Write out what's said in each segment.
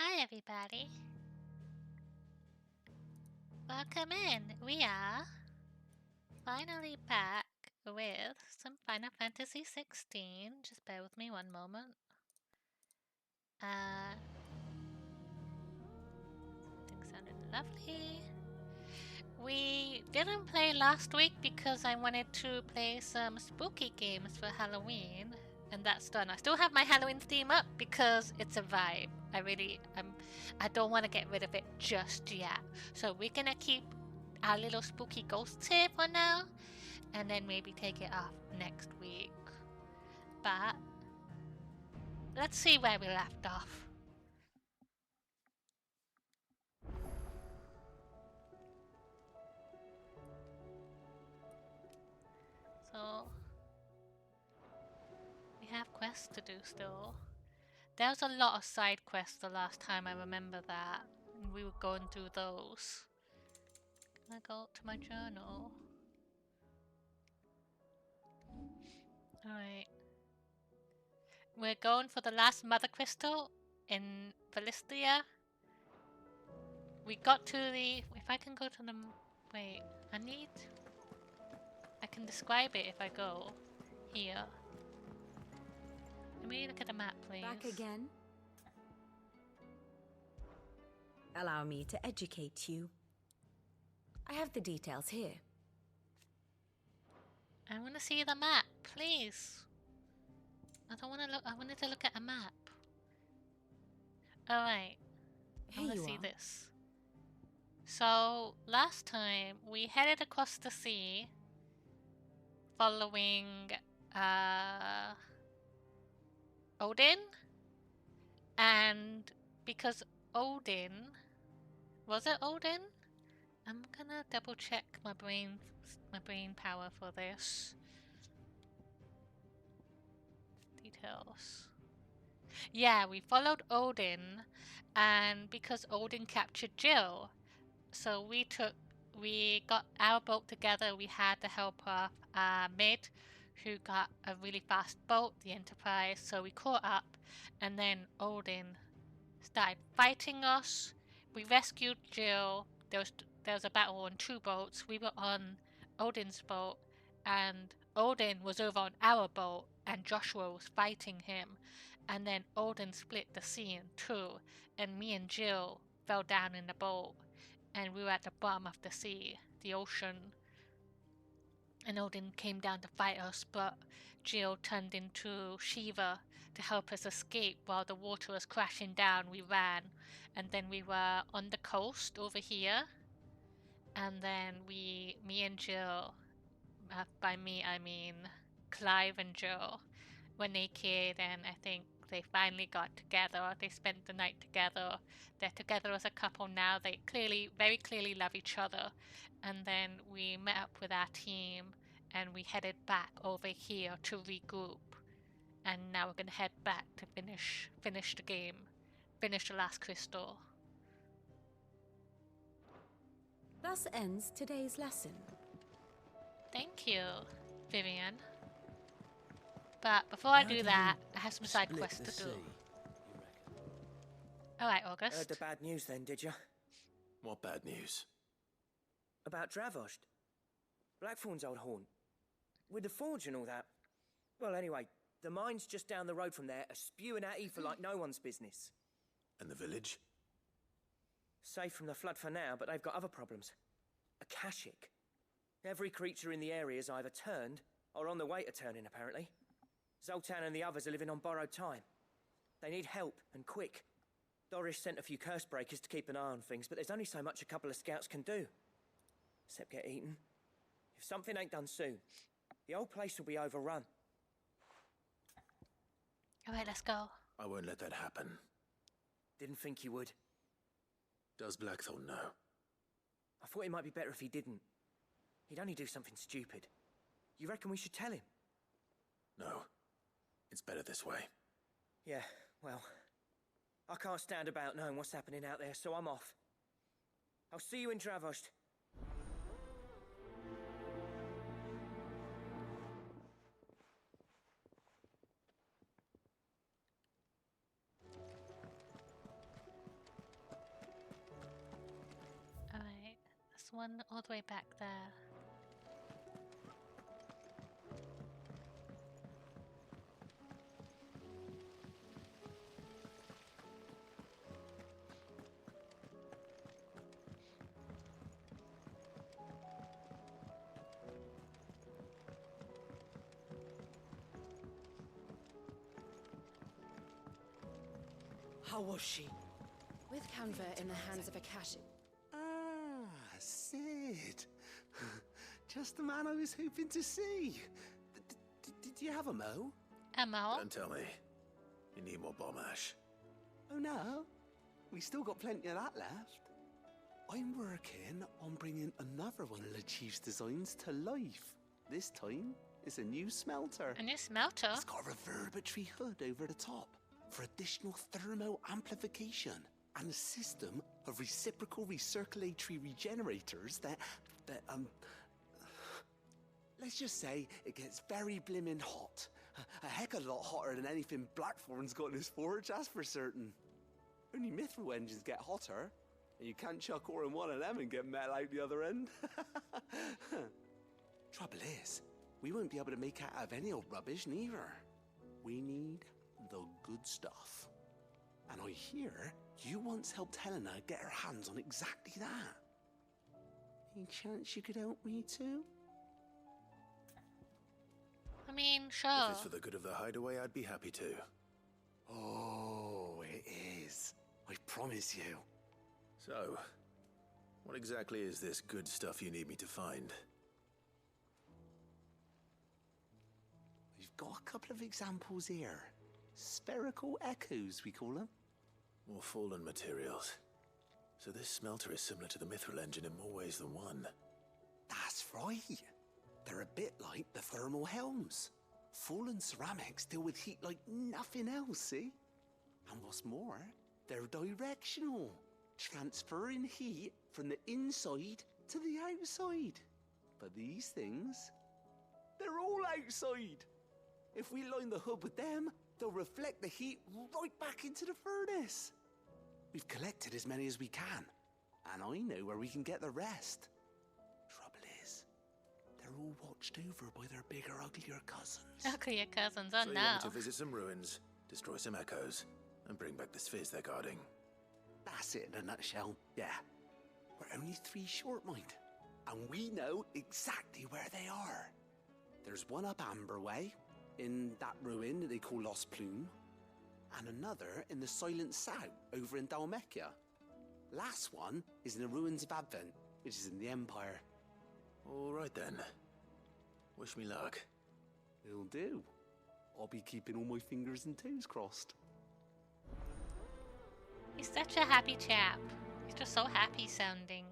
Hi everybody. Welcome in. We are finally back with some Final Fantasy XVI. Just bear with me one moment. Things sounded lovely. We didn't play last week because I wanted to play some spooky games for Halloween, and that's done. I still have my Halloween theme up because it's a vibe. I don't want to get rid of it just yet. So we're gonna keep our little spooky ghosts here for now, and then maybe take it off next week. But let's see where we left off. So we have quests to do still. There was a lot of side quests the last time, I remember that. And we were going through those. Can I go to my journal? Alright. We're going for the last Mother Crystal in Philistia. We got to the... If I can go to the... Wait, I can describe it if I go here. Let me look at the map, please. Back again? Allow me to educate you. I have the details here. I want to see the map, please. I don't want to look... I wanted to look at a map. Alright. I want to see this. So, last time we headed across the sea following Odin, and because Odin, was it Odin? I'm gonna double check my brain power for this. Details. Yeah, we followed Odin, and because Odin captured Jill, so we got our boat together. We had to help our mate who got a really fast boat, the Enterprise, so we caught up, and then Odin started fighting us. We rescued Jill. There was a battle on two boats. We were on Odin's boat, and Odin was over on our boat, and Joshua was fighting him. And then Odin split the sea in two, and me and Jill fell down in the boat, and we were at the bottom of the sea, the ocean. And Odin came down to fight us, but Jill turned into Shiva to help us escape while the water was crashing down. We ran, and then we were on the coast over here, and then me and Jill, by me I mean Clive and Jill, were naked, and I think they finally got together. They spent the night together. They're together as a couple now. They very clearly love each other. And then we met up with our team, and we headed back over here to regroup. And now we're gonna head back to finish the game, finish the last crystal. Thus ends today's lesson. Thank you, Vivian. But before I do that, I have some side quests to do. Alright, August. Heard the bad news then, did you? What bad news? About Dravost. Blackthorn's old haunt. With the forge and all that. Well, anyway, the mines just down the road from there are spewing out ether like no one's business. And the village? Safe from the flood for now, but they've got other problems. Akashic. Every creature in the area is either turned or on the way to turning, apparently. Zoltan and the others are living on borrowed time. They need help, and quick. Doris sent a few curse breakers to keep an eye on things, but there's only so much a couple of scouts can do. Except get eaten. If something ain't done soon, the whole place will be overrun. Alright, let's go. I won't let that happen. Didn't think you would. Does Blackthorn know? I thought it might be better if he didn't. He'd only do something stupid. You reckon we should tell him? No. It's better this way. Yeah, well, I can't stand about knowing what's happening out there, so I'm off. I'll see you in Dravost. one all the way back there. How was she? With Canva in the hands of Akashic. Ah, Sid. Just the man I was hoping to see. Did you have a mo? Emma. Don't tell me. You need more bomb ash. Oh no, we still got plenty of that left. I'm working on bringing another one of the Chief's designs to life. This time, it's a new smelter. A new smelter? It's got a reverberatory hood over the top for additional thermo amplification and a system of reciprocal recirculatory regenerators that let's just say it gets very blimmin' hot. A heck of a lot hotter than anything Blackthorn's got in his forge, that's for certain. Only mithril engines get hotter, and you can't chuck ore in one of them and get metal out the other end. Trouble is, we won't be able to make out of any old rubbish neither. We need the good stuff. And I hear you once helped Helena get her hands on exactly that. Any chance you could help me too? I mean, If sure. it's for the good of the hideaway, I'd be happy to. Oh, it is. I promise you. So, what exactly is this good stuff you need me to find? We've got a couple of examples here. Spherical echoes, we call them. More fallen materials. So this smelter is similar to the mithril engine in more ways than one. That's right. They're a bit like the thermal helms. Fallen ceramics deal with heat like nothing else, see? And what's more, they're directional, transferring heat from the inside to the outside. But these things, they're all outside. If we line the hood with them, they'll reflect the heat right back into the furnace. We've collected as many as we can, and I know where we can get the rest. Trouble is, they're all watched over by their bigger, uglier cousins. Okay, your cousins. Oh So you no. want me to visit some ruins, destroy some echoes, and bring back the spheres they're guarding? That's it in a nutshell, yeah. We're only 3 short, mind, and we know exactly where they are. There's one up Amber Way, in that ruin that they call Lost Plume, and another in the Silent South, over in Dalmekia. Last one is in the ruins of Advent, which is in the Empire. All right then. Wish me luck. It'll do. I'll be keeping all my fingers and toes crossed. He's such a happy chap. He's just so happy sounding.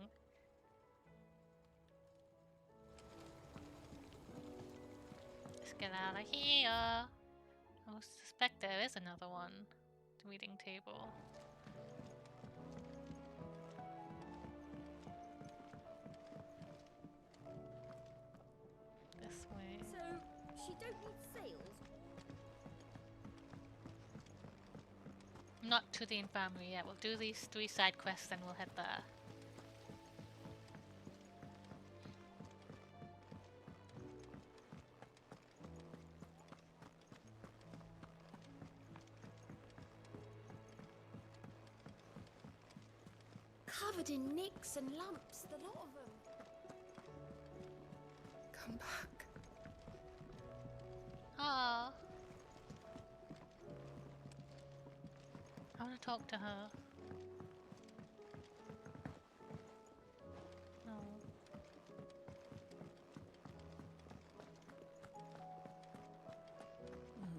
Let's get out of here. I suspect there is another one. The reading table. This way. So, she don't need sails? Not to the infirmary yet. We'll do these 3 side quests, then we'll head there. Covered in nicks and lumps, the lot of them. Come back. Aww. I want to talk to her. No.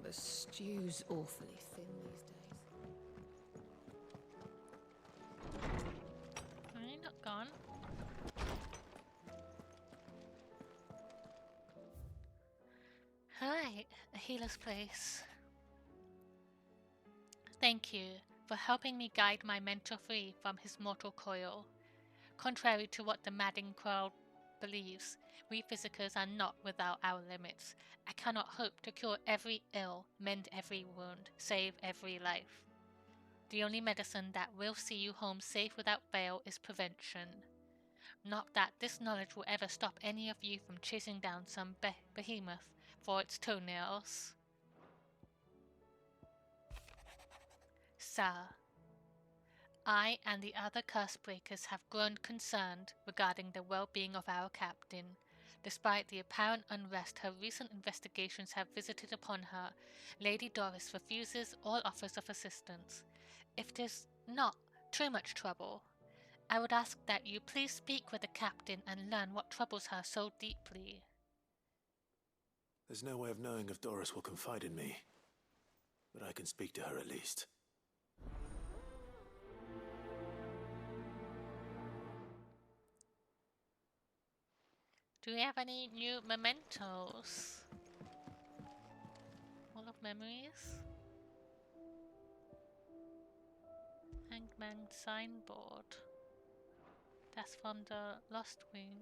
The stew's awfully thin these days. You're not gone. Alright, a healer's place. Thank you for helping me guide my mentor free from his mortal coil. Contrary to what the madding crowd believes, we physicers are not without our limits. I cannot hope to cure every ill, mend every wound, save every life. The only medicine that will see you home safe without fail is prevention. Not that this knowledge will ever stop any of you from chasing down some behemoth for its toenails. Sir, I and the other curse breakers have grown concerned regarding the well-being of our captain. Despite the apparent unrest her recent investigations have visited upon her, Lady Doris refuses all offers of assistance. If 'tis not too much trouble, I would ask that you please speak with the captain and learn what troubles her so deeply. There's no way of knowing if Doris will confide in me, but I can speak to her at least. Do we have any new mementos? Hall of Memories? Hangman signboard. That's from the Lost Wing.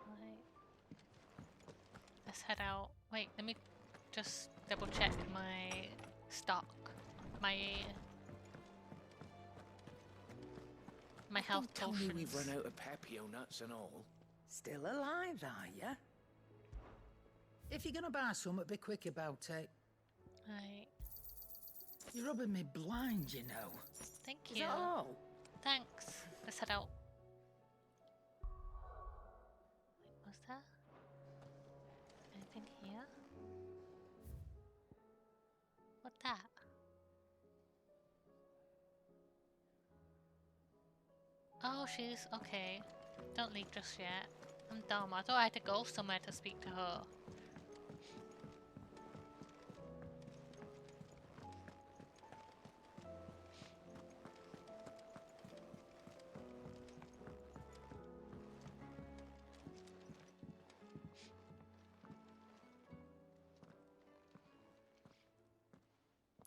Right. Let's head out. Wait, let me just double check my stock. My health Tell me potions. we've run out of papio nuts and all. Still alive, are ya? If you're gonna buy some, be quick about it. Right. You're rubbing me blind, you know. Thank Is you. that all? Thanks. Let's head out. Wait, what's that? Anything here? What's that? Oh, she's okay. Don't leave just yet. I'm dumb. I thought I had to go somewhere to speak to her.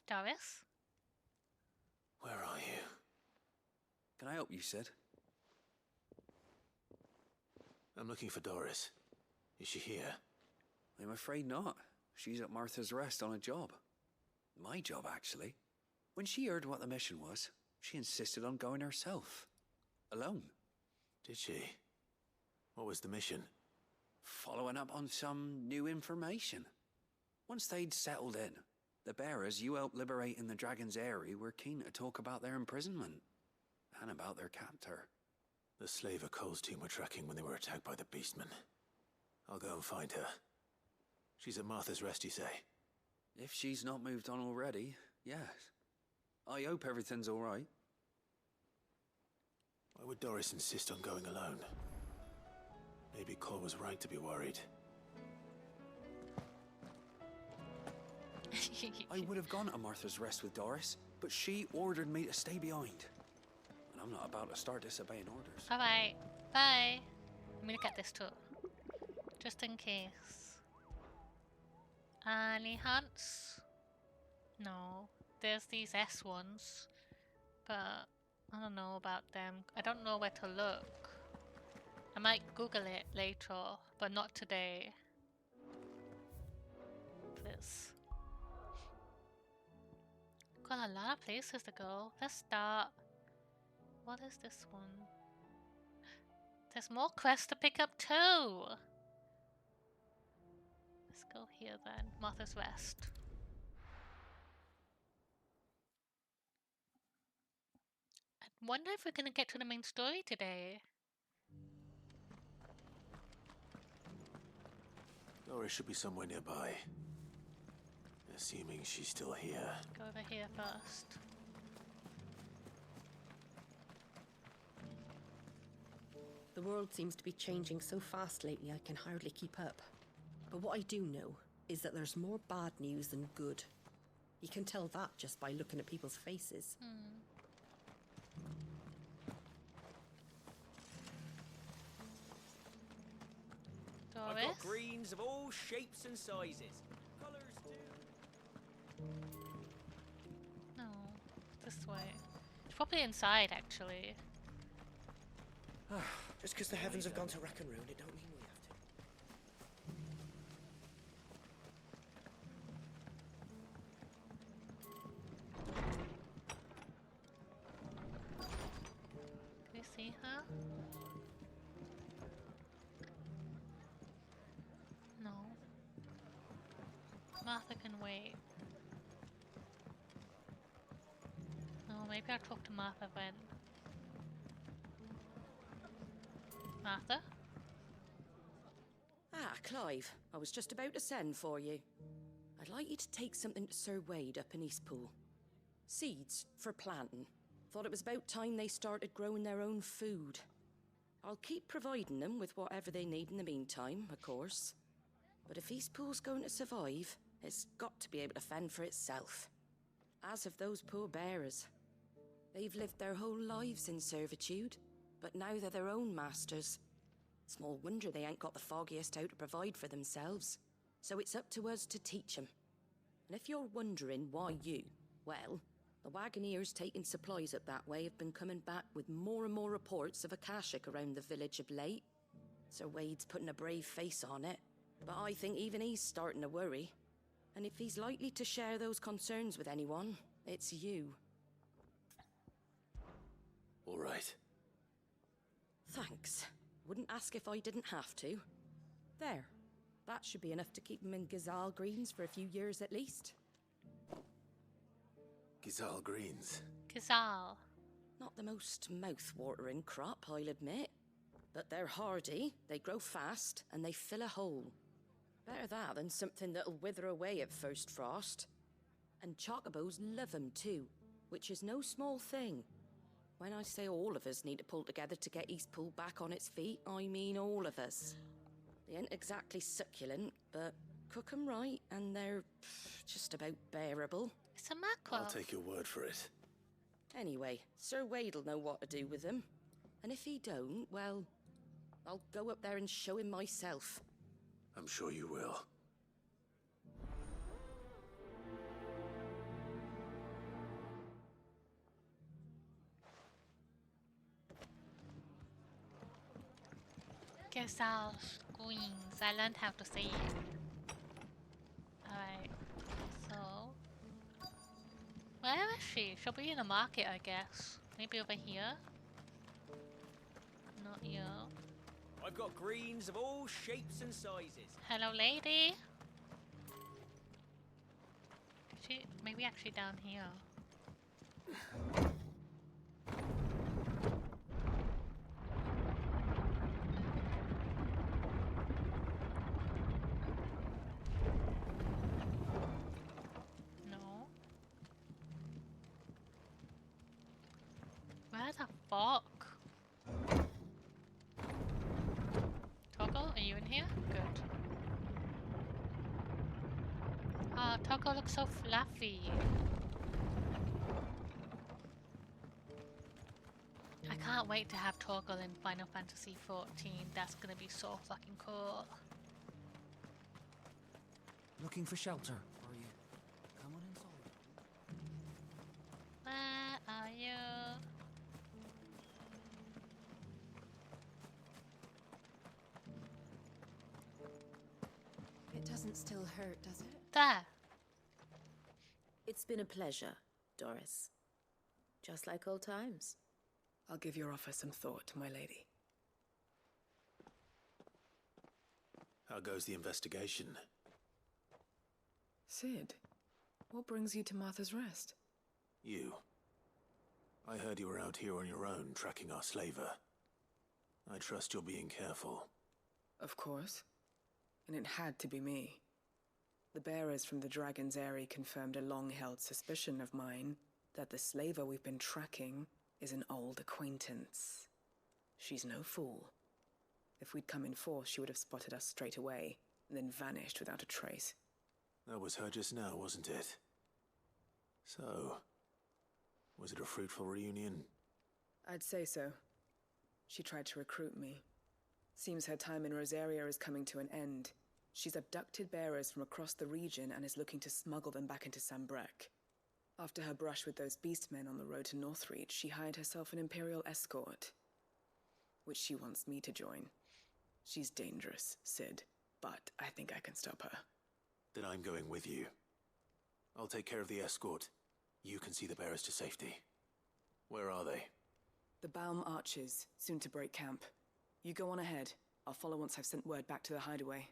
Doris? Where are you? Can I help you, Sid? I'm looking for Doris. Is she here? I'm afraid not. She's at Martha's Rest on a job. My job, actually. When she heard what the mission was, she insisted on going herself. Alone. Did she? What was the mission? Following up on some new information. Once they'd settled in, the bearers you helped liberate in the Dragon's Eyrie were keen to talk about their imprisonment. And about their captor. The slaver Cole's team were tracking when they were attacked by the Beastmen. I'll go and find her. She's at Martha's Rest, you say? If she's not moved on already, yes. I hope everything's all right. Why would Doris insist on going alone? Maybe Cole was right to be worried. I would have gone to Martha's Rest with Doris, but she ordered me to stay behind. And I'm not about to start disobeying orders. Alright. Bye. Let me look at this too. Just in case. Any hunts? No. There's these S ones. But I don't know about them. I don't know where to look. I might Google it later, but not today. Please. Got a lot of places to go. Let's start. What is this one? There's more quests to pick up too. Let's go here then. Martha's Rest. I wonder if we're gonna get to the main story today. Doris should be somewhere nearby. Assuming she's still here. Go over here first. The world seems to be changing so fast lately I can hardly keep up. But what I do know is that there's more bad news than good. You can tell that just by looking at people's faces. I've Doris? got greens of all shapes and sizes. Colours too. No. This way. It's probably inside actually. Just because the heavens have gone to rack and ruin, it don't mean we have to. Martha can wait. Oh, maybe I'll talk to Martha then. Martha? Ah, Clive. I was just about to send for you. I'd like you to take something to Sir Wade up in Eastpool. Seeds for planting. Thought it was about time they started growing their own food. I'll keep providing them with whatever they need in the meantime, of course. But if Eastpool's going to survive, it's got to be able to fend for itself. As have those poor bearers. They've lived their whole lives in servitude, but now they're their own masters. Small wonder they ain't got the foggiest how to provide for themselves. So it's up to us to teach them. And if you're wondering why you, well, the wagoneers taking supplies up that way have been coming back with more and more reports of Akashic around the village of late. Sir Wade's putting a brave face on it, but I think even he's starting to worry. And if he's likely to share those concerns with anyone, it's you. All right. Thanks. Wouldn't ask if I didn't have to. There. That should be enough to keep him in Gazal Greens for a few years at least. Gizal Greens. Kazal. Not the most mouth-watering crop, I'll admit. But they're hardy, they grow fast, and they fill a hole. Better that than something that'll wither away at first frost. And chocobos love 'em too, which is no small thing. When I say all of us need to pull together to get Eastpool back on its feet, I mean all of us. They ain't exactly succulent, but cook 'em right, and they're just about bearable. It's a mackerel. I'll take your word for it. Anyway, Sir Wade'll know what to do with them. And if he don't, well, I'll go up there and show him myself. I'm sure you will. Kazal Greens. I learned how to say it. Alright. So. Where is she? She'll be in the market, I guess. Maybe over here? Not here. I've got greens of all shapes and sizes. Hello, lady. She maybe actually down here. No. Where the fuck? Toggle, are you in here? Good. Ah, Toggle looks so fluffy. I can't wait to have Toggle in Final Fantasy XIV. That's gonna be so fucking cool. Looking for shelter, are you? Come on inside. Where are you? It doesn't still hurt, does it? There. It's been a pleasure, Doris. Just like old times. I'll give your offer some thought, my lady. How goes the investigation? Sid, what brings you to Martha's Rest? You. I heard you were out here on your own, tracking our slaver. I trust you're being careful. Of course. And it had to be me. The bearers from the Dragon's Eyrie confirmed a long-held suspicion of mine that the slaver we've been tracking is an old acquaintance. She's no fool. If we'd come in force, she would have spotted us straight away, and then vanished without a trace. That was her just now, wasn't it? So, was it a fruitful reunion? I'd say so. She tried to recruit me. Seems her time in Rosaria is coming to an end. She's abducted bearers from across the region and is looking to smuggle them back into Sambrec. After her brush with those beastmen on the road to Northreach, she hired herself an Imperial escort, which she wants me to join. She's dangerous, Sid, but I think I can stop her. Then I'm going with you. I'll take care of the escort. You can see the bearers to safety. Where are they? The Baum Archers, soon to break camp. You go on ahead. I'll follow once I've sent word back to the hideaway.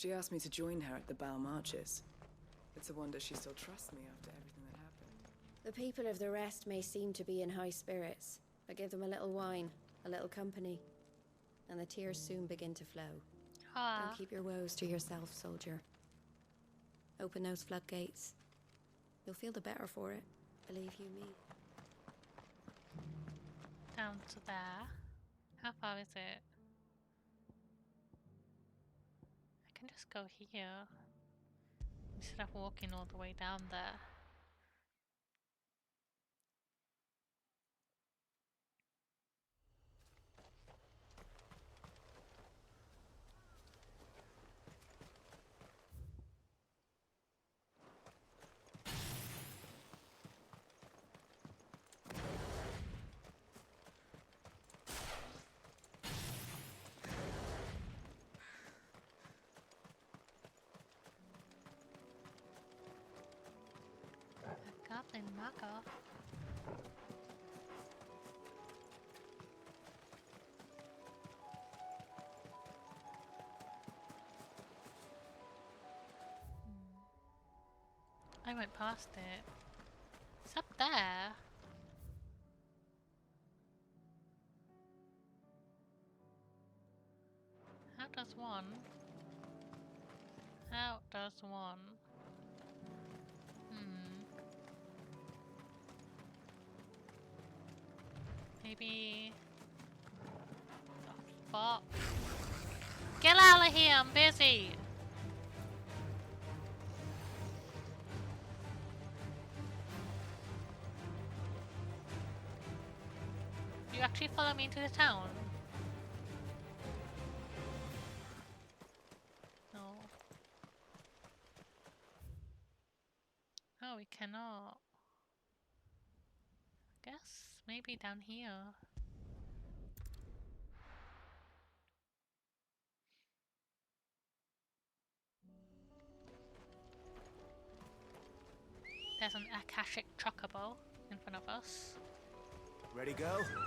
She asked me to join her at the Bow Marches. It's a wonder she still trusts me after everything that happened. The people of the rest may seem to be in high spirits, but give them a little wine, a little company, and the tears soon begin to flow. Don't keep your woes to yourself, soldier. Open those floodgates. You'll feel the better for it, believe you me. Down to there. How far is it? I can just go here instead of walking all the way down there. Goblin Maka. I went past it. It's up there. How does one? How does one? Maybe... Oh, fuck. Get out of here, I'm busy! You actually follow me into the town? No. Oh, we cannot. Guess maybe down here. There's an Akashic chocobo in front of us. Ready, go? This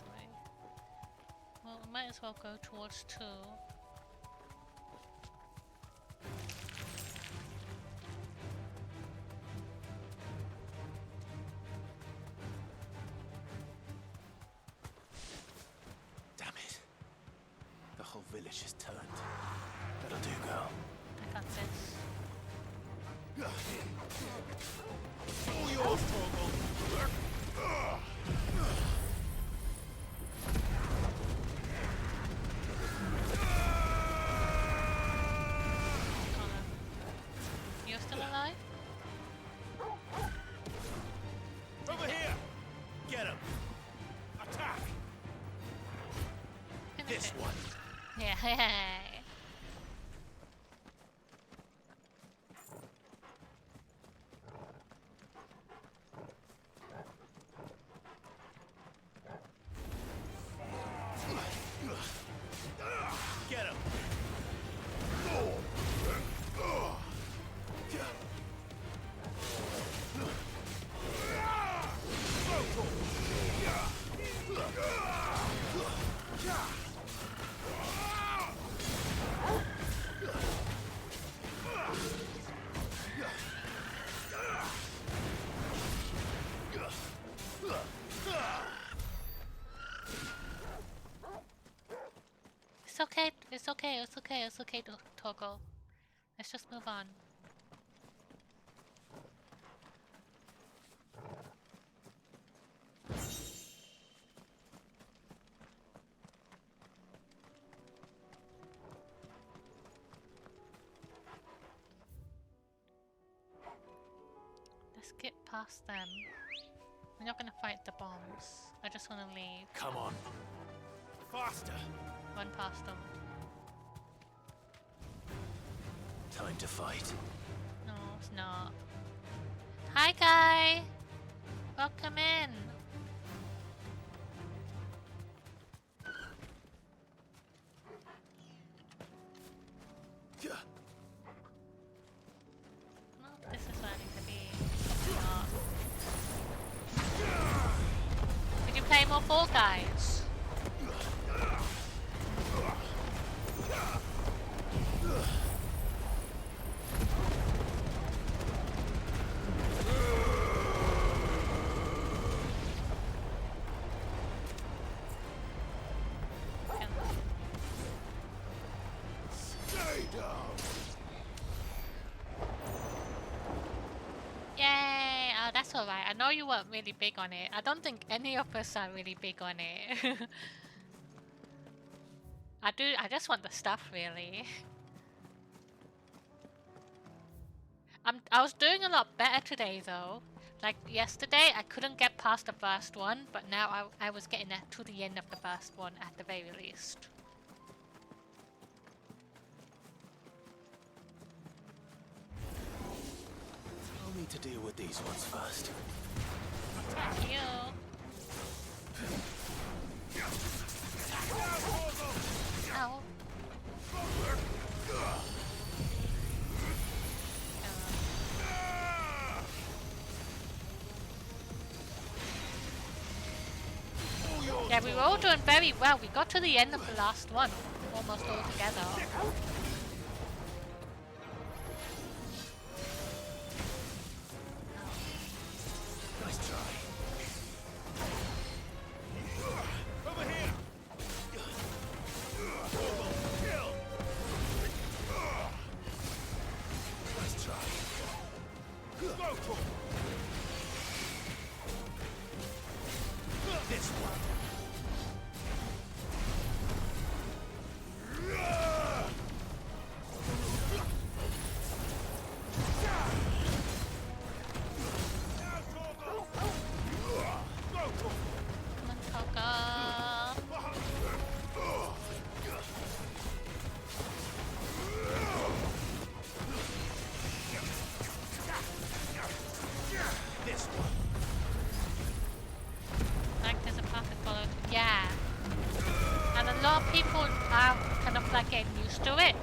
way. Well, we might as well go towards 2. Village is turned. That'll do, girl. I got this. All yours, Torgal. You're still alive? Over here! Get him! Attack! This one. Yeah, hey. Get him! It's okay, it's okay, it's okay, it's okay, Toggle. Let's just move on. Let's get past them. We're not gonna fight the bombs. I just wanna leave. Come on. Faster! Run past them. Time to fight. No, it's not. Hi, guy! Welcome in! Well, this is where I need to be. Not. Would you play more Fall Guys? alright. I know you weren't really big on it. I don't think any of us are really big on it. I just want the stuff, really. I was doing a lot better today, though. Like yesterday, I couldn't get past the first one, but now I was getting to the end of the first one at the very least. I'll need to deal with these ones first. Thank you. Ow. Yeah, we were all doing very well. We got to the end of the last one, almost all together. Nice try. Over here. Kill. Nice try. Go for it. This one.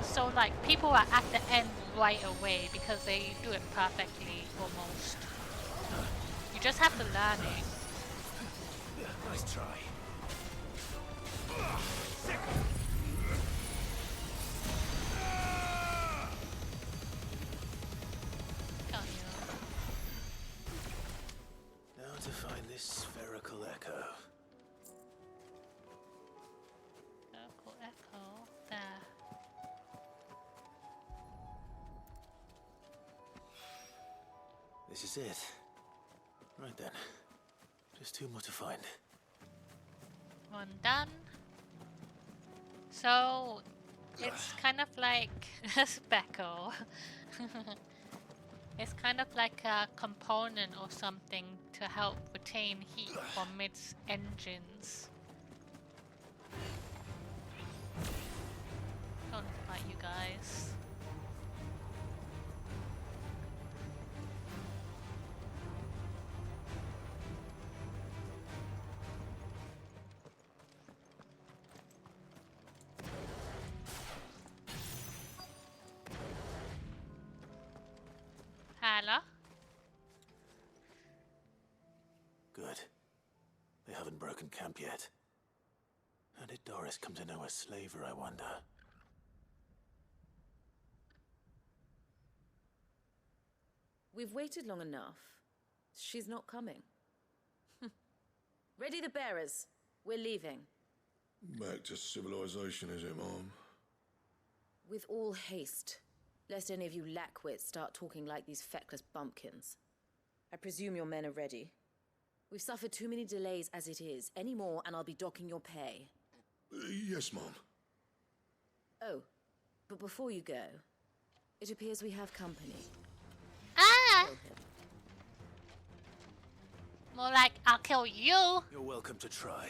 So like people are at the end right away because they do it perfectly almost. You just have to learn it. Nice try. Now to find this spherical echo. Spherical echo there. This is it. Right then. Just two more to find. One done. So it's kind of like a speckle. It's kind of like a component or something to help retain heat from its engines. Don't fight you guys. Hello? Good. They haven't broken camp yet. How did Doris come to know a slaver, I wonder? We've waited long enough. She's not coming. Ready the bearers. We're leaving. Back to civilization, is it, Mom? With all haste. Lest any of you lackwits start talking like these feckless bumpkins. I presume your men are ready. We've suffered too many delays as it is. Any more and I'll be docking your pay. Yes, Mom. Oh, but before you go, it appears we have company. Ah! More like, I'll kill you! You're welcome to try.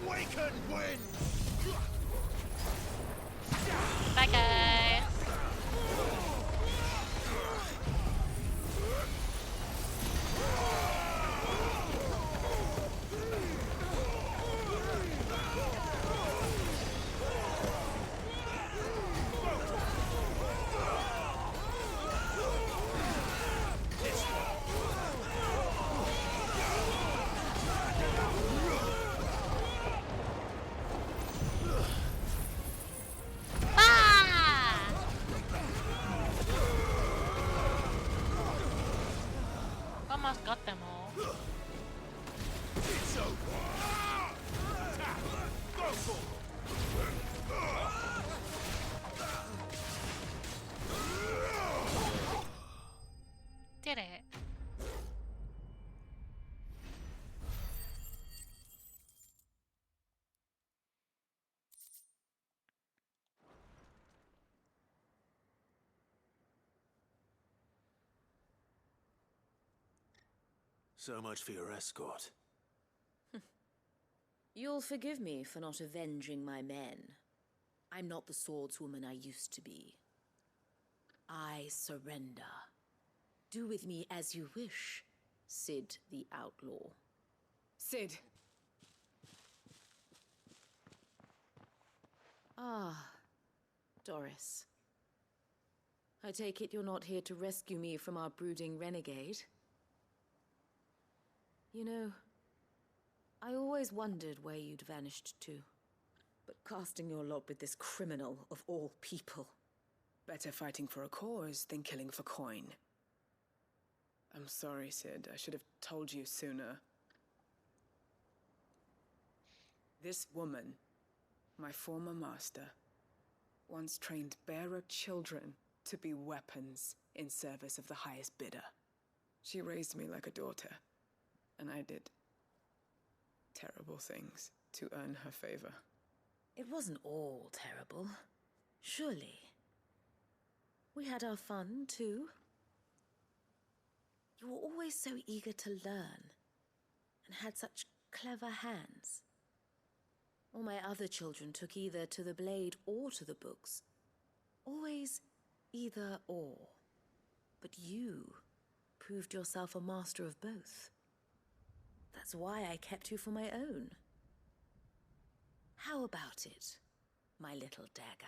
Waken wind! Bye guys! Almost got them all. It's over. Go for it. So much for your escort. You'll forgive me for not avenging my men. I'm not the swordswoman I used to be. I surrender. Do with me as you wish, Sid the Outlaw. Sid! Ah, Doris. I take it you're not here to rescue me from our brooding renegade? You know, I always wondered where you'd vanished to. But casting your lot with this criminal of all people. Better fighting for a cause than killing for coin. I'm sorry, Sid. I should have told you sooner. This woman, my former master, once trained bearer children to be weapons in service of the highest bidder. She raised me like a daughter, and I did terrible things to earn her favor. It wasn't all terrible, surely. We had our fun, too. You were always so eager to learn, and had such clever hands. All my other children took either to the blade or to the books. Always either or. But you proved yourself a master of both. That's why I kept you for my own. How about it, my little dagger?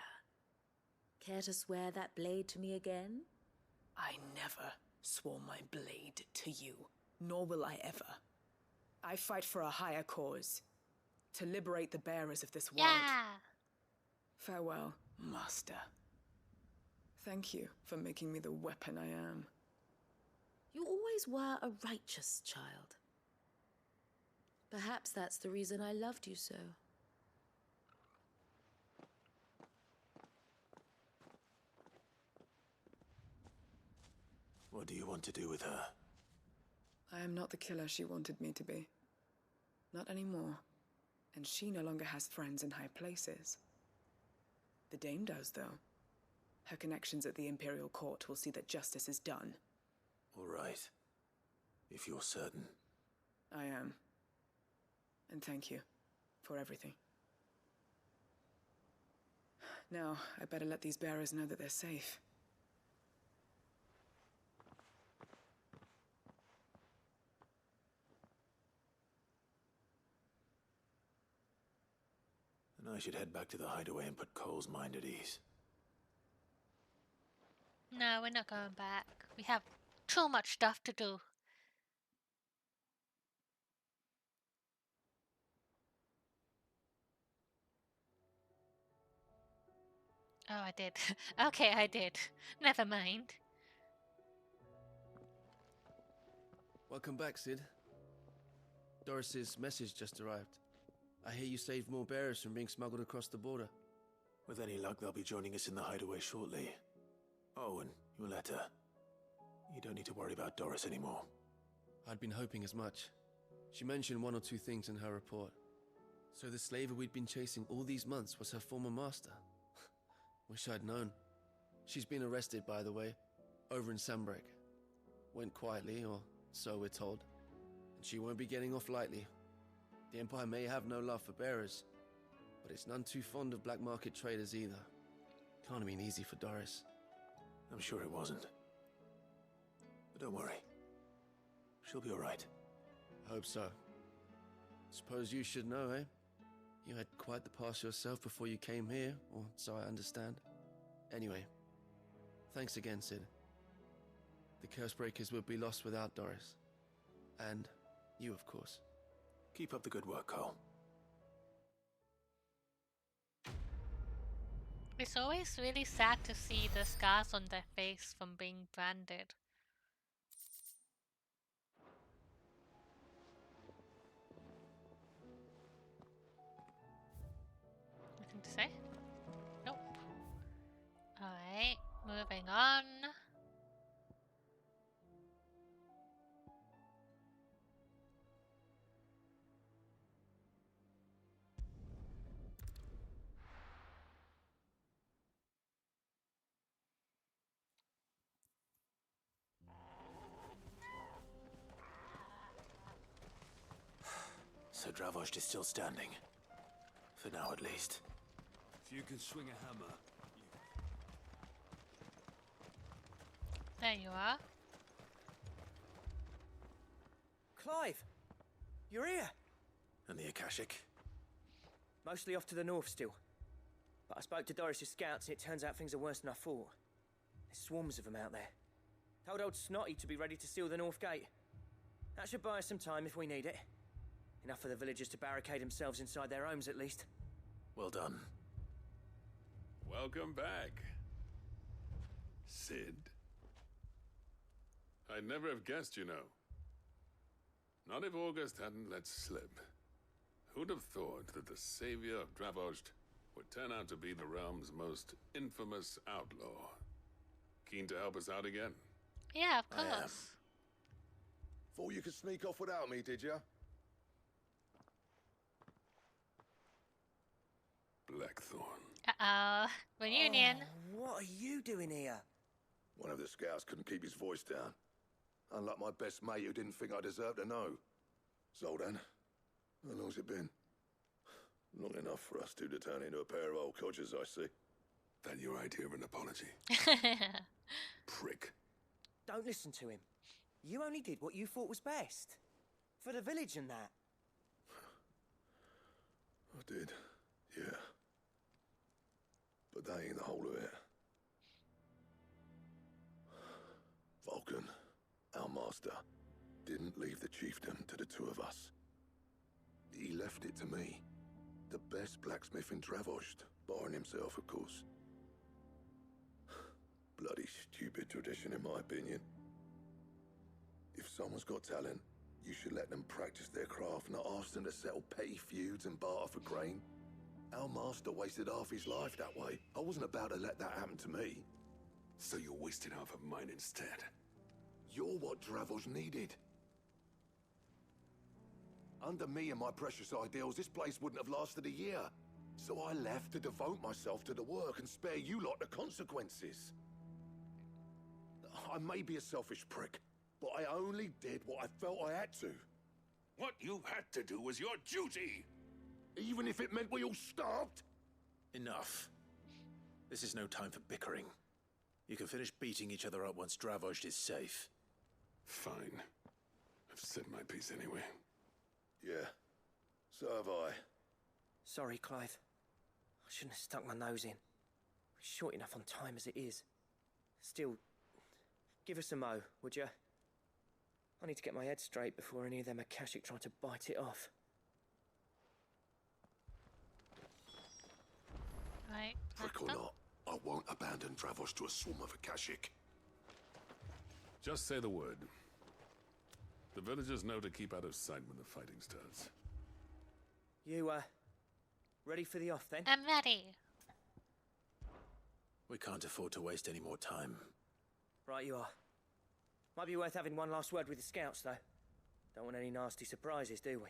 Care to swear that blade to me again? I never swore my blade to you, nor will I ever. I fight for a higher cause, to liberate the bearers of this world. Yeah! Farewell, Master. Thank you for making me the weapon I am. You always were a righteous child. Perhaps that's the reason I loved you so. What do you want to do with her? I am not the killer she wanted me to be. Not anymore. And she no longer has friends in high places. The Dame does, though. Her connections at the Imperial Court will see that justice is done. All right. If you're certain. I am. And thank you for everything. Now, I better let these bearers know that they're safe. And I should head back to the hideaway and put Cole's mind at ease. No, we're not going back. We have too much stuff to do. Oh, I did. Okay, I did. Never mind. Welcome back, Sid. Doris's message just arrived. I hear you saved more bearers from being smuggled across the border. With any luck, they'll be joining us in the hideaway shortly. Oh, and your letter. You don't need to worry about Doris anymore. I'd been hoping as much. She mentioned one or two things in her report. So the slaver we'd been chasing all these months was her former master. Wish I'd known. She's been arrested, by the way, over in Sandbreak. Went quietly, or so we're told. And she won't be getting off lightly. The Empire may have no love for bearers, but it's none too fond of black market traders either. Can't have been easy for Doris. I'm sure it wasn't. But don't worry. She'll be all right. Hope so. Suppose you should know, eh? You had quite the past yourself before you came here, or so I understand. Anyway, thanks again, Sid. The Cursebreakers would be lost without Doris. And you, of course. Keep up the good work, Cole. It's always really sad to see the scars on their face from being branded. Nothing to say? Nope. Alright, moving on. the Dravost is still standing. For now, at least. If you can swing a hammer... There you are. Clive! You're here! And the Akashic? Mostly off to the north still. But I spoke to Doris's scouts and it turns out things are worse than I thought. There's swarms of them out there. Told old Snotty to be ready to seal the north gate. That should buy us some time if we need it. Enough for the villagers to barricade themselves inside their homes at least. Well done. Welcome back, Sid. I'd never have guessed, you know. Not if August hadn't let slip. Who'd have thought that the savior of Dravost would turn out to be the realm's most infamous outlaw? Keen to help us out again? Yeah, of course. Thought you could sneak off without me, did ya? Blackthorn. Uh-oh. Reunion. Oh, what are you doing here? One of the scouts couldn't keep his voice down. Unlike my best mate who didn't think I deserved to know. Zoltan, how long's it been? Long enough for us two to turn into a pair of old codgers, I see. That your idea of an apology? Prick. Don't listen to him. You only did what you thought was best. For the village and that. I did, yeah. But that ain't the whole of it. Vulcan, our master, didn't leave the chiefdom to the two of us. He left it to me. The best blacksmith in Dravost, barring himself, of course. Bloody stupid tradition, in my opinion. If someone's got talent, you should let them practice their craft, not ask them to settle petty feuds and barter for grain. Our master wasted half his life that way. I wasn't about to let that happen to me. So you wasted half of mine instead? You're what Dravost needed. Under me and my precious ideals, this place wouldn't have lasted a year. So I left to devote myself to the work and spare you lot the consequences. I may be a selfish prick, but I only did what I felt I had to. What you had to do was your duty! Even if it meant we all starved? Enough. This is no time for bickering. You can finish beating each other up once Dravost is safe. Fine. I've said my piece anyway. Yeah, so have I. Sorry, Clive. I shouldn't have stuck my nose in. We're short enough on time as it is. Still, give us a mo, would you? I need to get my head straight before any of them Akashic try to bite it off. Right. Prick or not, I won't abandon Dravost to a swarm of Akashic. Just say the word. The villagers know to keep out of sight when the fighting starts. You, ready for the off then? I'm ready. We can't afford to waste any more time. Right you are. Might be worth having one last word with the scouts, though. Don't want any nasty surprises, do we?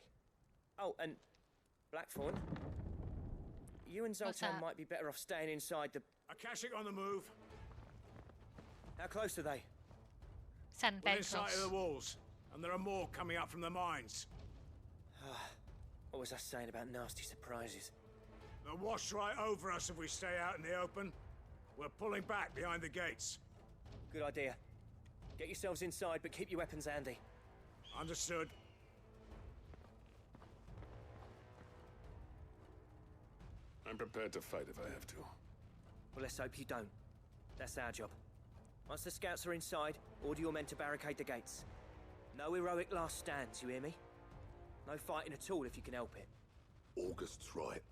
Oh, and Blackthorn, you and Zoltan might be better off staying inside the... Akashic on the move. How close are they? Within sight of the walls, and there are more coming up from the mines. What was I saying about nasty surprises? They'll wash right over us if we stay out in the open. We're pulling back behind the gates. Good idea. Get yourselves inside, but keep your weapons handy. Understood. I'm prepared to fight if I have to. Well, let's hope you don't. That's our job. Once the scouts are inside, order your men to barricade the gates. No heroic last stands, you hear me? No fighting at all if you can help it. August's right.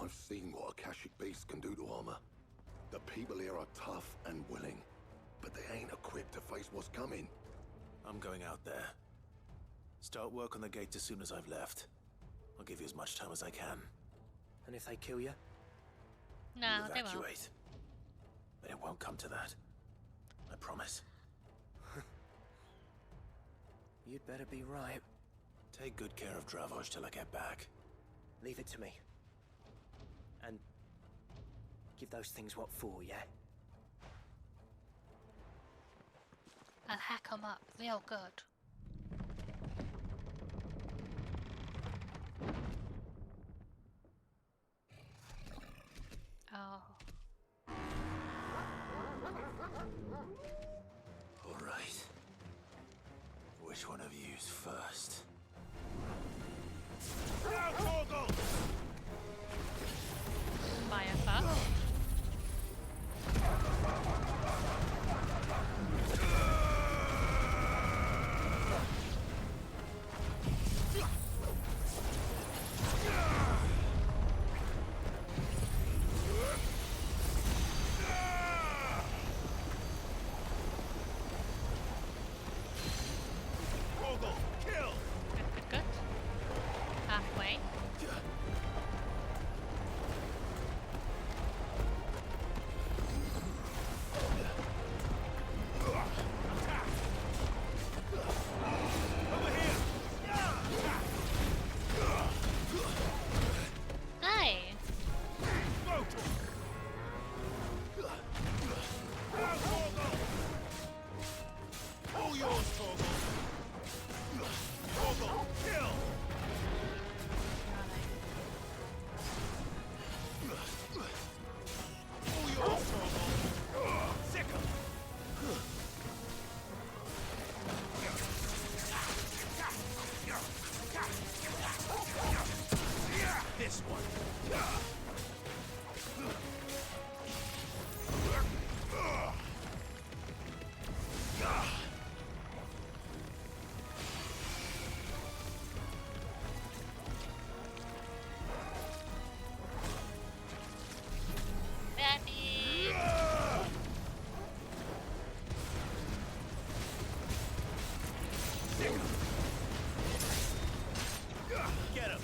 I've seen what Akashic beasts can do to armor. The people here are tough and willing, but they ain't equipped to face what's coming. I'm going out there. Start work on the gate as soon as I've left. I'll give you as much time as I can. And if they kill you? No, you they won't. evacuate. But it won't come to that. I promise. You'd better be right. Take good care of Dravost till I get back. Leave it to me. And give those things what for, yeah? I'll hack 'em up real good. All right. Which one of you's first? Fire first. Good. Halfway. Hi. All yours, Torgal. Torgal, kill! All yours, Torgal. Sick 'em. This one. Daddy. Get him.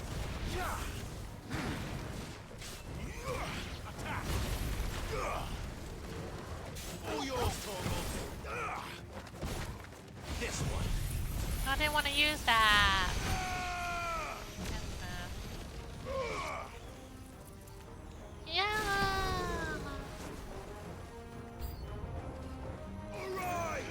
Attack. All yours, Torgal. This one. I didn't want to use that. Yeah. All right.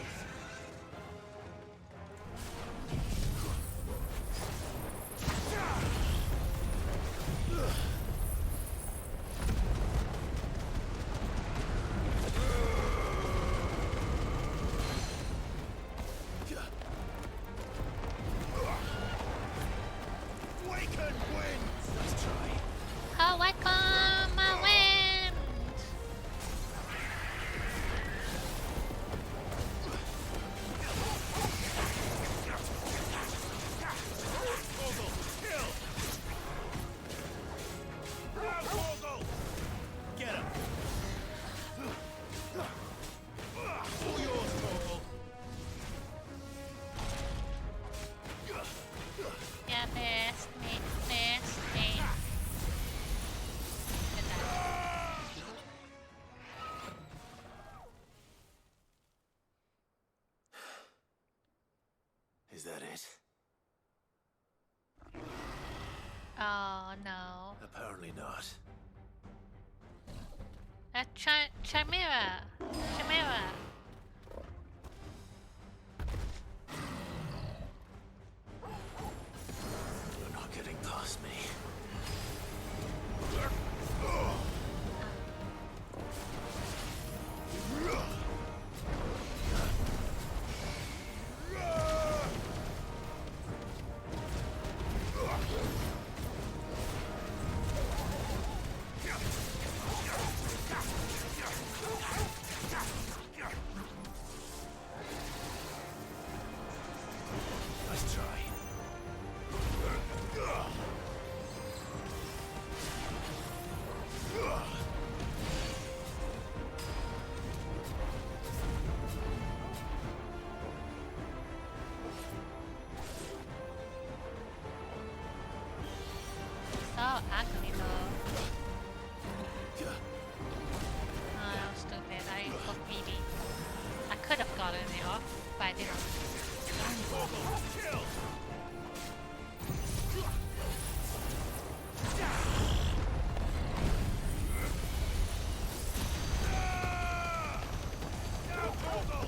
Waken winds. Let's try. Oh, welcome my wind. Torgal, kill. Now, Torgal. Get him. All yours, Torgal. Yeah, best me. Good night. Is that it? Oh no. Apparently not. A chimera. Chimera. You're not getting past me. Let's try. So ugly though. Oh, that was stupid. I got greedy. I could have gotten it off, but I didn't. Kill. Now, Torgal.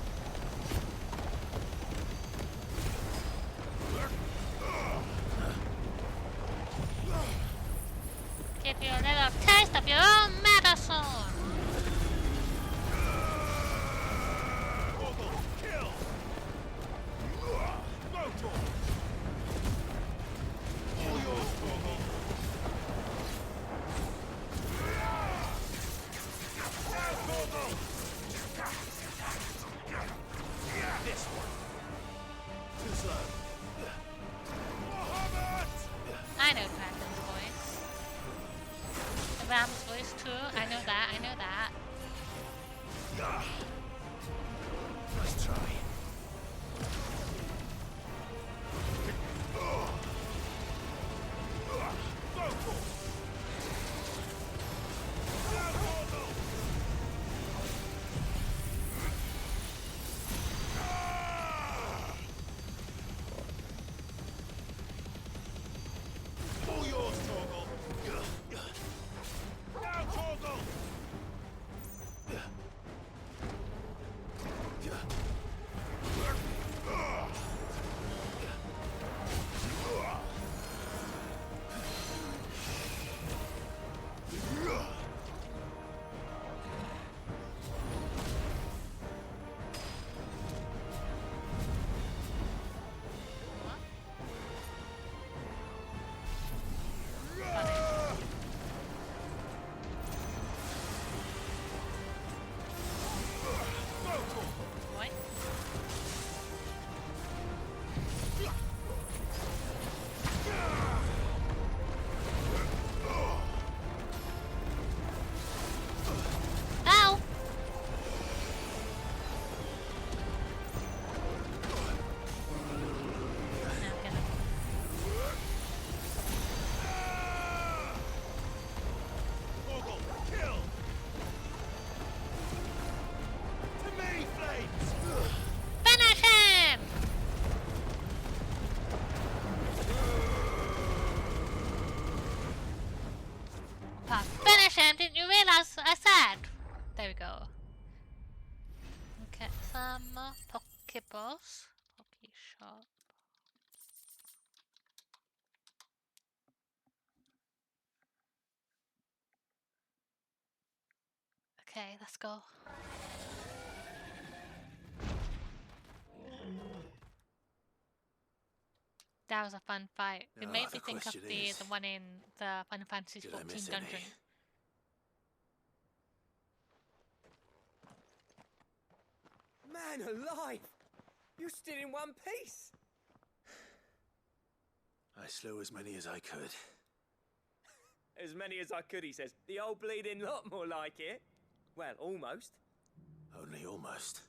Give you a little taste of your own medicine. Pokeballs. Pokeshop. Okay, let's go. That was a fun fight. It made me think of the one in the Final Fantasy 14 dungeon. Man alive! You're still in one piece! I slew as many as I could. As many as I could, he says. The old bleeding lot, more like it. Well, almost. Only almost.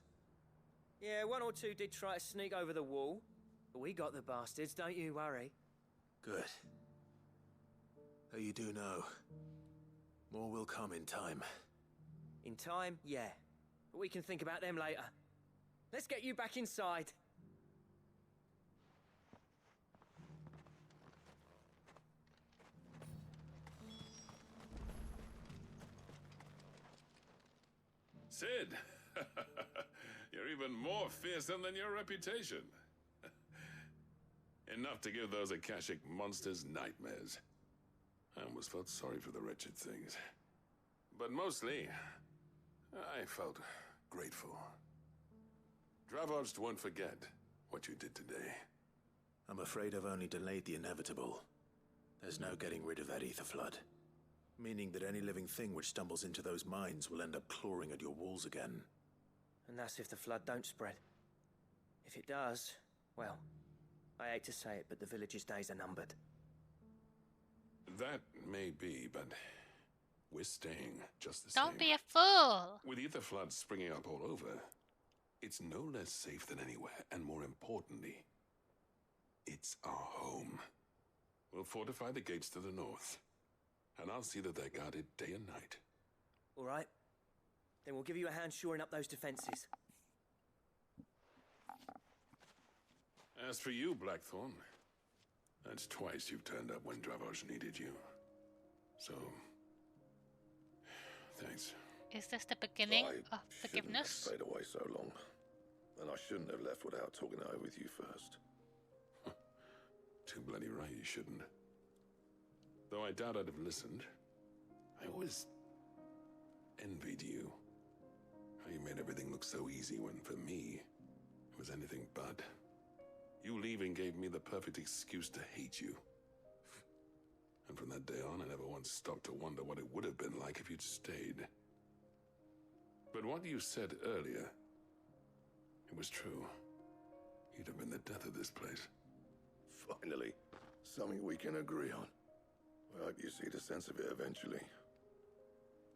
Yeah, one or two did try to sneak over the wall. But we got the bastards, don't you worry. Good. Though you do know, more will come in time. In time, yeah. But we can think about them later. Let's get you back inside. Sid! You're even more fearsome than your reputation. Enough to give those Akashic monsters nightmares. I almost felt sorry for the wretched things. But mostly, I felt grateful. Dravoged won't forget what you did today. I'm afraid I've only delayed the inevitable. There's no getting rid of that ether flood. Meaning that any living thing which stumbles into those mines will end up clawing at your walls again. And that's if the flood don't spread. If it does, well, I hate to say it, but the village's days are numbered. That may be, but we're staying just the same. Don't be a fool! With ether floods springing up all over, it's no less safe than anywhere, and more importantly, it's our home. We'll fortify the gates to the north, and I'll see that they're guarded day and night. All right. Then we'll give you a hand shoring up those defenses. As for you, Blackthorn, that's twice you've turned up when Dravos needed you. So, thanks. Is this the beginning of forgiveness? I stayed away so long. And I shouldn't have left without talking it over with you first. Too bloody right you shouldn't. Though I doubt I'd have listened. I always envied you. How you made everything look so easy when, for me, it was anything but. You leaving gave me the perfect excuse to hate you. And from that day on, I never once stopped to wonder what it would have been like if you'd stayed. But what you said earlier, it was true. You'd have been the death of this place. Finally, something we can agree on. I hope you see the sense of it eventually.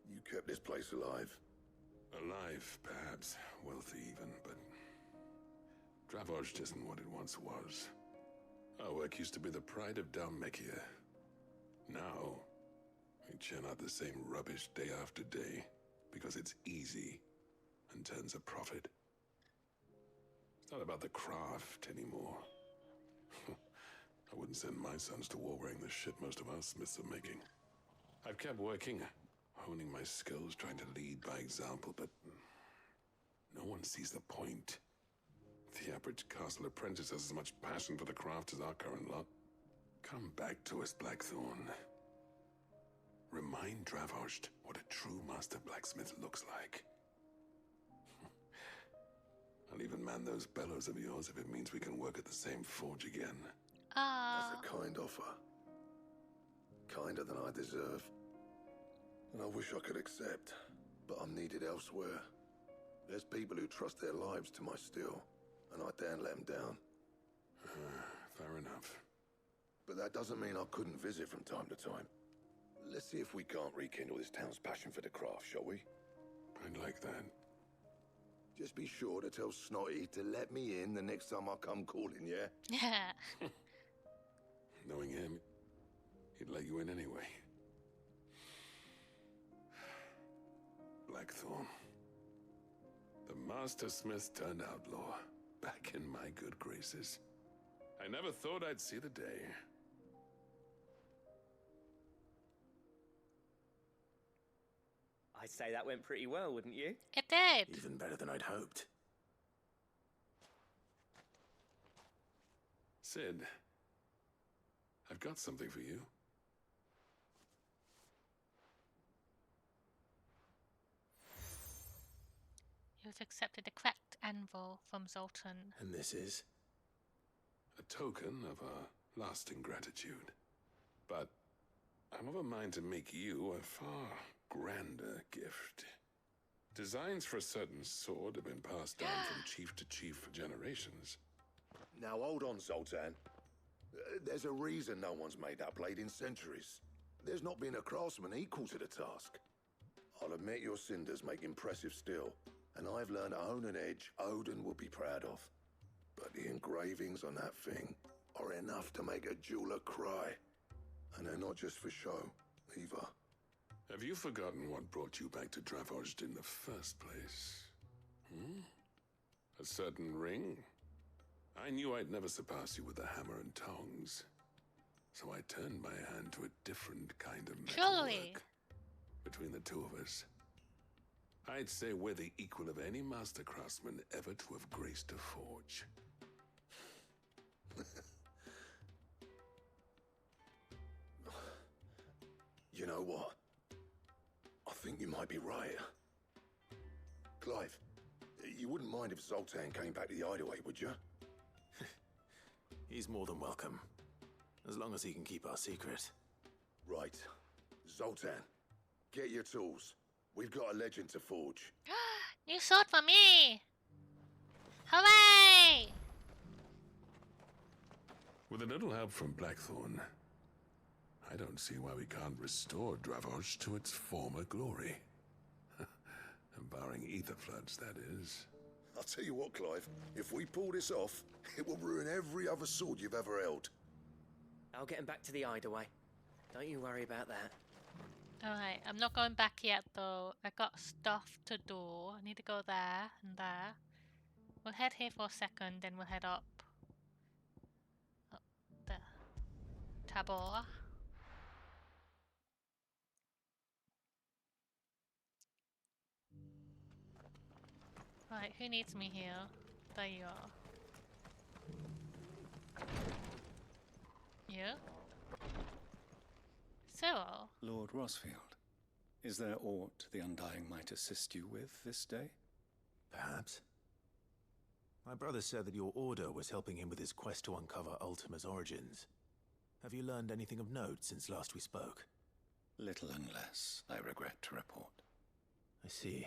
You kept this place alive. Alive, perhaps. Wealthy even, but Dravoged isn't what it once was. Our work used to be the pride of Dalmekia. Now, we churn out the same rubbish day after day because it's easy and turns a profit. It's not about the craft anymore. I wouldn't send my sons to war wearing the shit most of our smiths are making. I've kept working, honing my skills, trying to lead by example, but no one sees the point. The average castle apprentice has as much passion for the craft as our current lot. Come back to us, Blackthorn. Remind Dravoged what a true master blacksmith looks like. I'll even man those bellows of yours if it means we can work at the same forge again. That's a kind offer. Kinder than I deserve. And I wish I could accept, but I'm needed elsewhere. There's people who trust their lives to my steel, and I daren't let them down. Fair enough. But that doesn't mean I couldn't visit from time to time. Let's see if we can't rekindle this town's passion for the craft, shall we? I'd like that. Just be sure to tell Snotty to let me in the next time I come calling, yeah? Yeah. Knowing him, he'd let you in anyway. Blackthorn. The Master Smith turned outlaw, back in my good graces. I never thought I'd see the day. I'd say that went pretty well, wouldn't you? It did. Even better than I'd hoped. Sid, I've got something for you. You've accepted a cracked anvil from Zoltan. And this is? A token of our lasting gratitude. But I'm of a mind to make you a far grander gift. Designs for a certain sword have been passed down from chief to chief for generations. Now hold on, Zoltan. There's a reason no one's made that blade in centuries. There's not been a craftsman equal to the task. I'll admit your cinders make impressive steel, and I've learned to own an edge Odin will be proud of. But the engravings on that thing are enough to make a jeweler cry. And they're not just for show, either. Have you forgotten what brought you back to Dravozd in the first place? Hmm? A certain ring? I knew I'd never surpass you with the hammer and tongs. So I turned my hand to a different kind of metalwork. Between the two of us, I'd say we're the equal of any master craftsman ever to have graced a forge. You know what? I think you might be right. Clive, you wouldn't mind if Zoltan came back to the hideaway, would you? He's more than welcome. As long as he can keep our secret. Right. Zoltan, get your tools. We've got a legend to forge. New sword for me! Hooray! With a little help from Blackthorn, I don't see why we can't restore Dravozd to its former glory. Barring ether floods, that is. I'll tell you what, Clive. If we pull this off, it will ruin every other sword you've ever held. I'll get him back to the hideaway. Don't you worry about that. Alright, I'm not going back yet though. I got stuff to do. I need to go there and there. We'll head here for a second, then we'll head up. Up the Tabor. Right, who needs me here? There you are. You? Cyril? Lord Rosfield, is there aught the Undying might assist you with this day? Perhaps. My brother said that your order was helping him with his quest to uncover Ultima's origins. Have you learned anything of note since last we spoke? Little and less, I regret to report. I see.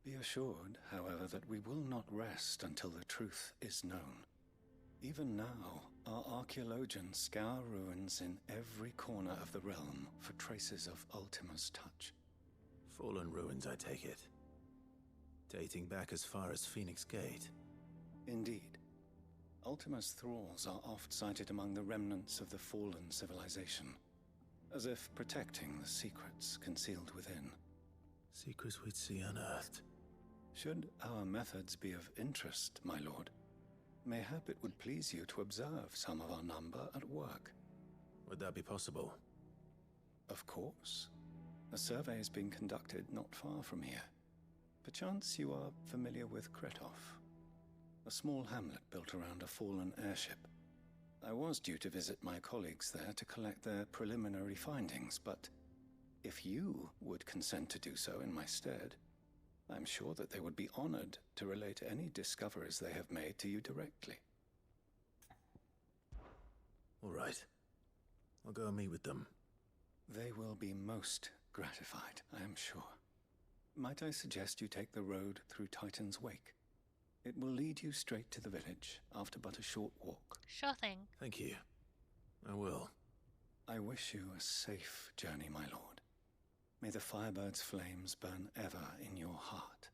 Be assured, however, that we will not rest until the truth is known. Even now, our archaeologians scour ruins in every corner of the realm for traces of Ultima's touch. Fallen ruins, I take it. Dating back as far as Phoenix Gate. Indeed. Ultima's thralls are oft sighted among the remnants of the fallen civilization, as if protecting the secrets concealed within. Secrets we'd see unearthed. Should our methods be of interest, my lord, mayhap it would please you to observe some of our number at work. Would that be possible? Of course. A survey is being conducted not far from here. Perchance you are familiar with Kretov, a small hamlet built around a fallen airship. I was due to visit my colleagues there to collect their preliminary findings, but if you would consent to do so in my stead, I'm sure that they would be honored to relate any discoveries they have made to you directly. All right. I'll go and meet with them. They will be most gratified, I am sure. Might I suggest you take the road through Titan's Wake? It will lead you straight to the village after but a short walk. Sure thing. Thank you. I will. I wish you a safe journey, my lord. May the Firebird's flames burn ever in your heart.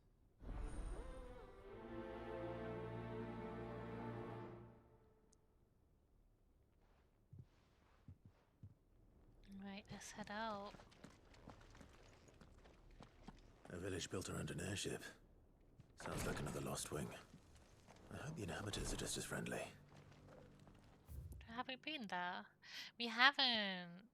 Right, let's head out. A village built around an airship. Sounds like another Lost Wing. I hope the inhabitants are just as friendly. Have we been there? We haven't.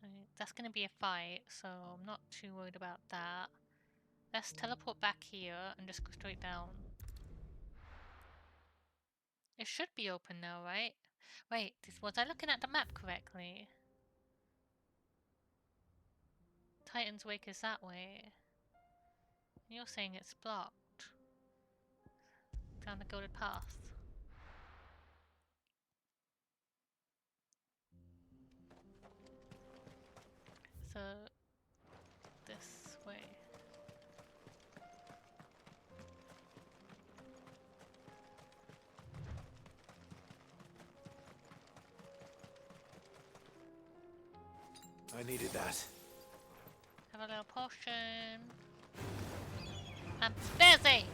So that's gonna be a fight, so I'm not too worried about that. Let's teleport back here and just go straight down. It should be open now, right? Wait, was I looking at the map correctly? Titan's Wake is that way. You're saying it's blocked. Down the golden path. So, this way. I needed that. Have a little potion. I'm busy!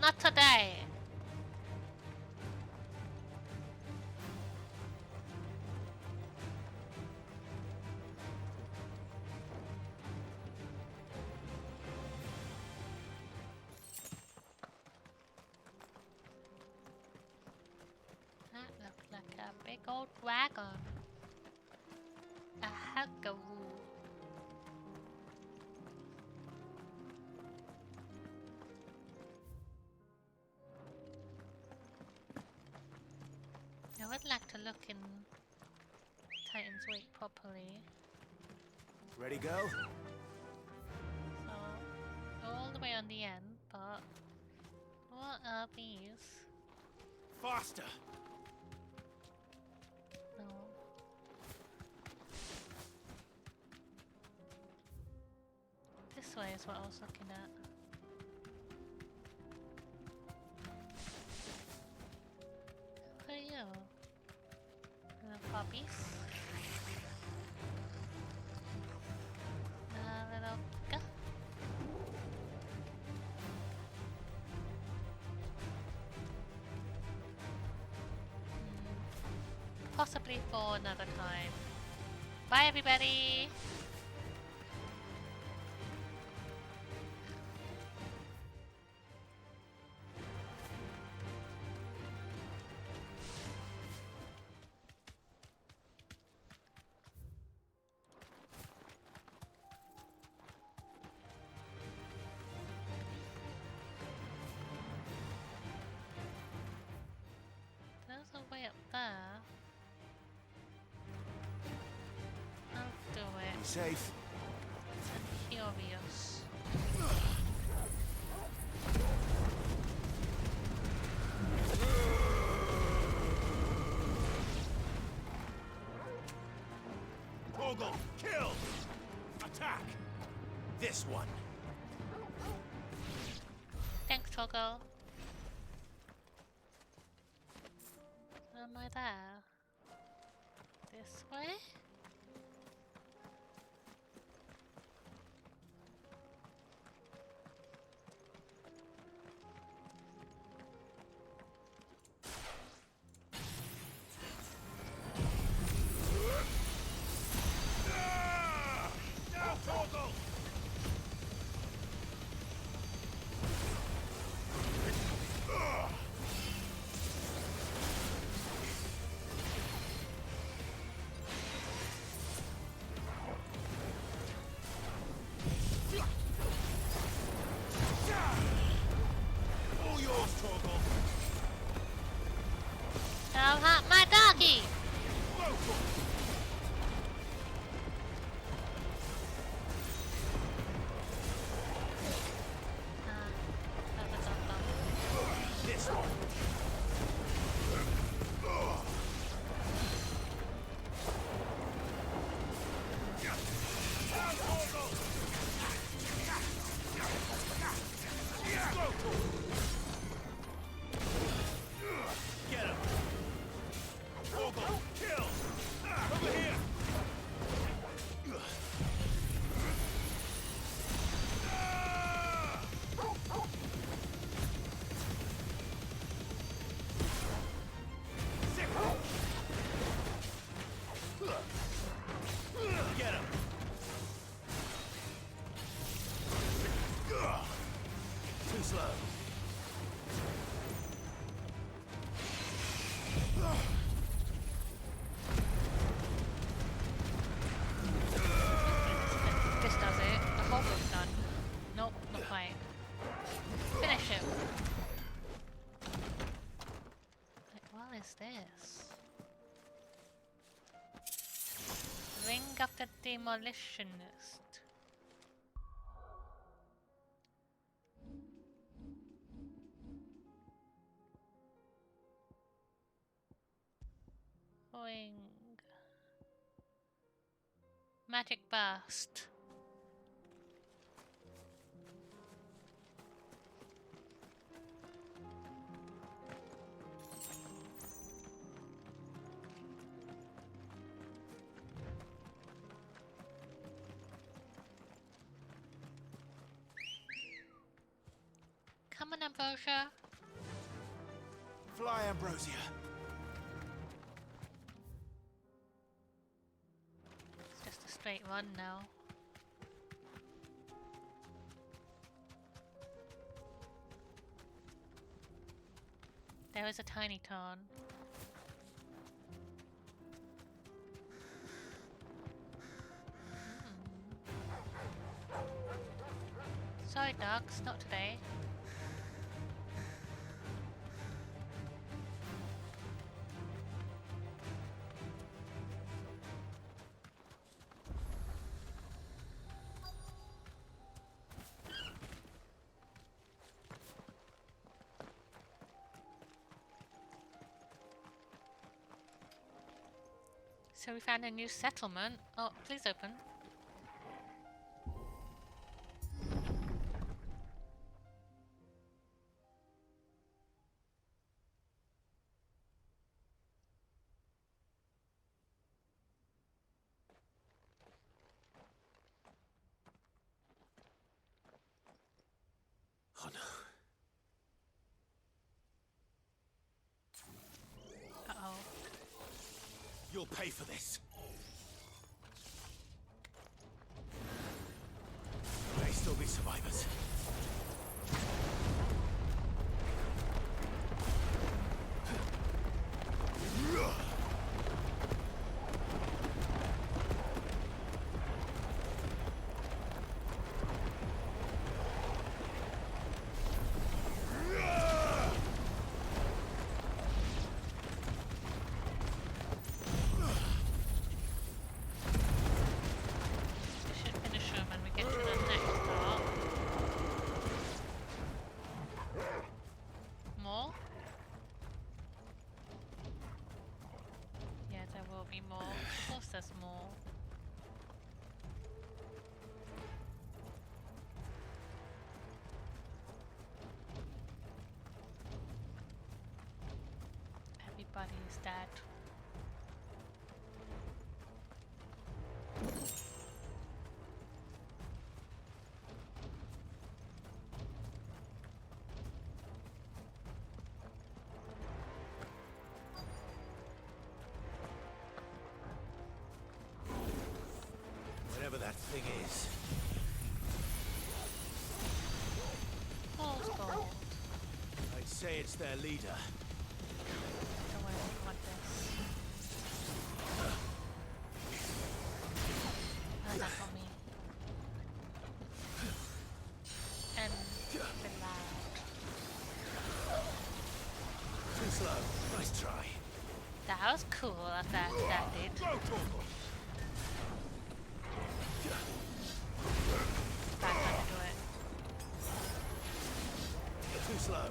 Not today! That looks like a big old dragon. A huggaroo. I would like to look in Titan's Wake properly. Ready, go? So, all the way on the end, but what are these? Faster! No. This way is what I was looking at. Who are you? Little puppies? Little pika? Possibly for another time. Bye everybody! There's a way up there. I'll do it. Be safe. I'm curious. Torgal, kill! Attack! This one. Thanks, Toggle. Am I there? This way? Now, Torgal! All yours, Torgal! Don't hurt my doggy! This one. Get him! Torgal, kill! Over here! Get him! Too slow. This does it. The whole room's done. a demolitionist. Wing. Magic burst. Come on, Ambrosia. Fly, Ambrosia. It's just a straight run now. There is a tiny tarn. Sorry, dogs, not today. So we found a new settlement. Oh, please open. Oh no. Uh-oh. You'll pay for this. May still be survivors. There's more. Everybody is dead. Whatever that thing is. Fool's gold. I'd say it's their leader. Don't worry, I want this. Oh, that got me. And the loud. Too slow. Nice try. That was cool that did. Go, Torgal. Bad time to do it. Too slow.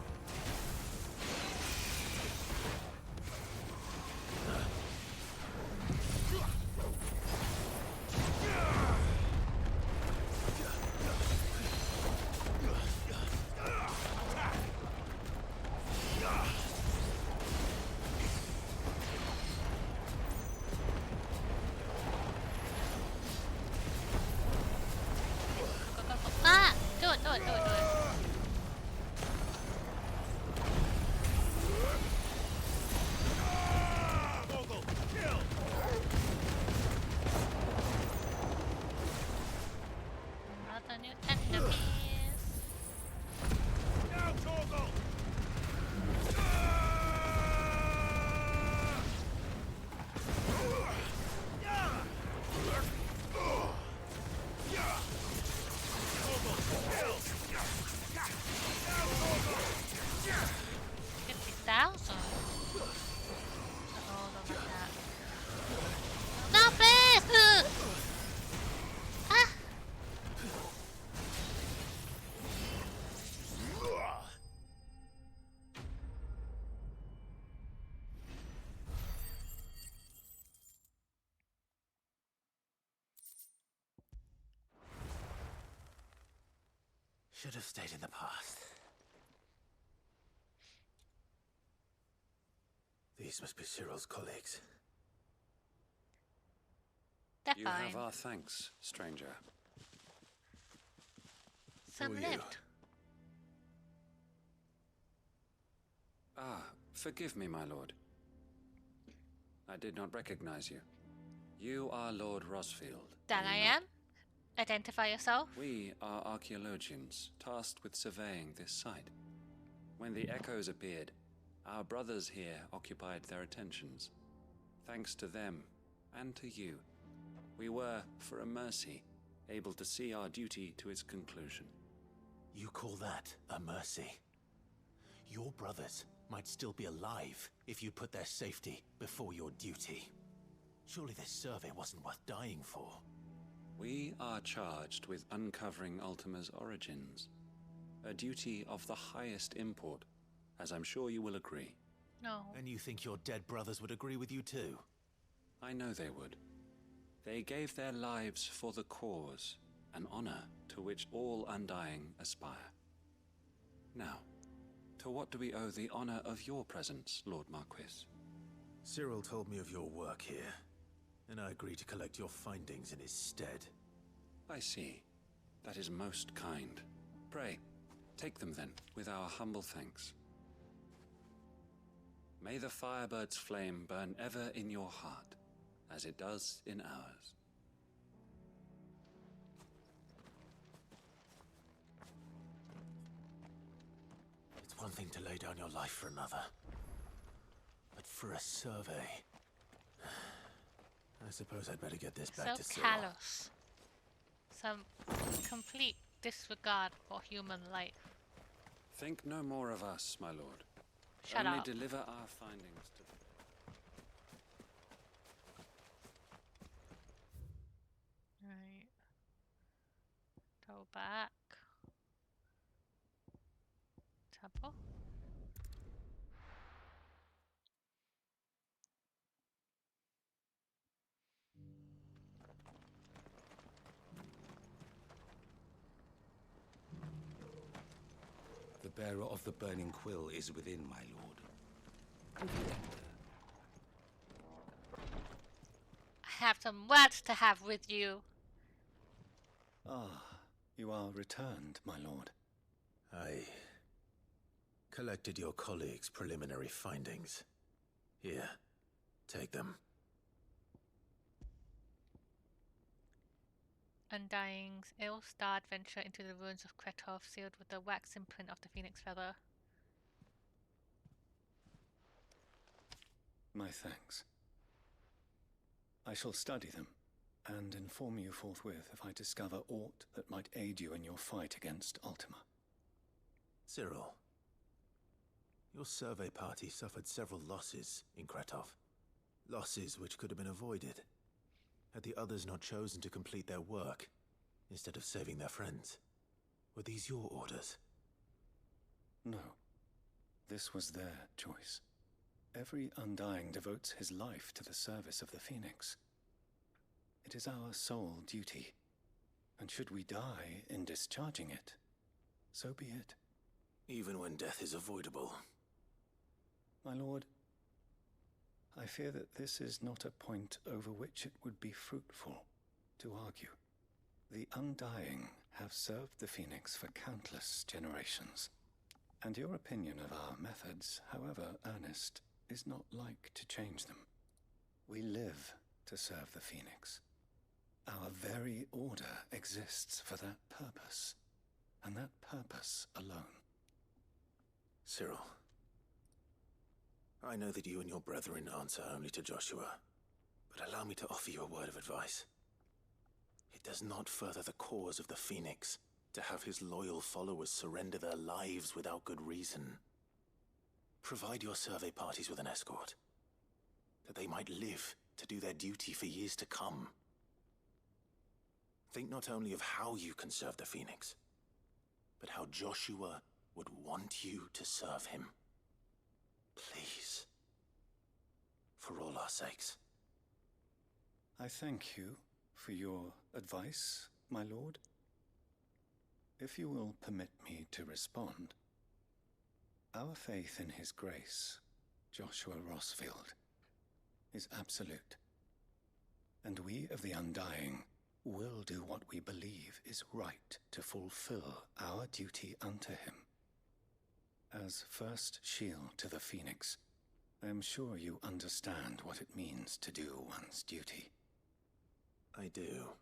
Should have stayed in the past. These must be Cyril's colleagues. They're you fine. have our thanks, stranger. Some Who are you? lived. Ah, forgive me, my lord. I did not recognize you. You are Lord Rosfield. That I am. Identify yourself. We are archaeologians tasked with surveying this site. When the echoes appeared, our brothers here occupied their attentions. Thanks to them, and to you, we were, for a mercy, able to see our duty to its conclusion. You call that a mercy? Your brothers might still be alive if you put their safety before your duty. Surely this survey wasn't worth dying for. We are charged with uncovering Ultima's origins. A duty of the highest import, as I'm sure you will agree. No. And you think your dead brothers would agree with you too? I know they would. They gave their lives for the cause, an honor to which all Undying aspire. Now, to what do we owe the honor of your presence, Lord Marquis? Cyril told me of your work here, and I agreed to collect your findings in his stead. I see. That is most kind. Pray, take them then, with our humble thanks. May the Firebird's flame burn ever in your heart, as it does in ours. It's one thing to lay down your life for another. But for a survey... I suppose I'd better get this back to So Cyril. callous. Some complete disregard for human life. Think no more of us, my lord. Shut Only up. deliver our findings to the... Right. Go back. Temple. The bearer of the burning quill is within, my lord. I have some words to have with you. Ah, you are returned, my lord. I collected your colleagues' preliminary findings. Here, take them. Undying's ill-starred venture into the ruins of Kretov, sealed with the wax imprint of the phoenix feather. My thanks. I shall study them, and inform you forthwith if I discover aught that might aid you in your fight against Ultima. Cyril, your survey party suffered several losses in Kretov. Losses which could have been avoided, had the others not chosen to complete their work, instead of saving their friends. Were these your orders? No. This was their choice. Every Undying devotes his life to the service of the Phoenix. It is our sole duty, and should we die in discharging it, so be it. Even when death is avoidable. My lord, I fear that this is not a point over which it would be fruitful to argue. The Undying have served the Phoenix for countless generations, and your opinion of our methods, however earnest, is not like to change them. We live to serve the Phoenix. Our very order exists for that purpose, and that purpose alone. Cyril, I know that you and your brethren answer only to Joshua, but allow me to offer you a word of advice. It does not further the cause of the Phoenix to have his loyal followers surrender their lives without good reason. Provide your survey parties with an escort, that they might live to do their duty for years to come. Think not only of how you can serve the Phoenix, but how Joshua would want you to serve him. Please. For all our sakes. I thank you for your advice, my lord. If you will permit me to respond, our faith in his grace, Joshua Rossfield, is absolute. And we of the Undying will do what we believe is right to fulfill our duty unto him. As first shield to the Phoenix, I am sure you understand what it means to do one's duty. I do.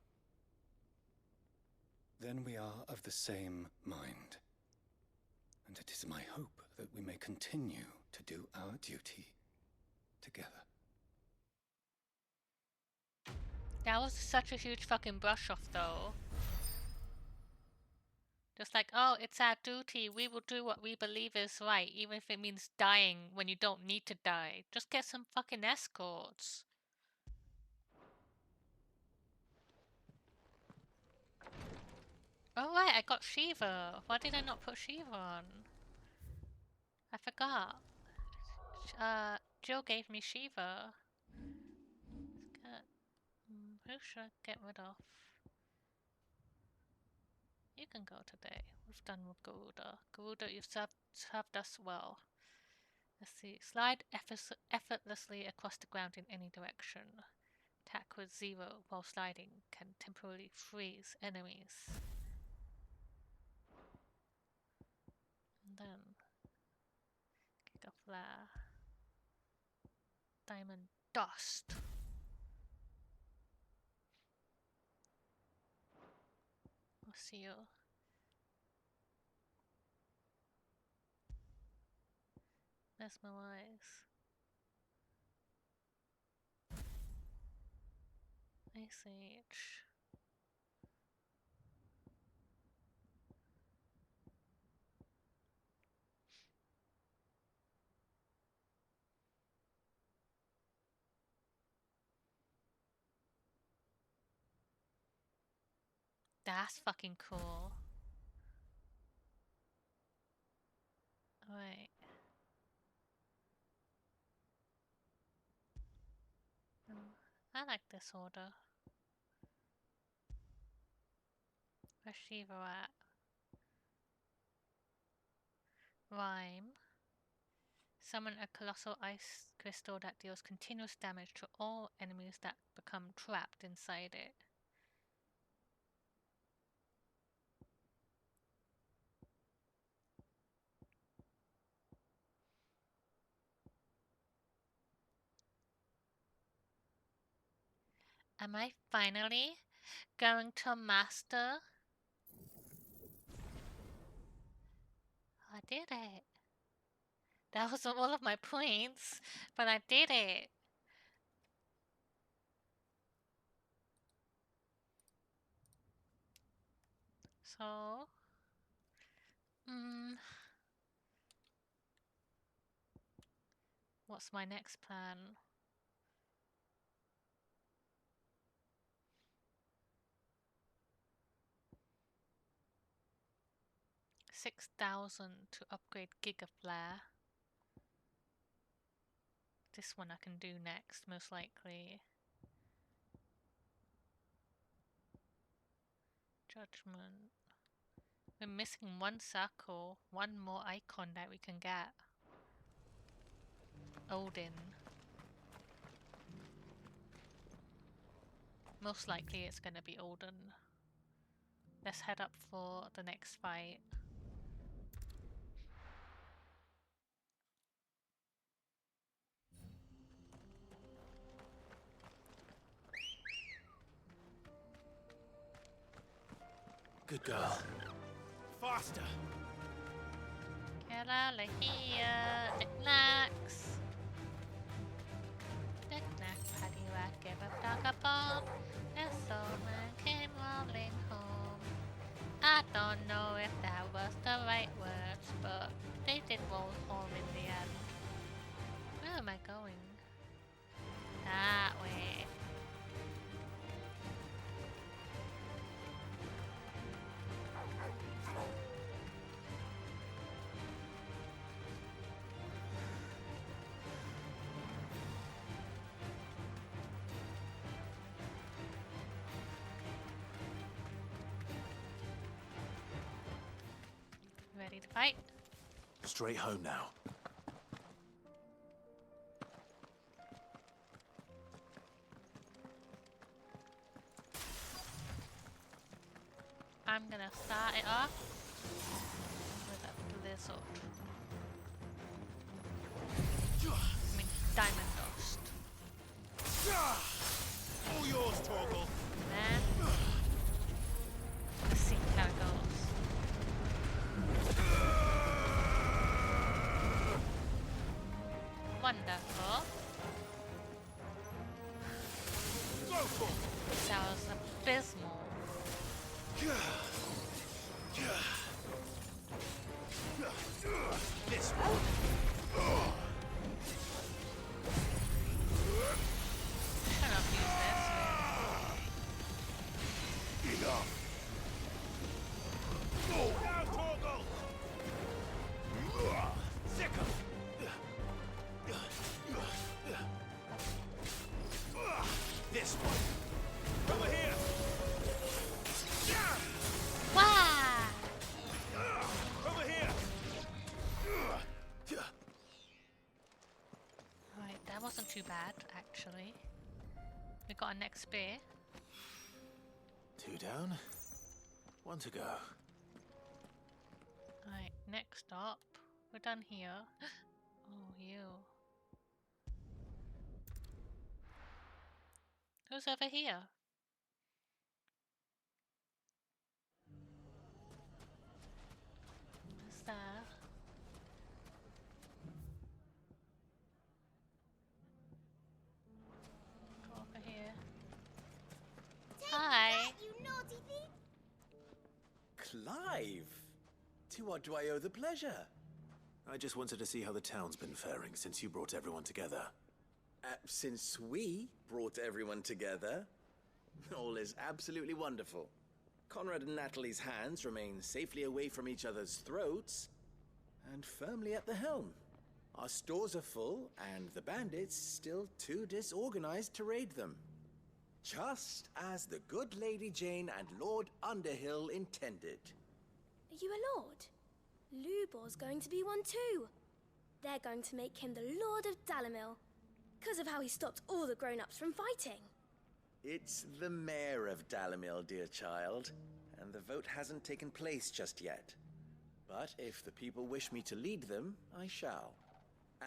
Then we are of the same mind. And it is my hope that we may continue to do our duty together. That was such a huge fucking brush off, though. Just like, oh, it's our duty. We will do what we believe is right, even if it means dying when you don't need to die. Just get some fucking escorts. Oh right, I got Shiva. Why did I not put Shiva on? I forgot. Jill gave me Shiva. Who should I get rid of? You can go today. We've done with Garuda. Garuda, you've served us well. Let's see. Slide effortlessly across the ground in any direction. Attack with 0 while sliding can temporarily freeze enemies. And then kick a flare. Diamond dust. I'll see you. Mesmerize. Ice Age. That's fucking cool. Alright. I like this order. Where's Shiva at? Rhyme. Summon a colossal ice crystal that deals continuous damage to all enemies that become trapped inside it. Am I finally going to master? I did it. That wasn't all of my points, but I did it. So, what's my next plan? $6,000 to upgrade Gigaflare. This one I can do next, most likely. Judgment. We're missing one circle, one more icon that we can get. Odin. Most likely it's gonna be Odin. Let's head up for the next fight. Good girl. Faster! Get out of here, knickknacks! Knick-knack, paddywhack, give a dog a bone. This old man came rolling home. I don't know if that was the right words, but they did roll home in the end. Where am I going? That way. need to fight. Straight home now. I'm gonna start it off with a blizzard. I mean, diamond dust. All yours, Torgal. And then let's see how it goes. Wonderful. That was abysmal. This one. Shouldn't have used this. Enough. Now, Torgal. Sickle. This one. Over here. Wow! Over here. Right, that wasn't too bad, actually. We got an XP. 2 down. 1 to go. Right, next up. We're done here. Oh, you. Who's over here? Who's there? Go over here. Hi. You naughty thief! Clive! To what do I owe the pleasure? I just wanted to see how the town's been faring since you brought everyone together. Since we brought everyone together, all is absolutely wonderful. Conrad and Natalie's hands remain safely away from each other's throats and firmly at the helm. Our stores are full, and the bandits still too disorganized to raid them. Just as the good Lady Jane and Lord Underhill intended. Are you a lord? Lubor's going to be one too. They're going to make him the Lord of Dalimil, because of how he stopped all the grown-ups from fighting. It's the mayor of Dalimil, dear child, and the vote hasn't taken place just yet. But if the people wish me to lead them, I shall.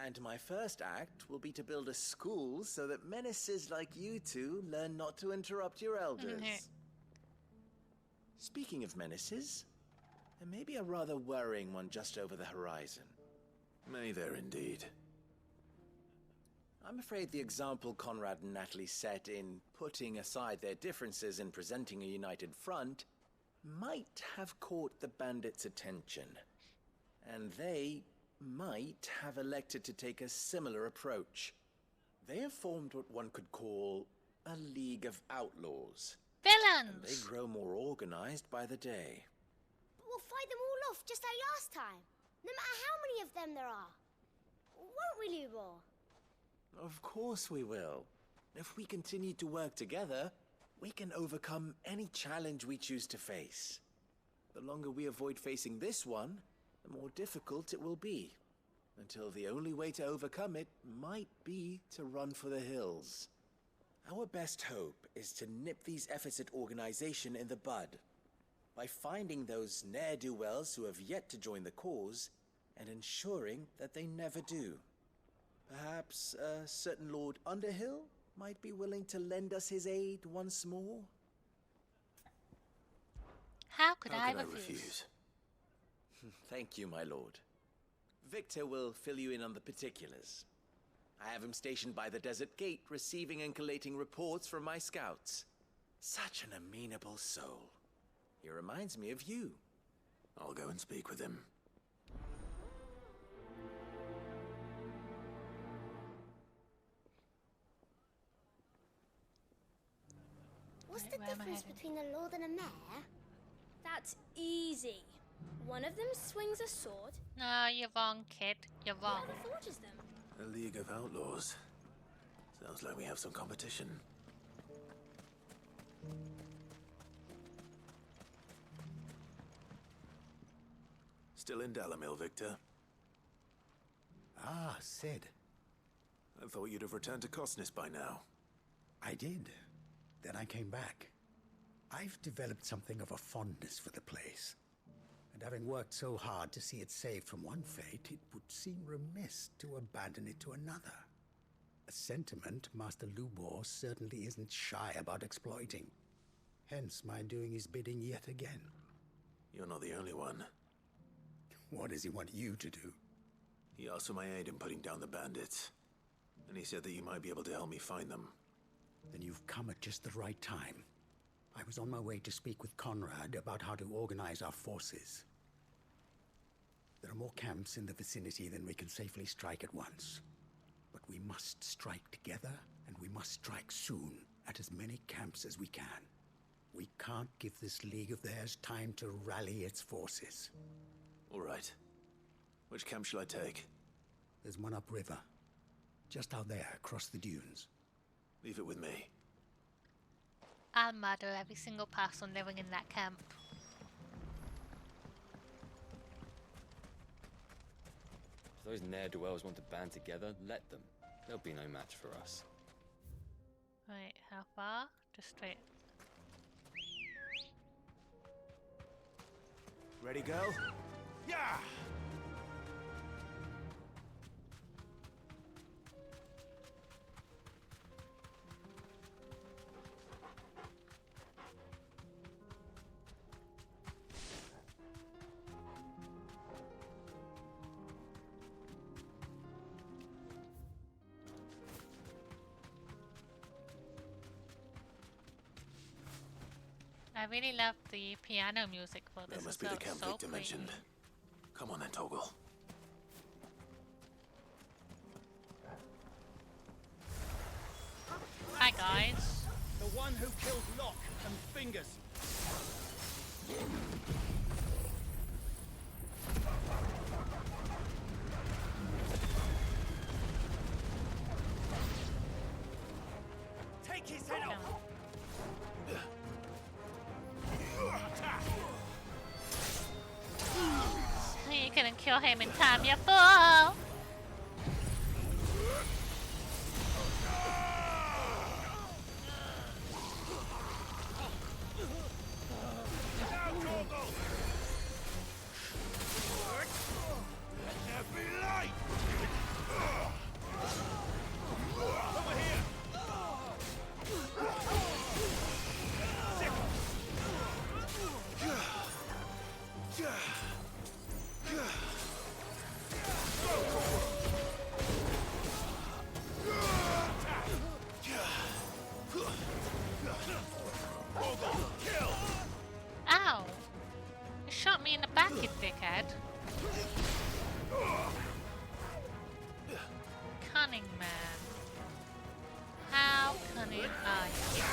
And my first act will be to build a school so that menaces like you two learn not to interrupt your elders. Speaking of menaces, there may be a rather worrying one just over the horizon. May there indeed. I'm afraid the example Conrad and Natalie set in putting aside their differences and presenting a united front might have caught the bandits' attention. And they might have elected to take a similar approach. They have formed what one could call a League of Outlaws. Villains! And they grow more organized by the day. But we'll fight them all off just like last time, no matter how many of them there are. Won't we, Lubor? Of course we will. If we continue to work together, we can overcome any challenge we choose to face. The longer we avoid facing this one, the more difficult it will be. Until the only way to overcome it might be to run for the hills. Our best hope is to nip these efforts at organization in the bud. By finding those ne'er-do-wells who have yet to join the cause, and ensuring that they never do. Perhaps a certain Lord Underhill might be willing to lend us his aid once more? How could I refuse? Thank you, my lord. Victor will fill you in on the particulars. I have him stationed by the desert gate, receiving and collating reports from my scouts. Such an amenable soul. He reminds me of you. I'll go and speak with him. What's the difference between a lord and a mayor? That's easy. One of them swings a sword. No, you're wrong, kid. You're wrong. The other forges them. A League of Outlaws. Sounds like we have some competition. Still in Dalamil, Victor? Ah, Sid. I thought you'd have returned to Cosnis by now. I did. Then I came back. I've developed something of a fondness for the place. And having worked so hard to see it saved from one fate, it would seem remiss to abandon it to another. A sentiment Master Lubor certainly isn't shy about exploiting. Hence my doing his bidding yet again. You're not the only one. What does he want you to do? He asked for my aid in putting down the bandits. And he said that you might be able to help me find them. Then you've come at just the right time. I was on my way to speak with Conrad about how to organize our forces. There are more camps in the vicinity than we can safely strike at once. But we must strike together, and we must strike soon at as many camps as we can. We can't give this league of theirs time to rally its forces. All right. Which camp shall I take? There's one upriver. Just out there, across the dunes. Leave it with me. I'll murder every single person living in that camp. If those ne'er-do-wells want to band together, let them. They'll be no match for us. Right, how far? Just straight. Ready, go? Yeah! I really love the piano music for this. That must be the camp Victor mentioned. Come on then, Toggle. Hi guys. The one who killed Locke and Fingers. Take his head off. You couldn't kill him in time, you fool! Ow! You shot me in the back, you dickhead. Cunning man. How cunning are you?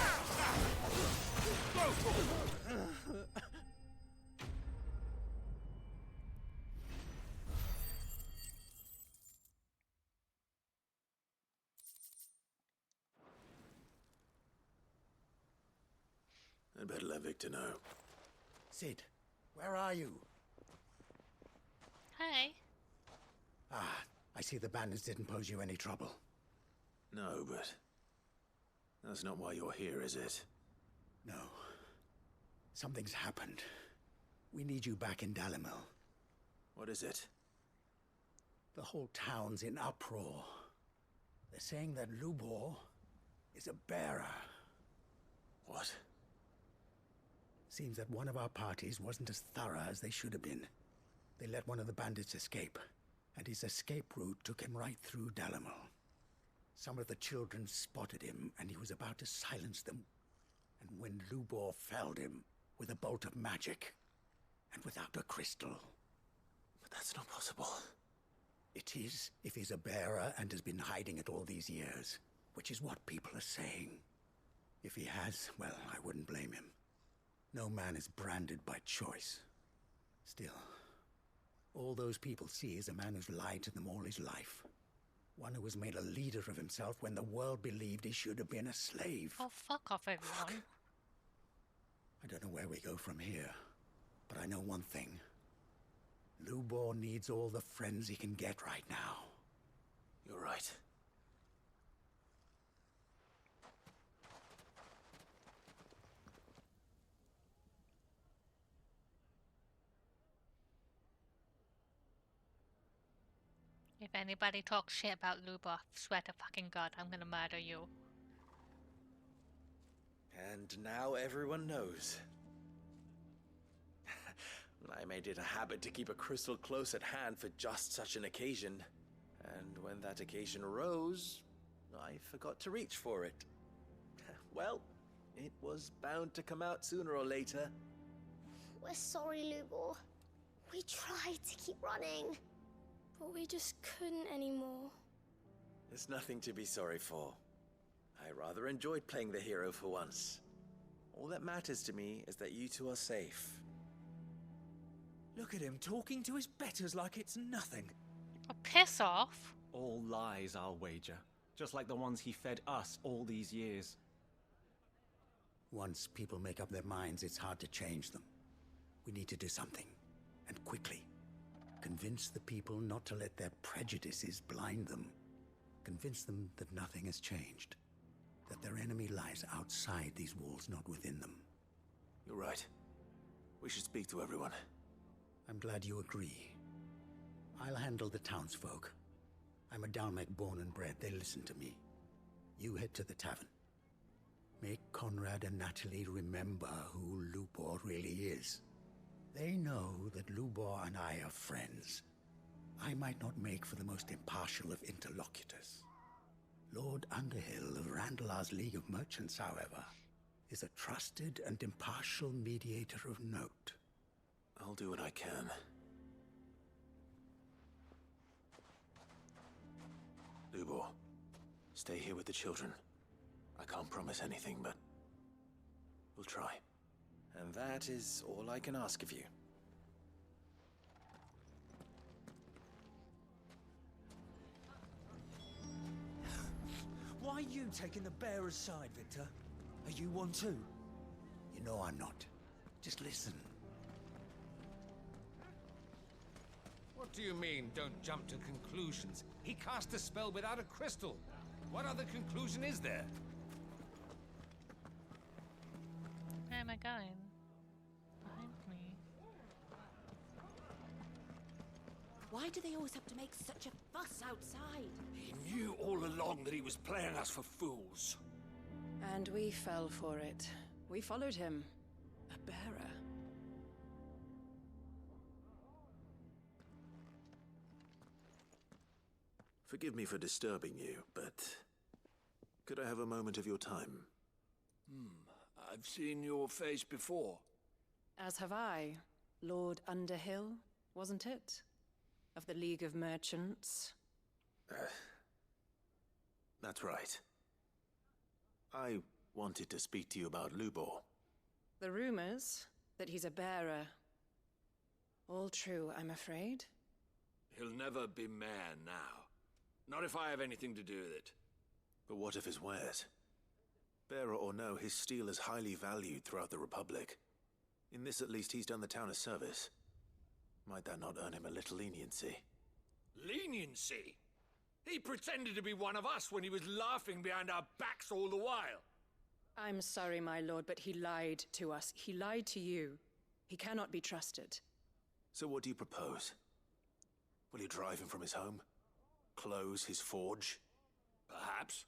I'd better let Victor know. Sid, where are you? Hey. Ah, I see the bandits didn't pose you any trouble. No, but that's not why you're here, is it? No. Something's happened. We need you back in Dalamil. What is it? The whole town's in uproar. They're saying that Lubor is a bearer. What? Seems that one of our parties wasn't as thorough as they should have been. They let one of the bandits escape, and his escape route took him right through Dalamil. Some of the children spotted him, and he was about to silence them. And when Lubor felled him with a bolt of magic, and without a crystal. But that's not possible. It is, if he's a bearer and has been hiding it all these years, which is what people are saying. If he has, well, I wouldn't blame him. No man is branded by choice. Still, all those people see is a man who's lied to them all his life. One who was made a leader of himself when the world believed he should have been a slave. Oh, fuck off, everyone. I don't know where we go from here, but I know one thing. Lubor needs all the friends he can get right now. You're right. If anybody talks shit about Lubor, swear to fucking God, I'm gonna murder you. And now everyone knows. I made it a habit to keep a crystal close at hand for just such an occasion. And when that occasion arose, I forgot to reach for it. Well, it was bound to come out sooner or later. We're sorry, Lubor. We tried to keep running, but we just couldn't anymore. There's nothing to be sorry for. I rather enjoyed playing the hero for once. All that matters to me is that you two are safe. Look at him talking to his betters like it's nothing. Oh, piss off. All lies, I'll wager. Just like the ones he fed us all these years. Once people make up their minds, it's hard to change them. We need to do something, and quickly. Convince the people not to let their prejudices blind them. Convince them that nothing has changed. That their enemy lies outside these walls, not within them. You're right. We should speak to everyone. I'm glad you agree. I'll handle the townsfolk. I'm a Dalmec born and bred. They listen to me. You head to the tavern. Make Conrad and Natalie remember who Lubor really is. They know that Lubor and I are friends. I might not make for the most impartial of interlocutors. Lord Underhill of Randalar's League of Merchants, however, is a trusted and impartial mediator of note. I'll do what I can. Lubor, stay here with the children. I can't promise anything, but we'll try. And that is all I can ask of you. Why are you taking the bearer's side, Victor? Are you one too? You know I'm not. Just listen. What do you mean, don't jump to conclusions? He cast a spell without a crystal. What other conclusion is there? Where am I going? Behind me. Why do they always have to make such a fuss outside? He knew all along that he was playing us for fools. And we fell for it. We followed him. A bearer. Forgive me for disturbing you, but could I have a moment of your time? I've seen your face before. As have I. Lord Underhill, wasn't it? Of the League of Merchants. That's right. I wanted to speak to you about Lubor. The rumors that he's a bearer. All true, I'm afraid. He'll never be mayor now. Not if I have anything to do with it. But what of his wares? Bearer or no, his steel is highly valued throughout the Republic. In this, at least, he's done the town a service. Might that not earn him a little leniency? Leniency? He pretended to be one of us when he was laughing behind our backs all the while. I'm sorry, my lord, but he lied to us. He lied to you. He cannot be trusted. So what do you propose? Will you drive him from his home? Close his forge? Perhaps.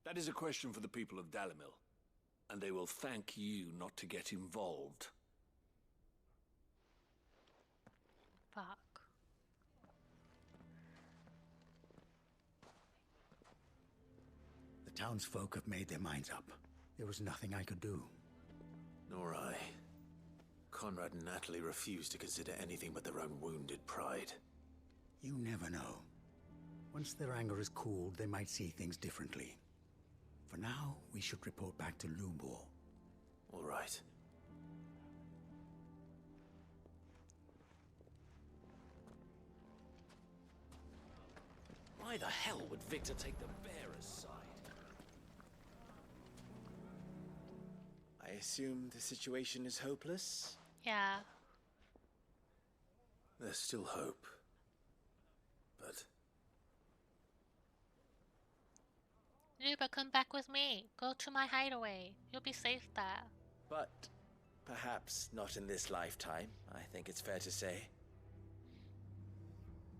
That is a question for the people of Dalimil, and they will thank you not to get involved. Fuck. The townsfolk have made their minds up. There was nothing I could do. Nor I. Conrad and Natalie refused to consider anything but their own wounded pride. You never know. Once their anger is cooled, they might see things differently. For now, we should report back to Lubor. All right. Why the hell would Victor take the bearer's side? I assume the situation is hopeless? Yeah. There's still hope. But Luba, come back with me. Go to my hideaway. You'll be safe there. But perhaps not in this lifetime, I think it's fair to say.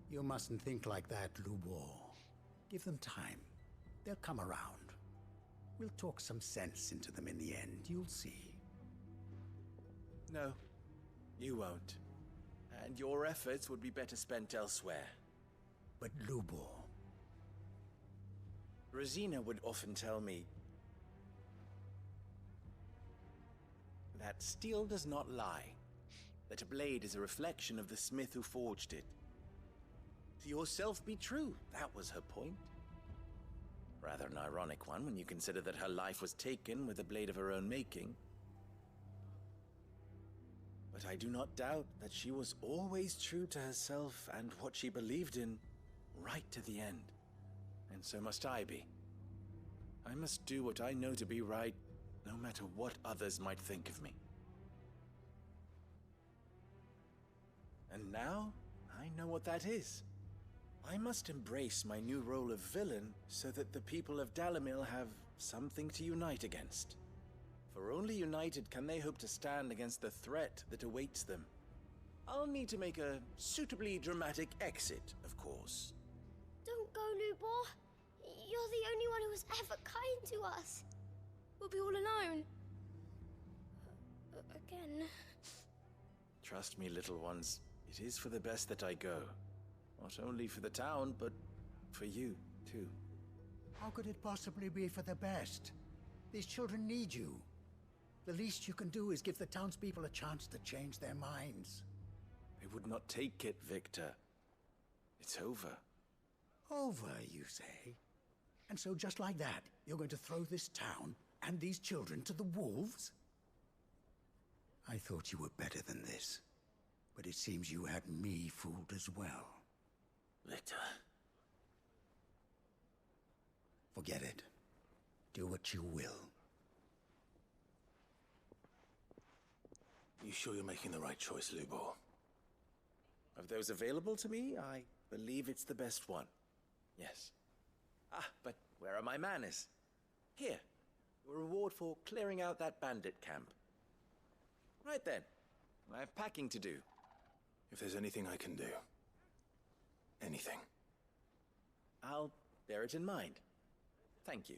You mustn't think like that, Lubor. Give them time. They'll come around. We'll talk some sense into them in the end, you'll see. No, you won't. And your efforts would be better spent elsewhere. But Lubor... Rosina would often tell me that steel does not lie, that a blade is a reflection of the smith who forged it. To yourself be true, that was her point. Rather an ironic one when you consider that her life was taken with a blade of her own making. But I do not doubt that she was always true to herself and what she believed in, right to the end. And so must I be. I must do what I know to be right, no matter what others might think of me. And now, I know what that is. I must embrace my new role of villain so that the people of Dalimil have something to unite against. For only united can they hope to stand against the threat that awaits them. I'll need to make a suitably dramatic exit, of course. Don't go, Lubor. You're the only one who was ever kind to us. We'll be all alone. Again. Trust me, little ones. It is for the best that I go. Not only for the town, but for you, too. How could it possibly be for the best? These children need you. The least you can do is give the townspeople a chance to change their minds. They would not take it, Victor. It's over. Over, you say? And so just like that, you're going to throw this town and these children to the wolves? I thought you were better than this. But it seems you had me fooled as well. Victor. Forget it. Do what you will. You sure you're making the right choice, Lubor? Of those available to me, I believe it's the best one. Yes. Ah, but where are my manners? Here, your reward for clearing out that bandit camp. Right then, I have packing to do. If there's anything I can do. Anything. I'll bear it in mind. Thank you.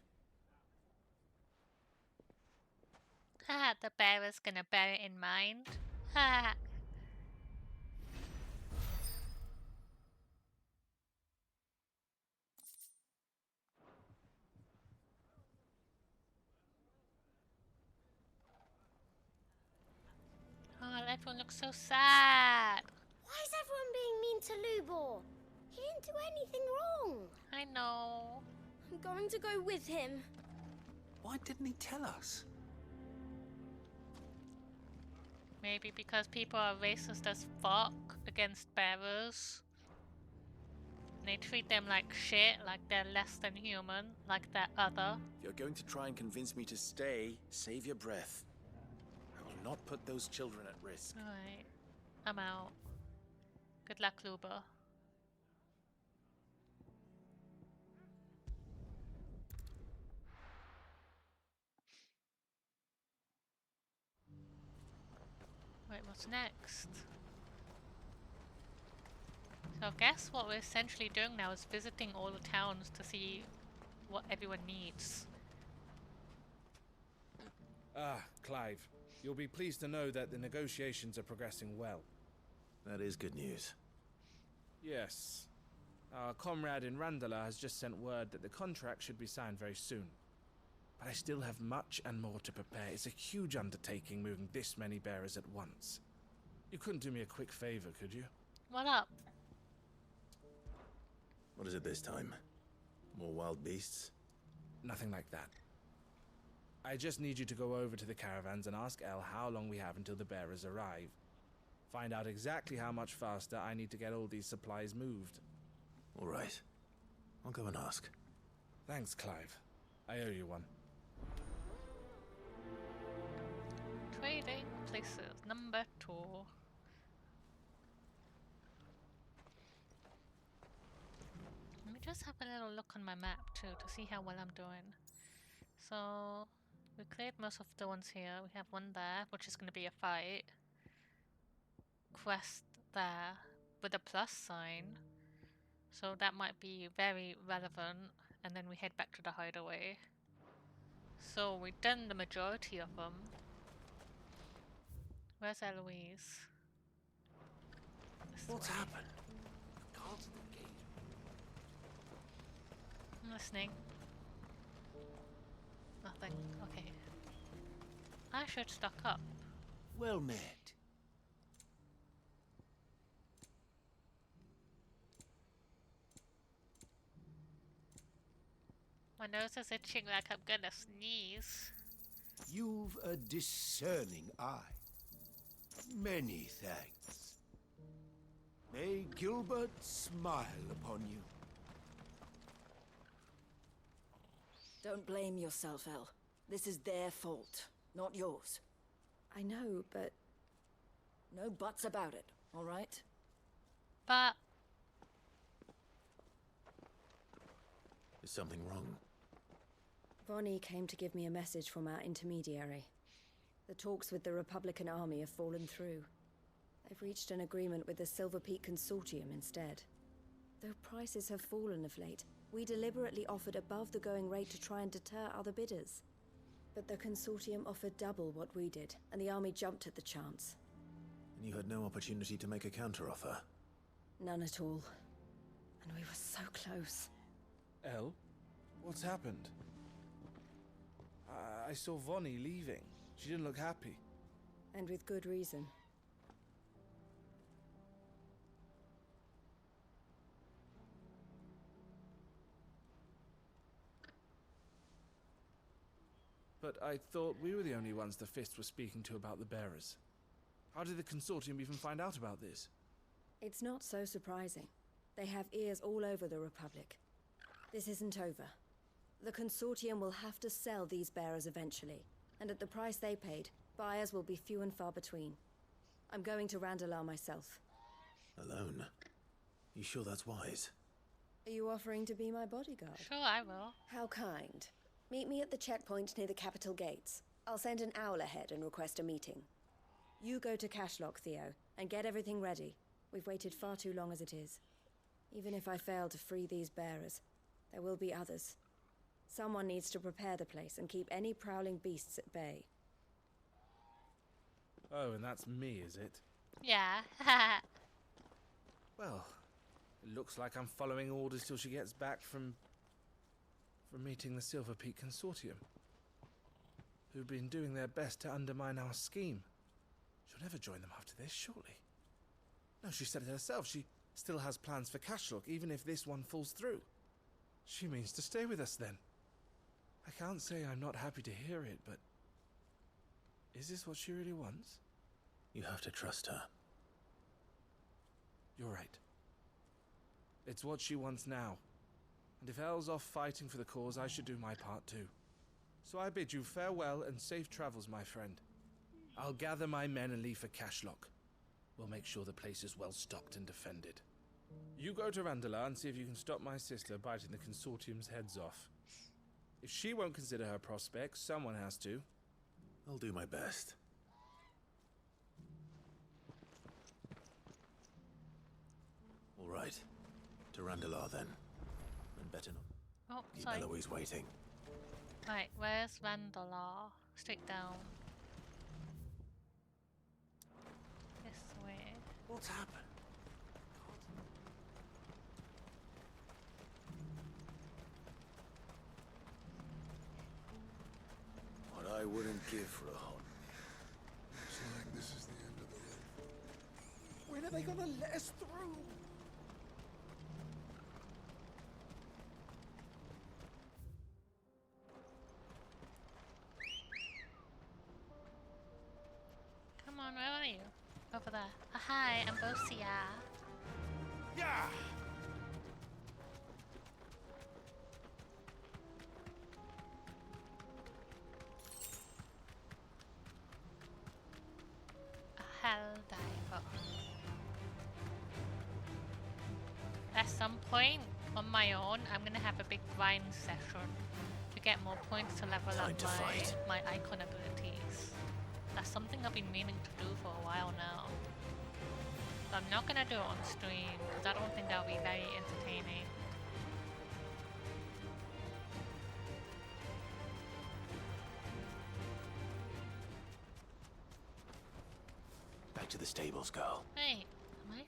Ha, the bearer's gonna bear it in mind. Ha. Oh, everyone looks so sad. Why is everyone being mean to Lubor? He didn't do anything wrong. I know. I'm going to go with him. Why didn't he tell us? Maybe because people are racist as fuck against bearers. They treat them like shit, like they're less than human, like they're other. If you're going to try and convince me to stay, save your breath. I will not put those children at risk. Alright, I'm out. Good luck, Luba. Wait, what's next? So I guess what we're essentially doing now is visiting all the towns to see what everyone needs. Ah, Clive. You'll be pleased to know that the negotiations are progressing well. That is good news. Yes. Our comrade in Randala has just sent word that the contract should be signed very soon. But I still have much and more to prepare. It's a huge undertaking moving this many bearers at once. You couldn't do me a quick favor, could you? What up? What is it this time? More wild beasts? Nothing like that. I just need you to go over to the caravans and ask El how long we have until the bearers arrive. Find out exactly how much faster I need to get all these supplies moved. All right. I'll go and ask. Thanks, Clive. I owe you one. Trading places number 2. just have a little look on my map too to see how well I'm doing. So we cleared most of the ones here. We have one there, which is going to be a fight. Quest there with a plus sign. So that might be very relevant. And then we head back to the hideaway. So we've done the majority of them. Where's Eloise? What's happened? I'm listening. Nothing. Okay. I should stock up. Well met. My nose is itching like I'm gonna sneeze. You've a discerning eye. Many thanks. May Gilbert smile upon you. Don't blame yourself, El. This is their fault, not yours. I know, but... No buts about it, all right? But... Is something wrong? Vonnie came to give me a message from our intermediary. The talks with the Republican army have fallen through. They've reached an agreement with the Silver Peak Consortium instead. Though prices have fallen of late, we deliberately offered above the going rate to try and deter other bidders. But the Consortium offered double what we did, and the army jumped at the chance. And you had no opportunity to make a counteroffer? None at all. And we were so close. Elle? What's happened? I saw Vonnie leaving. She didn't look happy. And with good reason. But I thought we were the only ones the Fist were speaking to about the bearers. How did the Consortium even find out about this? It's not so surprising. They have ears all over the Republic. This isn't over. The Consortium will have to sell these bearers eventually, and at the price they paid, buyers will be few and far between. I'm going to Randalar myself. Alone? You sure that's wise? Are you offering to be my bodyguard? Sure, I will. How kind. Meet me at the checkpoint near the capital gates. I'll send an owl ahead and request a meeting. You go to Cashlock, Theo, and get everything ready. We've waited far too long as it is. Even if I fail to free these bearers, there will be others. Someone needs to prepare the place and keep any prowling beasts at bay. Oh, and that's me, is it? Yeah. Well, it looks like I'm following orders till she gets back from meeting the Silver Peak Consortium, who've been doing their best to undermine our scheme. She'll never join them after this, surely. No, she said it herself. She still has plans for Cashlock, even if this one falls through. She means to stay with us, then. I can't say I'm not happy to hear it, but... is this what she really wants? You have to trust her. You're right. It's what she wants now. And if Elle's off fighting for the cause, I should do my part too. So I bid you farewell and safe travels, my friend. I'll gather my men and leave for Cashlock. We'll make sure the place is well stocked and defended. You go to Randalar and see if you can stop my sister biting the Consortium's heads off. If she won't consider her prospects, someone has to. I'll do my best. All right. To Randalar, then. And better not Oh, keep sorry. Eloise waiting. Right, where's Randalar? Straight down. This way. What's happened? What I wouldn't give for a hunt. Looks like this is the end of the road. When are they gonna let us through? Come on, where are you? Over there. Oh, hi, I'm Bosia. Yeah! A Helldiver. At some point, on my own, I'm gonna have a big grind session to get more points to level up my icon abilities. That's something I've been meaning to do for a while now. But I'm not gonna do it on stream because I don't think that'll be very entertaining. Back to the stables, girl. Hey, am I?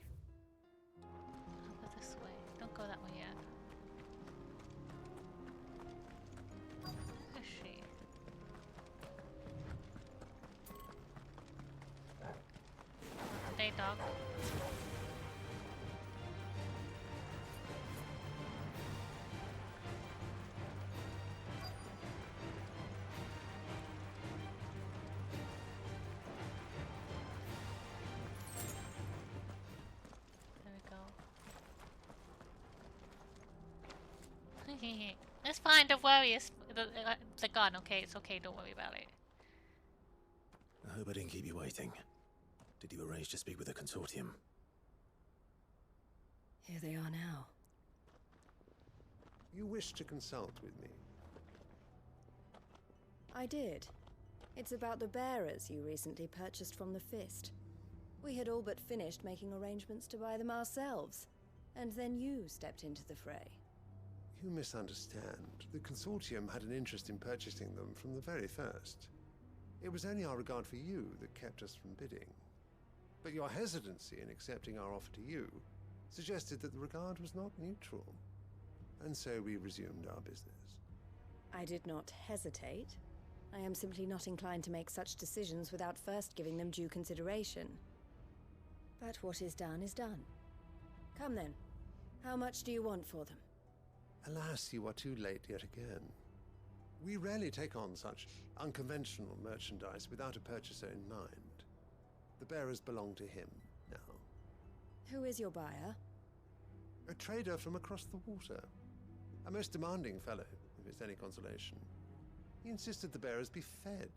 I'll go this way. Don't go that way yet. Where is she? Today, dog. It's fine, don't worry, it's gone, okay, it's okay, don't worry about it. I hope I didn't keep you waiting. Did you arrange to speak with the consortium? Here they are now. You wish to consult with me? I did. It's about the bearers you recently purchased from the Fist. We had all but finished making arrangements to buy them ourselves, and then you stepped into the fray. You misunderstand. The consortium had an interest in purchasing them from the very first. It was only our regard for you that kept us from bidding. But your hesitancy in accepting our offer to you suggested that the regard was not neutral. And so we resumed our business. I did not hesitate. I am simply not inclined to make such decisions without first giving them due consideration. But what is done is done. Come then. How much do you want for them? Alas, you are too late yet again. We rarely take on such unconventional merchandise without a purchaser in mind. The bearers belong to him now. Who is your buyer? A trader from across the water. A most demanding fellow, if it's any consolation. He insisted the bearers be fed,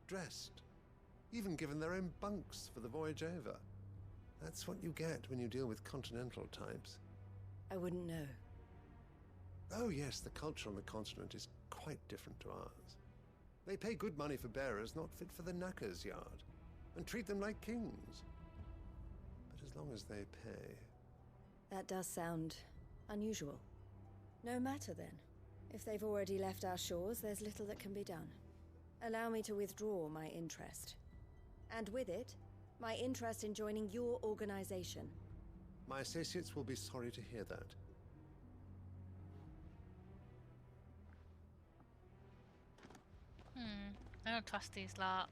dressed, even given their own bunks for the voyage over. That's what you get when you deal with continental types. I wouldn't know. Oh yes, the culture on the continent is quite different to ours. They pay good money for bearers not fit for the knacker's yard, and treat them like kings. But as long as they pay... That does sound unusual. No matter then. If they've already left our shores, there's little that can be done. Allow me to withdraw my interest. And with it, my interest in joining your organization. My associates will be sorry to hear that. I don't trust these lot.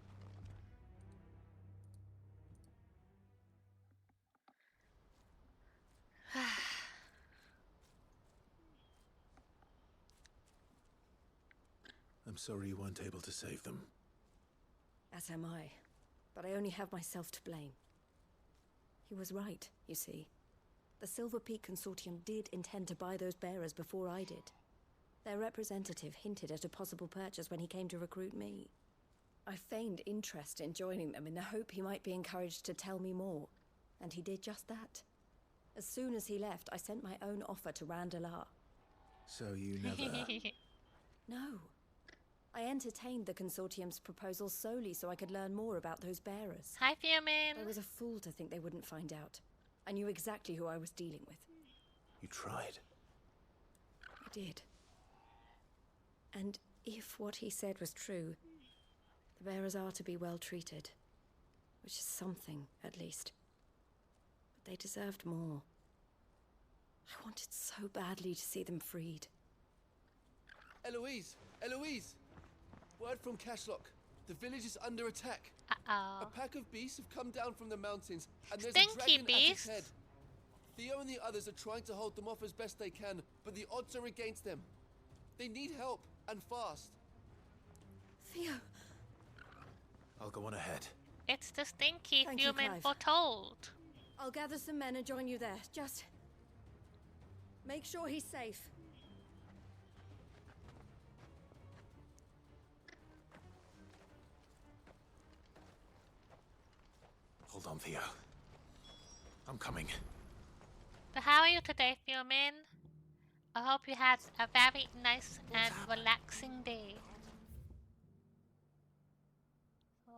I'm sorry you weren't able to save them. As am I. But I only have myself to blame. He was right, you see. The Silver Peak Consortium did intend to buy those bearers before I did. Their representative hinted at a possible purchase when he came to recruit me. I feigned interest in joining them in the hope he might be encouraged to tell me more, and he did just that. As soon as he left, I sent my own offer to Randalar. So you never... No. I entertained the consortium's proposal solely so I could learn more about those bearers. Hi, Fiomin! I was a fool to think they wouldn't find out. I knew exactly who I was dealing with. You tried. I did. And if what he said was true, the bearers are to be well treated. Which is something, at least. But they deserved more. I wanted so badly to see them freed. Eloise! Eloise! Word from Cashlock. The village is under attack. Uh-oh. A pack of beasts have come down from the mountains, and there's Stinky a dragon beasts. at its head. Theo and the others are trying to hold them off as best they can, but the odds are against them. They need help, and fast. Theo! I'll go on ahead. It's the Stinky Thank you, Fiomin Clive. foretold. I'll gather some men and join you there. Just... make sure he's safe. Hold on, Theo. I'm coming. But how are you today, Fiomin? I hope you had a very nice and relaxing day. So,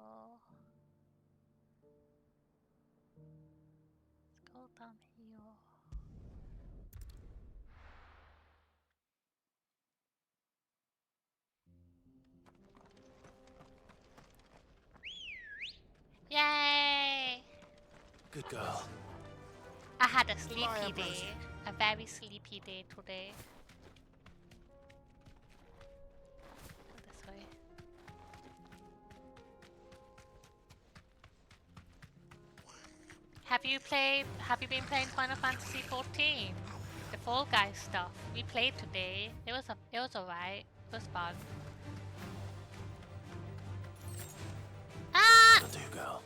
let's go down here. Yay! Good girl. I had a sleepy day. A very sleepy day today. Go this way. Have you been playing Final Fantasy 14? The Fall Guys stuff. We played today. It was alright. It was fun. Ah! That'll do, girl.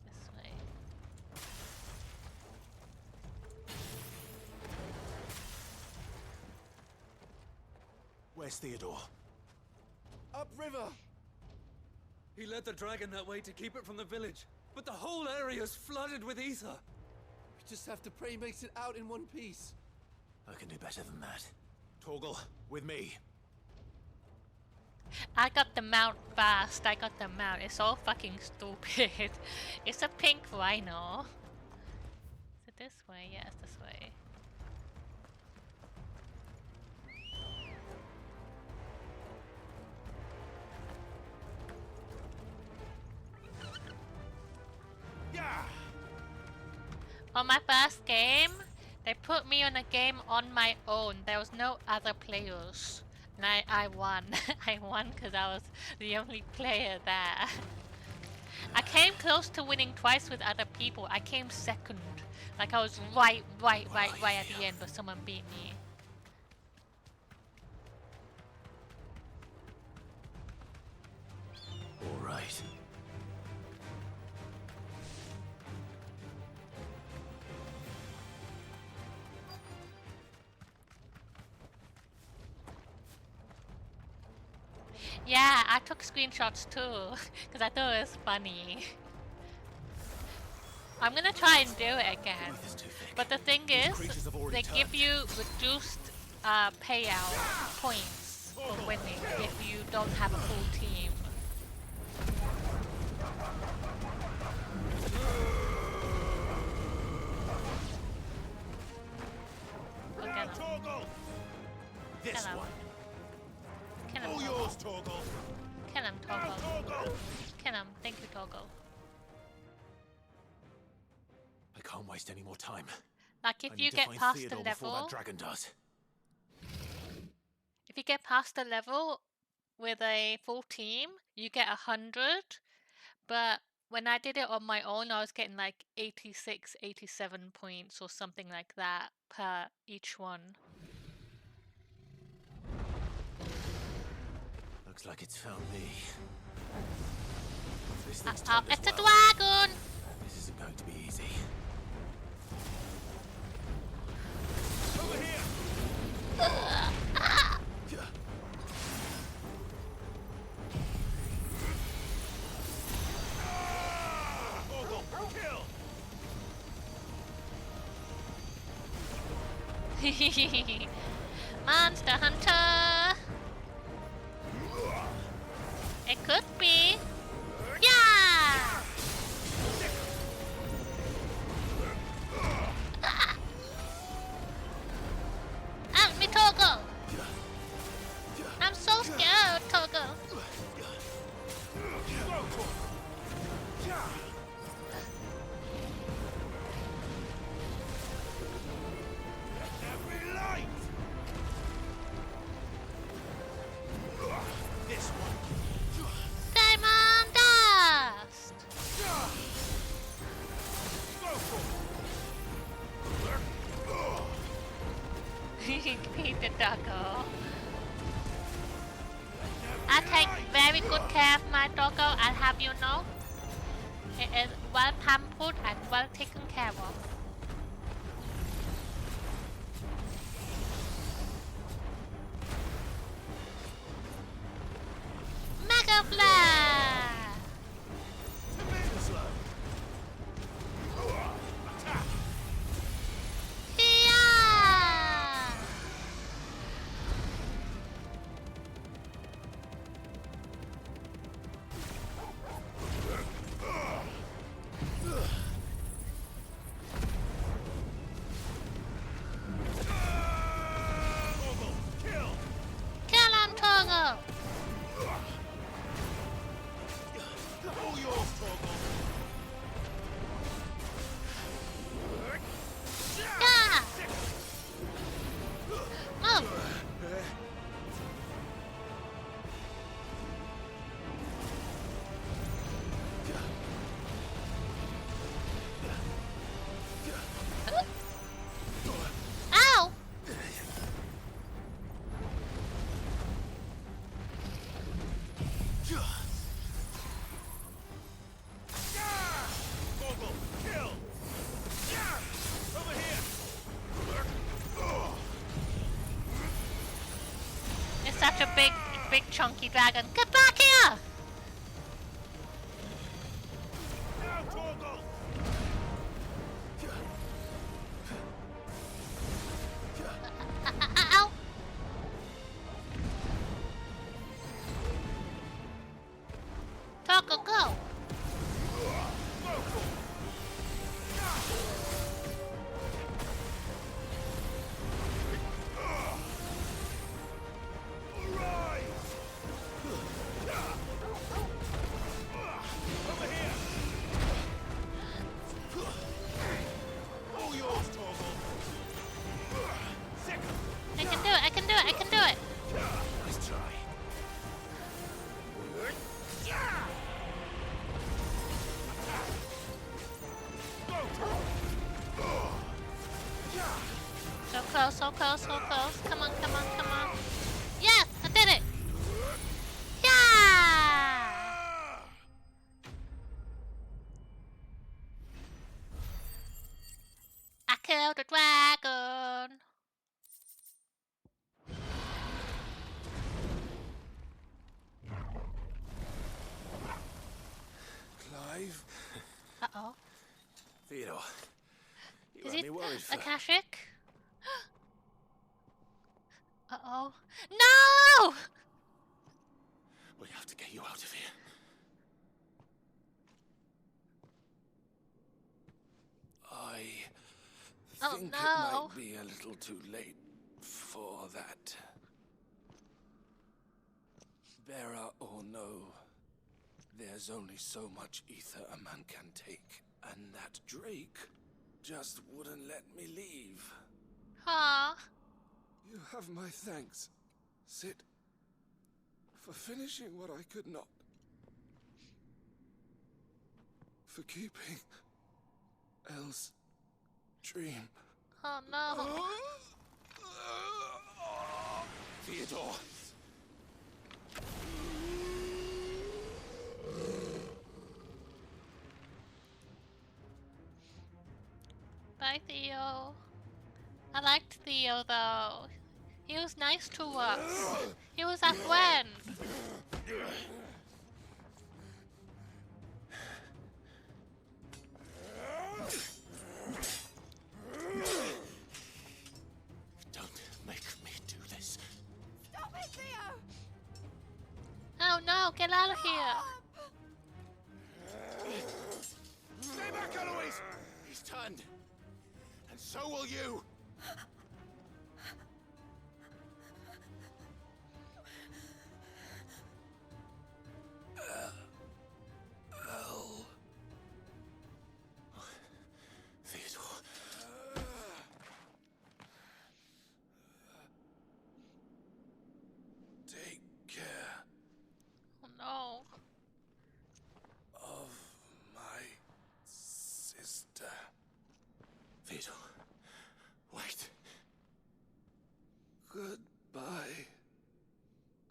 This way. Where's Theodore? Upriver! He led the dragon that way to keep it from the village, but the whole area's flooded with ether. We just have to pray he makes it out in one piece. I can do better than that. Torgal, with me. I got the mount fast. I got the mount. It's all fucking stupid. It's a pink rhino. Is it this way? Yeah, it's this way. Yeah. On my first game, they put me on a game on my own. There was no other players. And I won. I won because I was the only player there. I came close to winning twice with other people. I came second. Like I was right at the end, but someone beat me. All right. Yeah, I took screenshots too, because I thought it was funny. I'm gonna try and do it again. But the thing is, they give you reduced payout points for winning if you don't have a full team. Look at him. This Hello. one. Kill him, All Toggle. yours, Torgal. Kill him, Toggle. Kill him. Thank you, Toggle. I can't waste any more time. Like I if need you to get find past the Theodore before level, that dragon does. if you get past the level with a full team, you get 100. But when I did it on my own, I was getting like 86, 87 points or something like that per each one. Looks like it's found me. This Oh, thing's turned as it's a well. dragon! This isn't going to be easy. Over here! Monster Hunter! It could be. Yeah! Help me, Toggle! I'm so scared, Toggle. Every light! This one. Diamond Dust! Beat the doggo. I take very good care of my doggo, I'll have you know. It is well pampered and well taken care of. Mega Blast! Goggle, kill! Over here! It's such a big chunky dragon. Get back here! Now, Torgal! Ow! Torgal, go! I can do it, I can do it, I can do it! Nice try. So close, so close, so close. Come on, come on, come on. Yes, I did it! Yeah! I killed the dragon! Clive? Uh-oh. Theodore. You Is had it me worried for... Akashic? Uh-oh. No! We have to get you out of here. I Oh, think no. it might be a little too late for that. Bearer or no, there's only so much ether a man can take, and that Drake just wouldn't let me leave. Huh? You have my thanks, Sid, for finishing what I could not. For keeping Elle's dream. Oh no. Theodore. Bye, Theo. I liked Theo though. He was nice to us. He was our friend. Don't make me do this. Stop it, Theo! Oh no, get out of here. Stay back, Eloise! He's turned. And so will you. Elle. Theodore. Take care Oh no. of my sister. Theodore. Wait. Goodbye,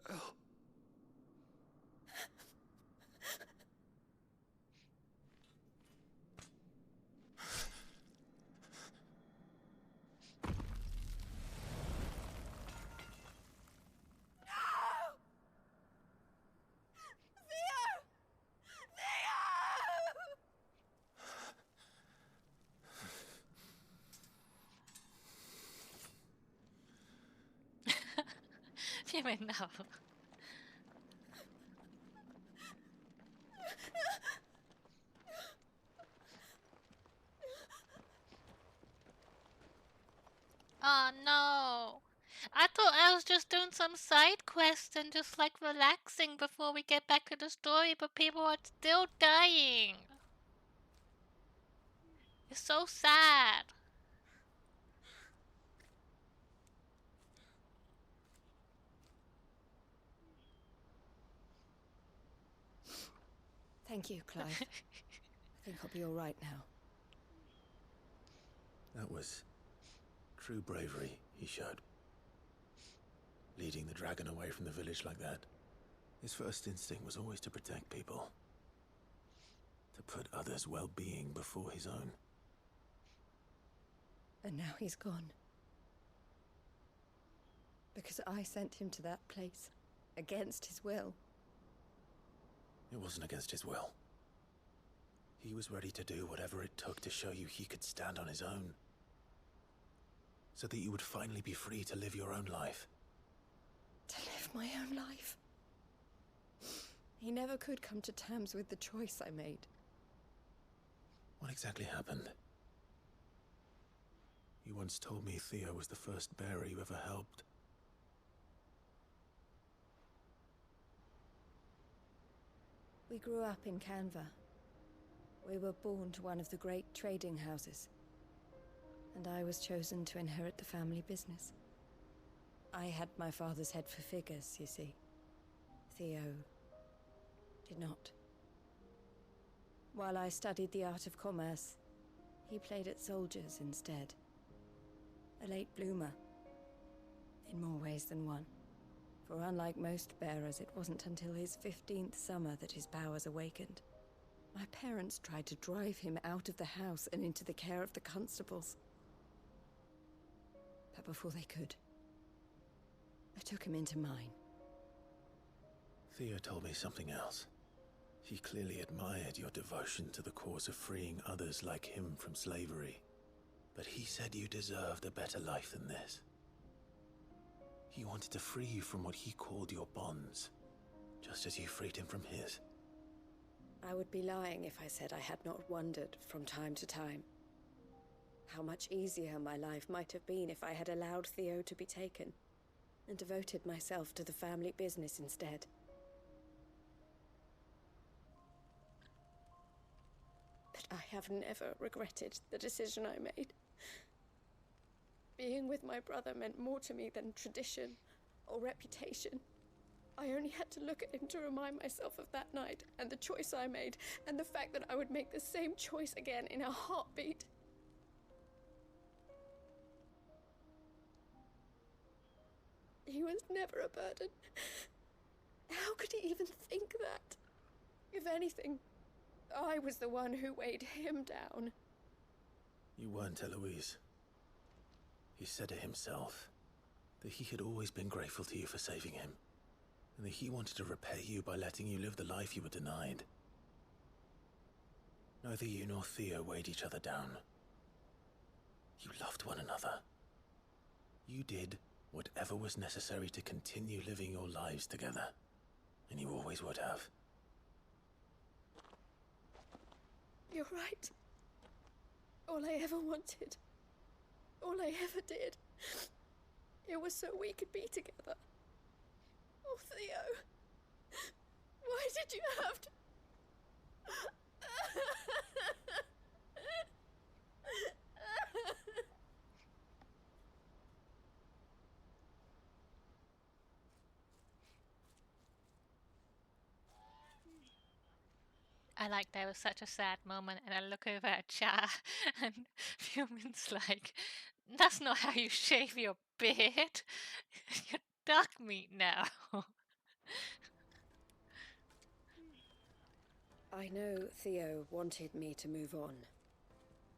Elle. You may know. Oh no. I thought I was just doing some side quests and just like relaxing before we get back to the story, but people are still dying. It's so sad. Thank you, Clive. I think I'll be all right now. That was true bravery he showed. Leading the dragon away from the village like that. His first instinct was always to protect people. To put others' well-being before his own. And now he's gone. Because I sent him to that place, against his will. It wasn't against his will. He was ready to do whatever it took to show you he could stand on his own. So that you would finally be free to live your own life. To live my own life. He never could come to terms with the choice I made. What exactly happened? You once told me Theo was the first bearer you ever helped. We grew up in Canva. We were born to one of the great trading houses. And I was chosen to inherit the family business. I had my father's head for figures, you see. Theo did not. While I studied the art of commerce, he played at soldiers instead. A late bloomer, in more ways than one. For unlike most bearers, it wasn't until his 15th summer that his powers awakened. My parents tried to drive him out of the house and into the care of the constables. But before they could, I took him into mine. Theo told me something else. He clearly admired your devotion to the cause of freeing others like him from slavery. But he said you deserved a better life than this. He wanted to free you from what he called your bonds, just as you freed him from his. I would be lying if I said I had not wondered from time to time how much easier my life might have been if I had allowed Theo to be taken and devoted myself to the family business instead. But I have never regretted the decision I made. Being with my brother meant more to me than tradition or reputation. I only had to look at him to remind myself of that night and the choice I made and the fact that I would make the same choice again in a heartbeat. He was never a burden. How could he even think that? If anything, I was the one who weighed him down. You weren't, Eloise. He said it himself, that he had always been grateful to you for saving him, and that he wanted to repay you by letting you live the life you were denied. Neither you nor Theo weighed each other down. You loved one another. You did whatever was necessary to continue living your lives together, and you always would have. You're right. All I ever wanted, all I ever did, it was so we could be together. Oh, Theo, why did you have to... I like there was such a sad moment, and I look over at Cha, and Fumin's like, "That's not how you shave your beard. You're duck meat now." I know Theo wanted me to move on,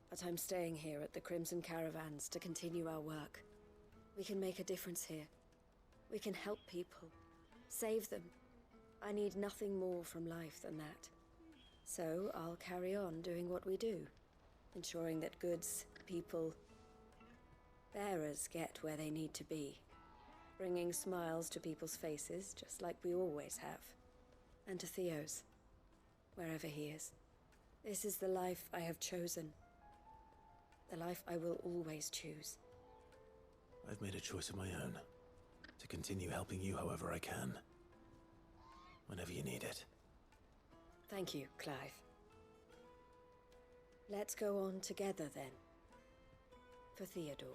but I'm staying here at the Crimson Caravans to continue our work. We can make a difference here. We can help people, save them. I need nothing more from life than that. So I'll carry on doing what we do, ensuring that goods, people, bearers get where they need to be, bringing smiles to people's faces just like we always have, and to Theo's, wherever he is. This is the life I have chosen, the life I will always choose. I've made a choice of my own, to continue helping you however I can, whenever you need it. Thank you, Clive. Let's go on together then, for Theodore.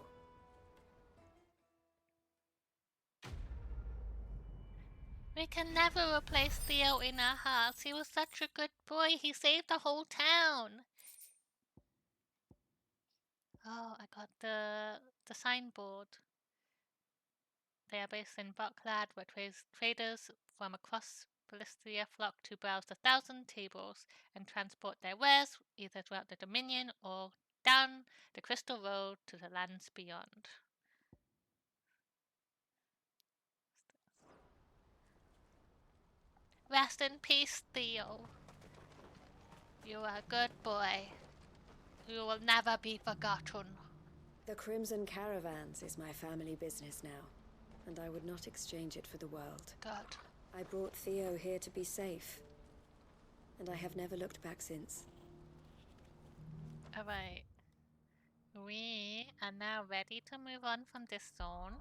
We can never replace Theo in our hearts. He was such a good boy. He saved the whole town. Oh, I got the signboard. They are based in Bucklad, where traders from across Calistria flock to browse the 1,000 tables and transport their wares either throughout the Dominion or down the Crystal Road to the lands beyond. Rest in peace, Theo. You are a good boy. You will never be forgotten. The Crimson Caravans is my family business now, and I would not exchange it for the world. Good. I brought Theo here to be safe, and I have never looked back since. Alright. We are now ready to move on from this zone.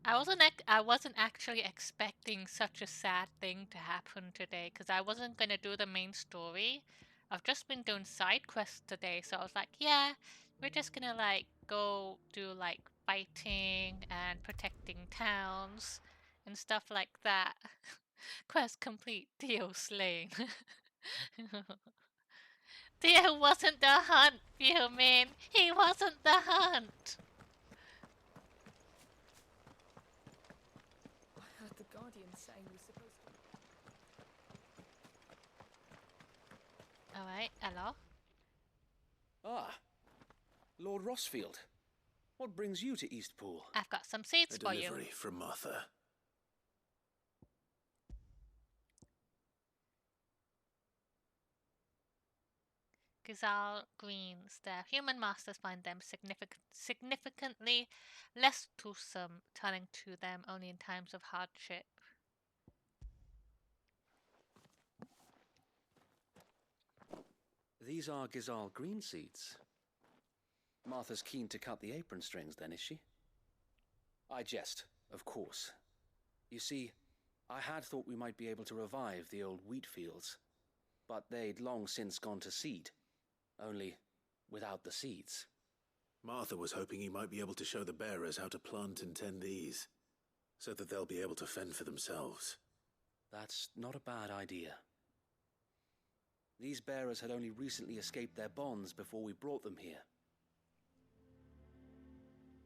I wasn't actually expecting such a sad thing to happen today, because I wasn't gonna do the main story. I've just been doing side quests today, so I was like, yeah, we're just gonna like go do like fighting and protecting towns and stuff like that. Quest complete, Theo slain. Theo wasn't the hunt, you mean? He wasn't the hunt! I heard the Guardian saying we're supposed to... Alright, hello? Ah, Lord Rossfield. What brings you to Eastpool? I've got some seeds for you. A delivery from Martha. Gazal greens. Their human masters find them significantly less toothsome, turning to them only in times of hardship. These are Gazal green seeds. Martha's keen to cut the apron strings then, is she? I jest, of course. You see, I had thought we might be able to revive the old wheat fields, but they'd long since gone to seed, only without the seeds. Martha was hoping he might be able to show the bearers how to plant and tend these, so that they'll be able to fend for themselves. That's not a bad idea. These bearers had only recently escaped their bonds before we brought them here.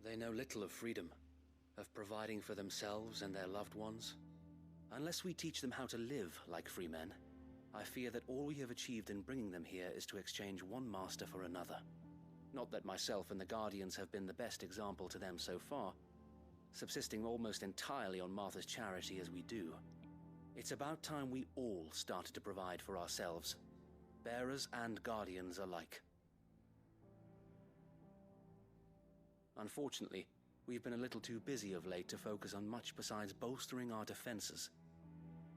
They know little of freedom, of providing for themselves and their loved ones. Unless we teach them how to live like free men, I fear that all we have achieved in bringing them here is to exchange one master for another. Not that myself and the Guardians have been the best example to them so far, subsisting almost entirely on Martha's charity as we do. It's about time we all started to provide for ourselves, bearers and Guardians alike. Unfortunately, we've been a little too busy of late to focus on much besides bolstering our defenses.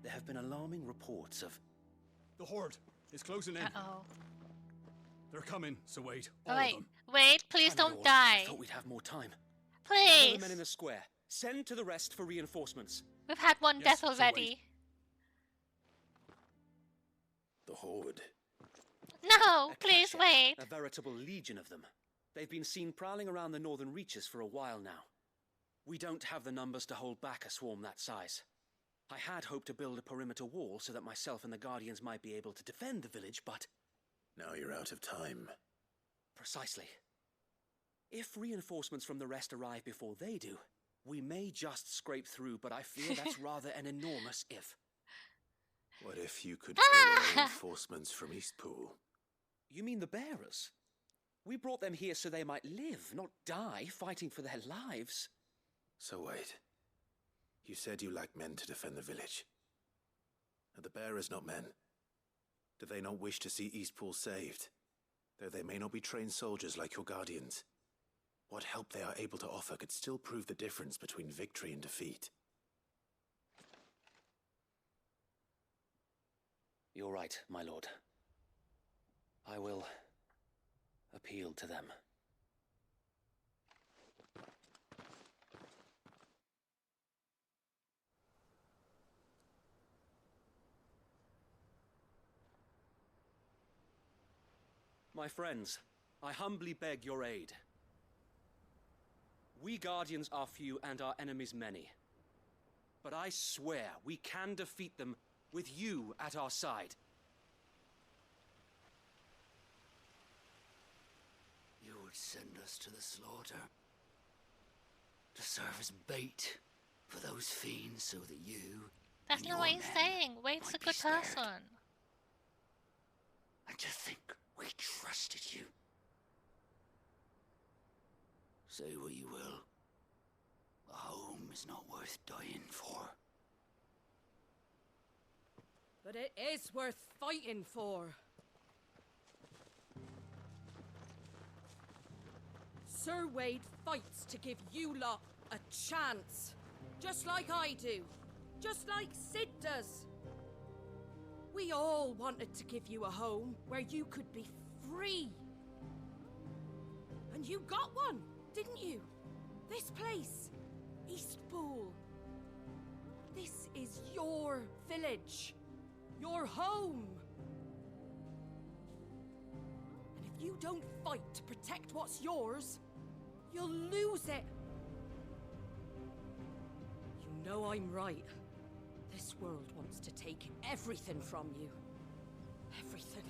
There have been alarming reports of... The Horde is closing in. Uh-oh. They're coming, so wait. Wait, wait, please don't die. I thought we'd have more time. Please. Gather the men in the square. Send to the rest for reinforcements. We've had one death already. The Horde. No, please wait. A veritable legion of them. They've been seen prowling around the northern reaches for a while now. We don't have the numbers to hold back a swarm that size. I had hoped to build a perimeter wall so that myself and the Guardians might be able to defend the village, but... Now you're out of time. Precisely. If reinforcements from the rest arrive before they do, we may just scrape through, but I fear that's rather an enormous if. What if you could call reinforcements from Eastpool? You mean the bearers? We brought them here so they might live, not die, fighting for their lives. So wait. You said you lack men to defend the village. Are the bearers not men? Do they not wish to see Eastpool saved? Though they may not be trained soldiers like your Guardians. What help they are able to offer could still prove the difference between victory and defeat. You're right, my lord. I will appeal to them. My friends, I humbly beg your aid. We Guardians are few and our enemies many. But I swear we can defeat them with you at our side. You would send us to the slaughter, to serve as bait for those fiends so that you... That's not what he's saying. Wade's a good person. And to think we trusted you. Say what you will. A home is not worth dying for. But it is worth fighting for. Sir Wade fights to give you lot a chance. Just like I do. Just like Sid does. We all wanted to give you a home where you could be free. And you got one, didn't you? This place, Eastpool. This is your village. Your home. And if you don't fight to protect what's yours, you'll lose it. You know I'm right. This world wants to take everything from you. Everything.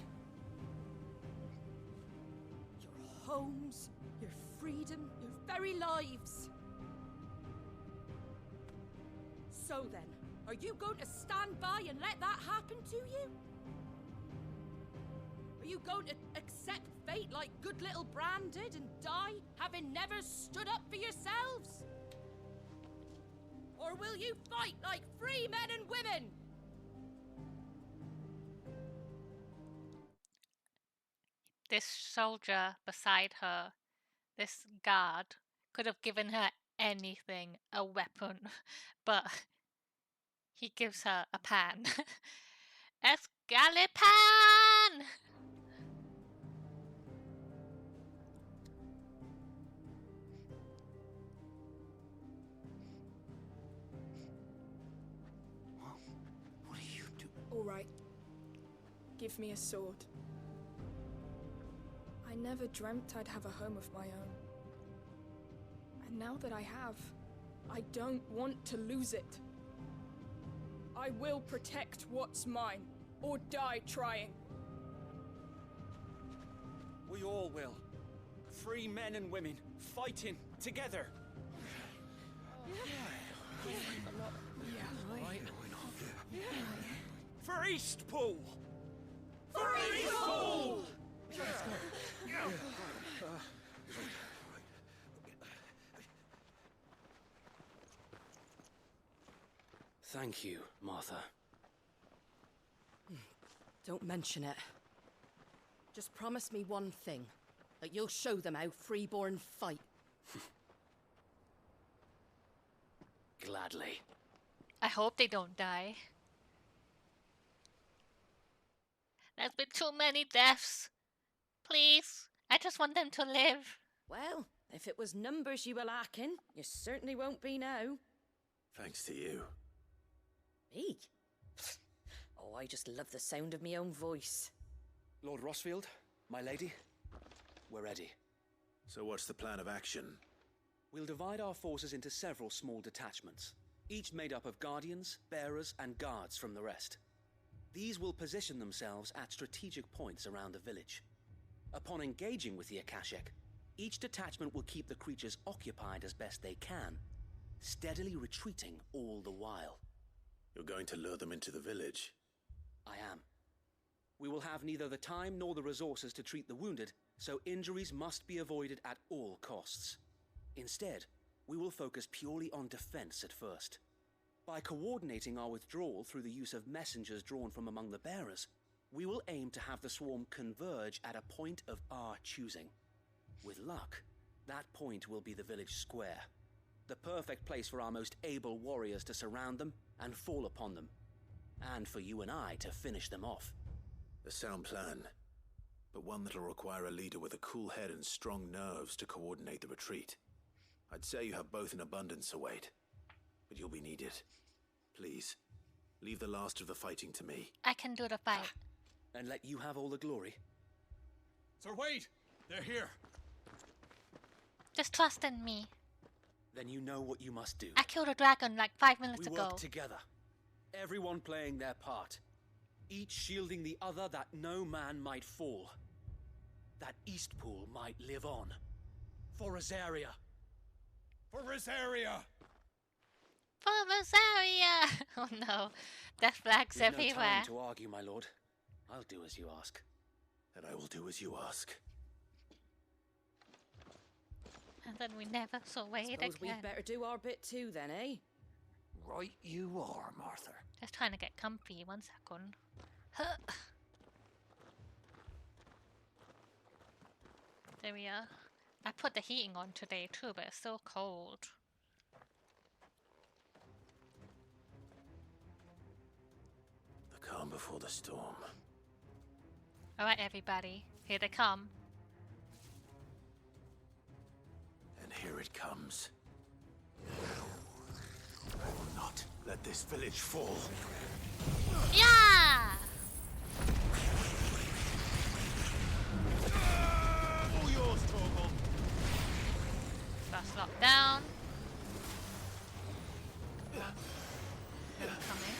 Your homes, your freedom, your very lives. So then, are you going to stand by and let that happen to you? Are you going to accept fate like good little Bran did and die, having never stood up for yourselves? Or will you fight like free men and women? This soldier beside her, this guard, could have given her anything, a weapon, but he gives her a pan. Escalipan! What are you doing? All right. Give me a sword. I never dreamt I'd have a home of my own. And now that I have, I don't want to lose it. I will protect what's mine, or die trying. We all will. Free men and women, fighting together. For Eastpool! For Eastpool! Let's go. Thank you, Martha. Don't mention it. Just promise me one thing. That you'll show them how freeborn fight. Gladly. I hope they don't die. There's been too many deaths. Please, I just want them to live. Well, if it was numbers you were lacking, you certainly won't be now. Thanks to you. Me? Oh, I just love the sound of my own voice. Lord Rossfield, my lady, we're ready. So what's the plan of action? We'll divide our forces into several small detachments, each made up of guardians, bearers, and guards from the rest. These will position themselves at strategic points around the village. Upon engaging with the Akashic, each detachment will keep the creatures occupied as best they can, steadily retreating all the while. You're going to lure them into the village? I am. We will have neither the time nor the resources to treat the wounded, so injuries must be avoided at all costs. Instead, we will focus purely on defense at first. By coordinating our withdrawal through the use of messengers drawn from among the bearers, we will aim to have the swarm converge at a point of our choosing. With luck, that point will be the village square, the perfect place for our most able warriors to surround them and fall upon them, and for you and I to finish them off. A sound plan, but one that'll require a leader with a cool head and strong nerves to coordinate the retreat. I'd say you have both in abundance, Sir Wade, but you'll be needed. Please, leave the last of the fighting to me. I can do the fight. And let you have all the glory. Sir Wade, they're here. Just trust in me. Then you know what you must do. I killed a dragon like 5 minutes We ago. work together, everyone playing their part, each shielding the other that no man might fall, that Eastpool might live on. For Rosaria. For Rosaria! For Rosaria! Oh no, death flags We've no everywhere. time to argue, my lord. I'll do as you ask. And I will do as you ask. And then we never saw Wade again. Suppose we'd better do our bit too then, eh? Right you are, Martha. Just trying to get comfy, 1 second. There we are. I put the heating on today too, but it's still cold. The calm before the storm. Alright everybody, here they come. And here it comes. I will not let this village fall. Yeah! All yours, Torgal. First lockdown. Coming.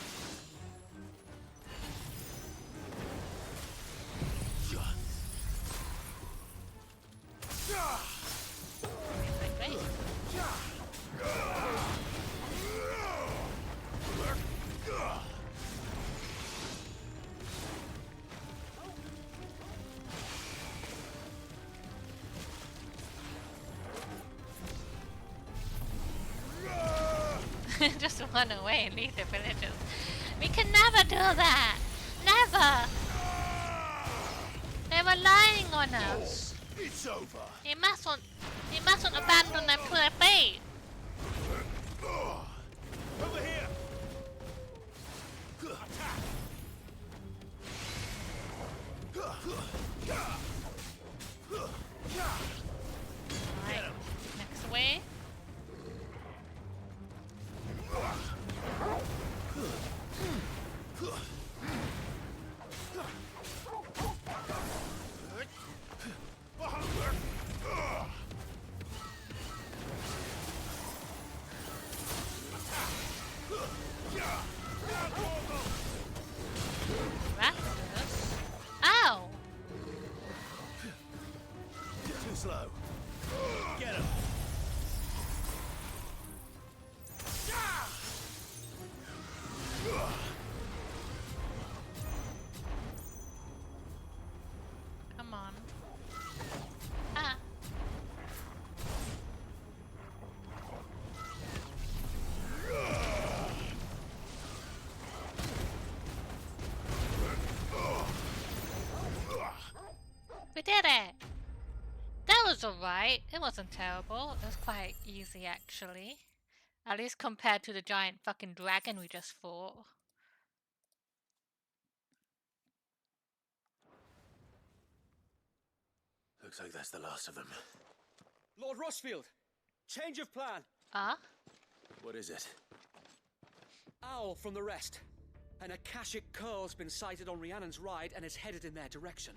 Wait. Just run away and leave the villagers. We can never do that! Never! They were lying on us. It's over. You mustn't abandon them to their fate. Over here. Right, next way. Raptors? Ow! Too slow. Get him. Come on. Ah. We did it! That was alright. It wasn't terrible. It was quite easy actually. At least compared to the giant fucking dragon we just fought. Looks like that's the last of them. Lord Rossfield, change of plan. Ah? What is it? Owl from the rest. An Akashic curl's been sighted on Rhiannon's ride and is headed in their direction.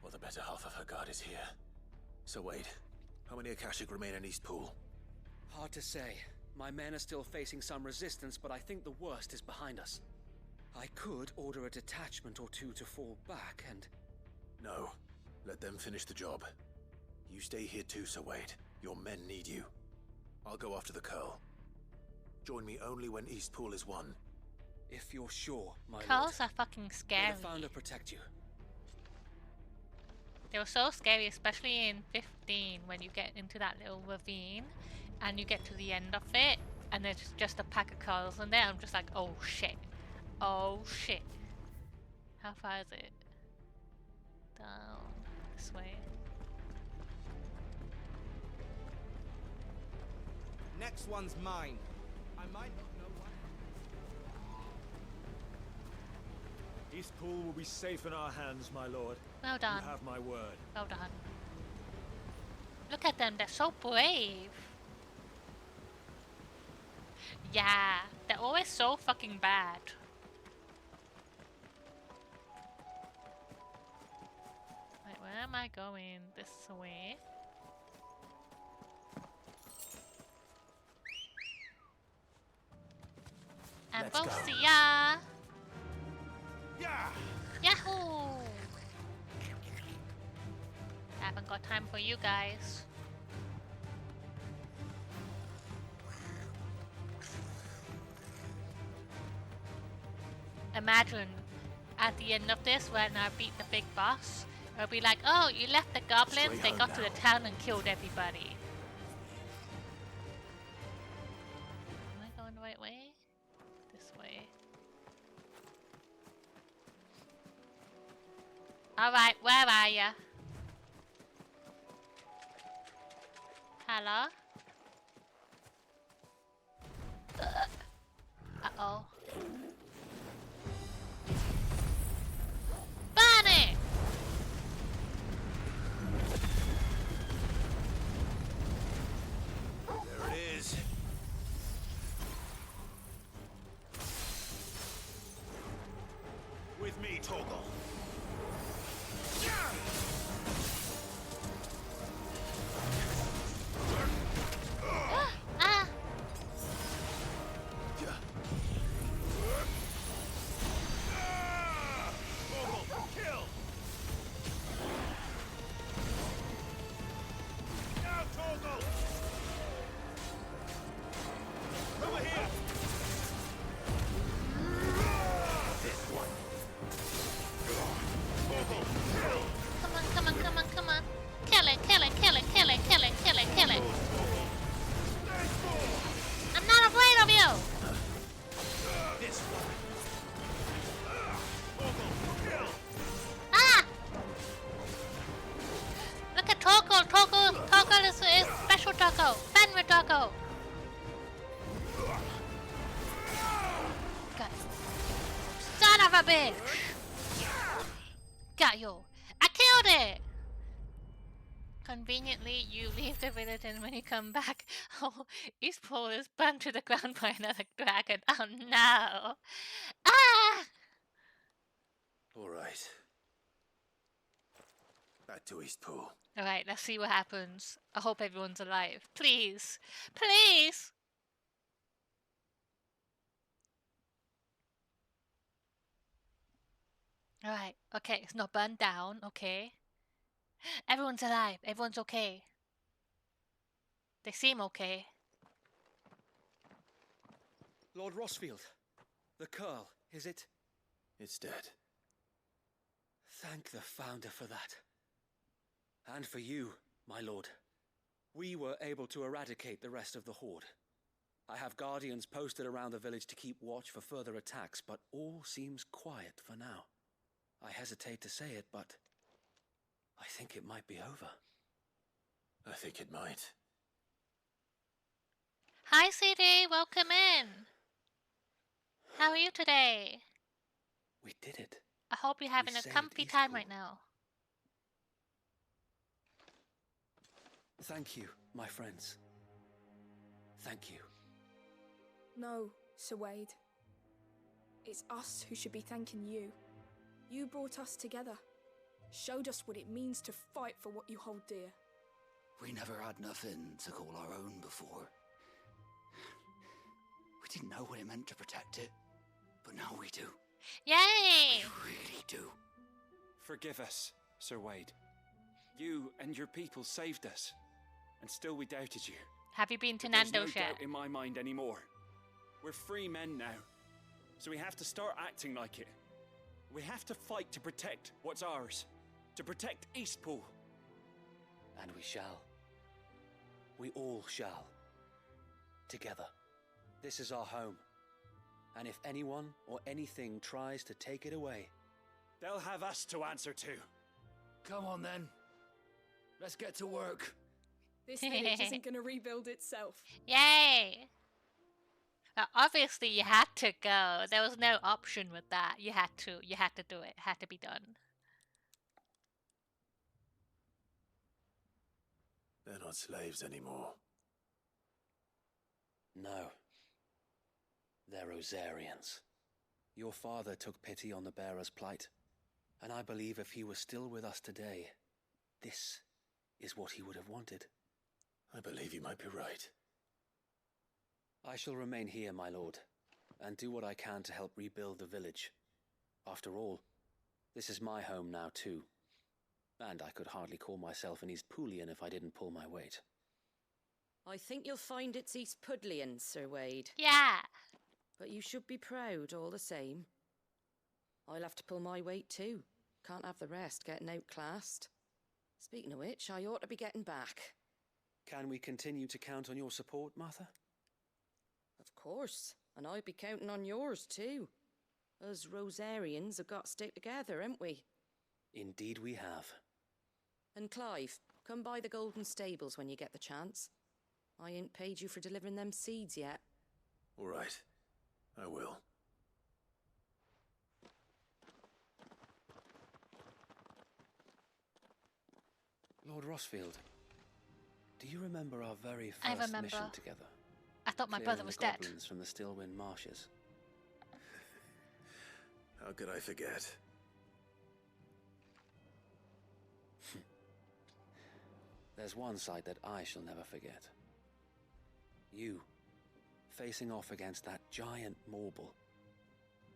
Well, the better half of her guard is here. So Wade, how many Akashic remain in East Pool? Hard to say. My men are still facing some resistance, but I think the worst is behind us. I could order a detachment or two to fall back and... No. Let them finish the job. You stay here too, Sir Wade. Your men need you. I'll go after the Curl. Join me only when East Pool is won. If you're sure, my lord. Curls are fucking scary. May the Founder protect you. They were so scary, especially in 15 when you get into that little ravine and you get to the end of it and there's just a pack of curls in there. I'm just like, oh shit. Oh shit. How far is it? Down this way. Next one's mine. I might not know what. East Pool will be safe in our hands, my lord. Well done. You have my word. Well done. Look at them, they're so brave. Yeah, they're always so fucking bad. Wait, where am I going? This way. And Let's we'll go. see ya! Yeah! Yahoo! Haven't got time for you guys. imagine at the end of this, when I beat the big boss, it'll be like, oh, you left the goblins, they got to the town and killed everybody. Am I going the right way? This way. Alright, where are ya? Hello? Uh-oh. Bunny! There it is. With me, Torgal. Ah! Kill! Now, Torgal! Over here! This one. Torgal, kill! Come on, come on, come on, come on. Kill it, kill it, kill it, kill it, kill it, kill it, kill it. I'm not afraid of you! This one. Ah! Look at Torgal! Torgal is special Torgal! Benra Torgal! Got you. Son of a bitch! Got you! I killed it! Conveniently, you leave the village and when you come back, oh, Eastpole is burned to the ground by another dragon. Oh no! Ah! All right. Back to Eastpool. Alright, let's see what happens. I hope everyone's alive. Please! Please! Alright, okay, it's not burned down, okay. Everyone's alive, everyone's okay. They seem okay. Lord Rossfield, the Curl, is it? It's dead. Thank the Founder for that. And for you, my lord. We were able to eradicate the rest of the Horde. I have guardians posted around the village to keep watch for further attacks, but all seems quiet for now. I hesitate to say it, but I think it might be over. I think it might. Hi CD, welcome in! How are you today? We did it. I hope you're having a comfy time right now. Thank you, my friends. Thank you. No, Sir Wade. It's us who should be thanking you. You brought us together. Showed us what it means to fight for what you hold dear. We never had nothing to call our own before. We didn't know what it meant to protect it, but now we do. Yay! We really do. Forgive us, Sir Wade. You and your people saved us, and still we doubted you. Have you been to But there's Nando's no yet? doubt in my mind anymore. We're free men now, so we have to start acting like it. We have to fight to protect what's ours, to protect Eastpool. And we shall. We all shall. Together. This is our home. And if anyone or anything tries to take it away, they'll have us to answer to. Come on then. Let's get to work. This village isn't going to rebuild itself. Yay! Now, obviously you had to go. There was no option with that. You had to do it. It had to be done. They're not slaves anymore. no. They're Rosarians. Your father took pity on the bearer's plight, and I believe if he was still with us today, this is what he would have wanted. I believe you might be right. I shall remain here, my lord, and do what I can to help rebuild the village. After all, this is my home now too, and I could hardly call myself an Eastpoolian if I didn't pull my weight. I think you'll find it's Eastpudlian, Sir Wade. Yeah. But you should be proud all the same. I'll have to pull my weight too. Can't have the rest getting outclassed. Speaking of which, I ought to be getting back. Can we continue to count on your support, Martha? Of course, and I'd be counting on yours too. Us Rosarians have got to stick together, haven't we? Indeed we have. And Clive, come by the Golden Stables when you get the chance. I ain't paid you for delivering them seeds yet. All right, I will. Lord Rossfield, do you remember our very I first remember. mission together? I thought my Clearing brother the was dead. goblins from the Stillwind marshes. How could I forget? There's one sight that I shall never forget. You, facing off against that giant Morble.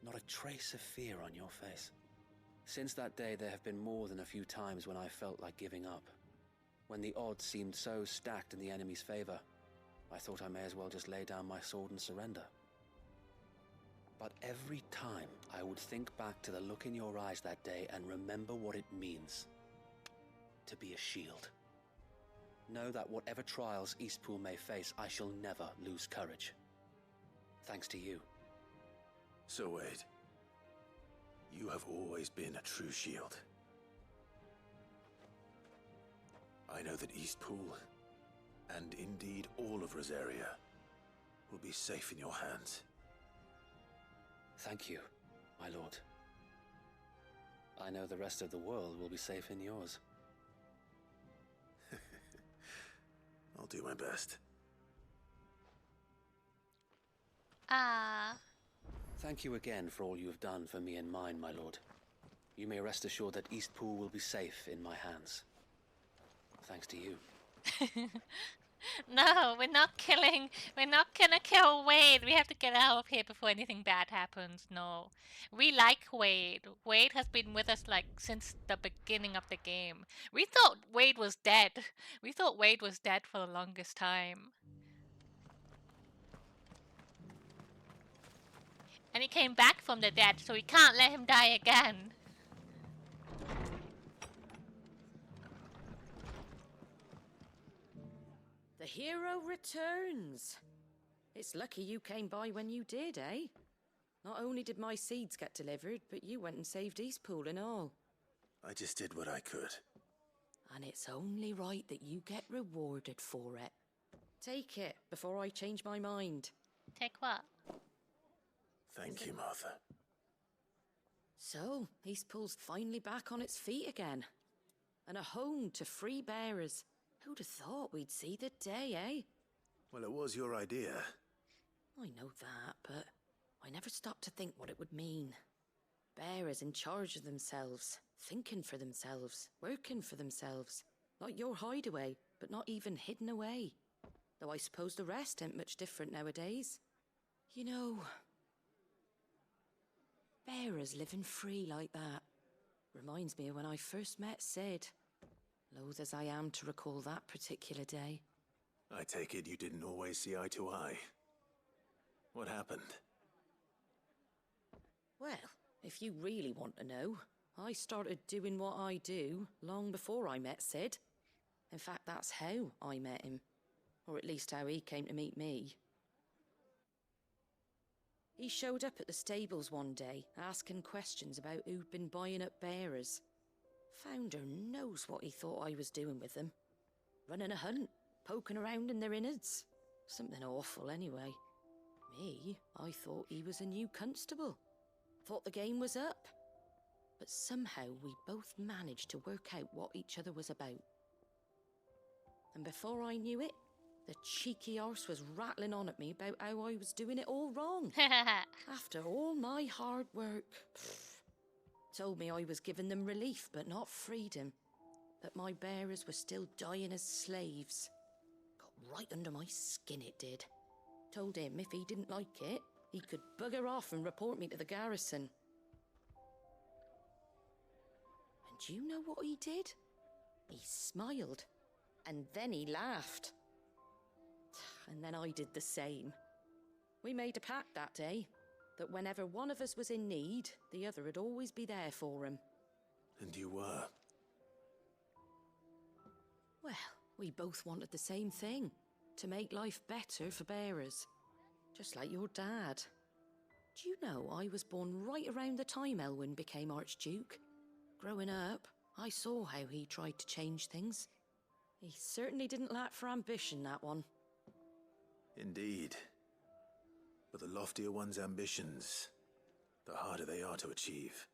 Not a trace of fear on your face. Since that day, there have been more than a few times when I felt like giving up. When the odds seemed so stacked in the enemy's favor, I thought I may as well just lay down my sword and surrender. But every time I would think back to the look in your eyes that day and remember what it means to be a shield. Know that whatever trials Eastpool may face, I shall never lose courage. Thanks to you. So Wade, you have always been a true shield. I know that Eastpool, and indeed all of Rosaria, will be safe in your hands. Thank you, my lord. I know the rest of the world will be safe in yours. I'll do my best. Ah. Thank you again for all you have done for me and mine, my lord. You may rest assured that Eastpool will be safe in my hands. Thanks to you. No, we're not gonna kill Wade. We have to get out of here before anything bad happens. No. We like Wade. Wade has been with us like since the beginning of the game. We thought Wade was dead. We thought Wade was dead for the longest time. And he came back from the dead, so we can't let him die again. The hero returns. It's lucky you came by when you did, eh? Not only did my seeds get delivered, but you went and saved Eastpool and all. I just did what I could. And it's only right that you get rewarded for it. Take it before I change my mind. Take what? Thank you, Martha. So, Eastpool's finally back on its feet again. And a home to free bearers. Who'd have thought we'd see the day, eh? Well, it was your idea. I know that, but I never stopped to think what it would mean. Bearers in charge of themselves, thinking for themselves, working for themselves. Like your hideaway, but not even hidden away. Though I suppose the rest ain't much different nowadays. You know, bearers living free like that reminds me of when I first met Sid. Loath as I am to recall that particular day. I take it you didn't always see eye to eye. What happened? Well, if you really want to know, I started doing what I do long before I met Sid. In fact, that's how I met him. Or at least how he came to meet me. He showed up at the stables one day, asking questions about who'd been buying up bearers. Founder knows what he thought I was doing with them. Running a hunt, poking around in their innards. Something awful anyway. Me, I thought he was a new constable. Thought the game was up. But somehow we both managed to work out what each other was about. And before I knew it, the cheeky arse was rattling on at me about how I was doing it all wrong. After all my hard work. Told me I was giving them relief, but not freedom. That my bearers were still dying as slaves. Got right under my skin, it did. Told him if he didn't like it, he could bugger off and report me to the garrison. And do you know what he did? He smiled. And then he laughed. And then I did the same. We made a pact that day. that whenever one of us was in need, the other would always be there for him. And you were? Well, we both wanted the same thing, to make life better for bearers. Just like your dad. Do you know I was born right around the time Elwyn became Archduke? Growing up, I saw how he tried to change things. He certainly didn't lack for ambition, that one. Indeed. But the loftier one's ambitions, the harder they are to achieve.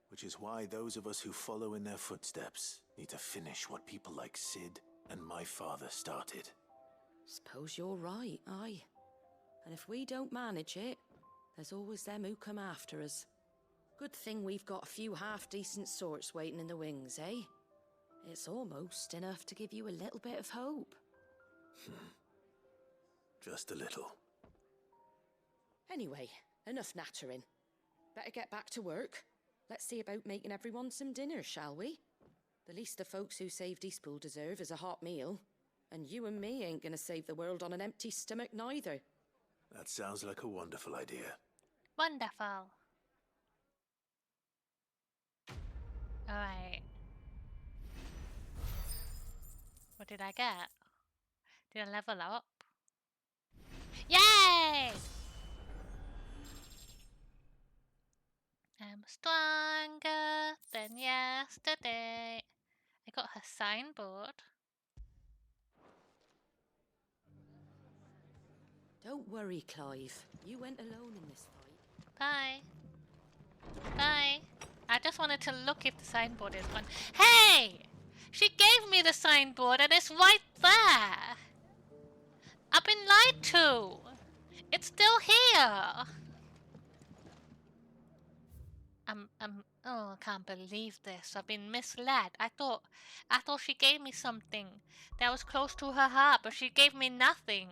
Which is why those of us who follow in their footsteps need to finish what people like Sid and my father started. Suppose you're right, aye. And if we don't manage it, there's always them who come after us. Good thing we've got a few half-decent sorts waiting in the wings, eh? It's almost enough to give you a little bit of hope. Just a little. Anyway, enough nattering. Better get back to work. Let's see about making everyone some dinner, shall we? The least the folks who saved Eastpool deserve is a hot meal. And you and me ain't gonna save the world on an empty stomach neither. That sounds like a wonderful idea. Wonderful. Alright. What did I get? Did I level up? Yay! I'm stronger than yesterday. I got her signboard. Don't worry, Clive. You went alone in this fight. Bye. Bye. I just wanted to look if the signboard is on. Hey! She gave me the signboard and it's right there! I've been lied to! It's still here! Oh, I can't believe this. I've been misled. I thought she gave me something that was close to her heart, but she gave me nothing.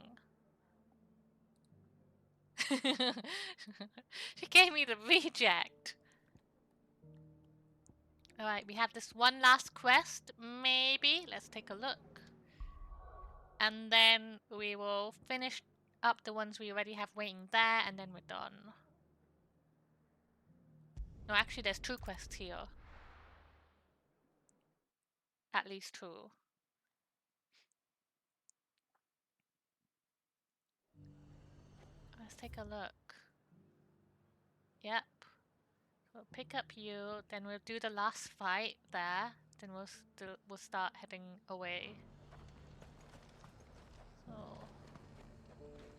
She gave me the reject. Alright, we have this one last quest, maybe. Let's take a look. And then we will finish up the ones we already have waiting there, and then we're done. No, actually there's 2 quests here. At least 2. Let's take a look. Yep. We'll pick up you, then we'll do the last fight there. Then we'll start heading away. So,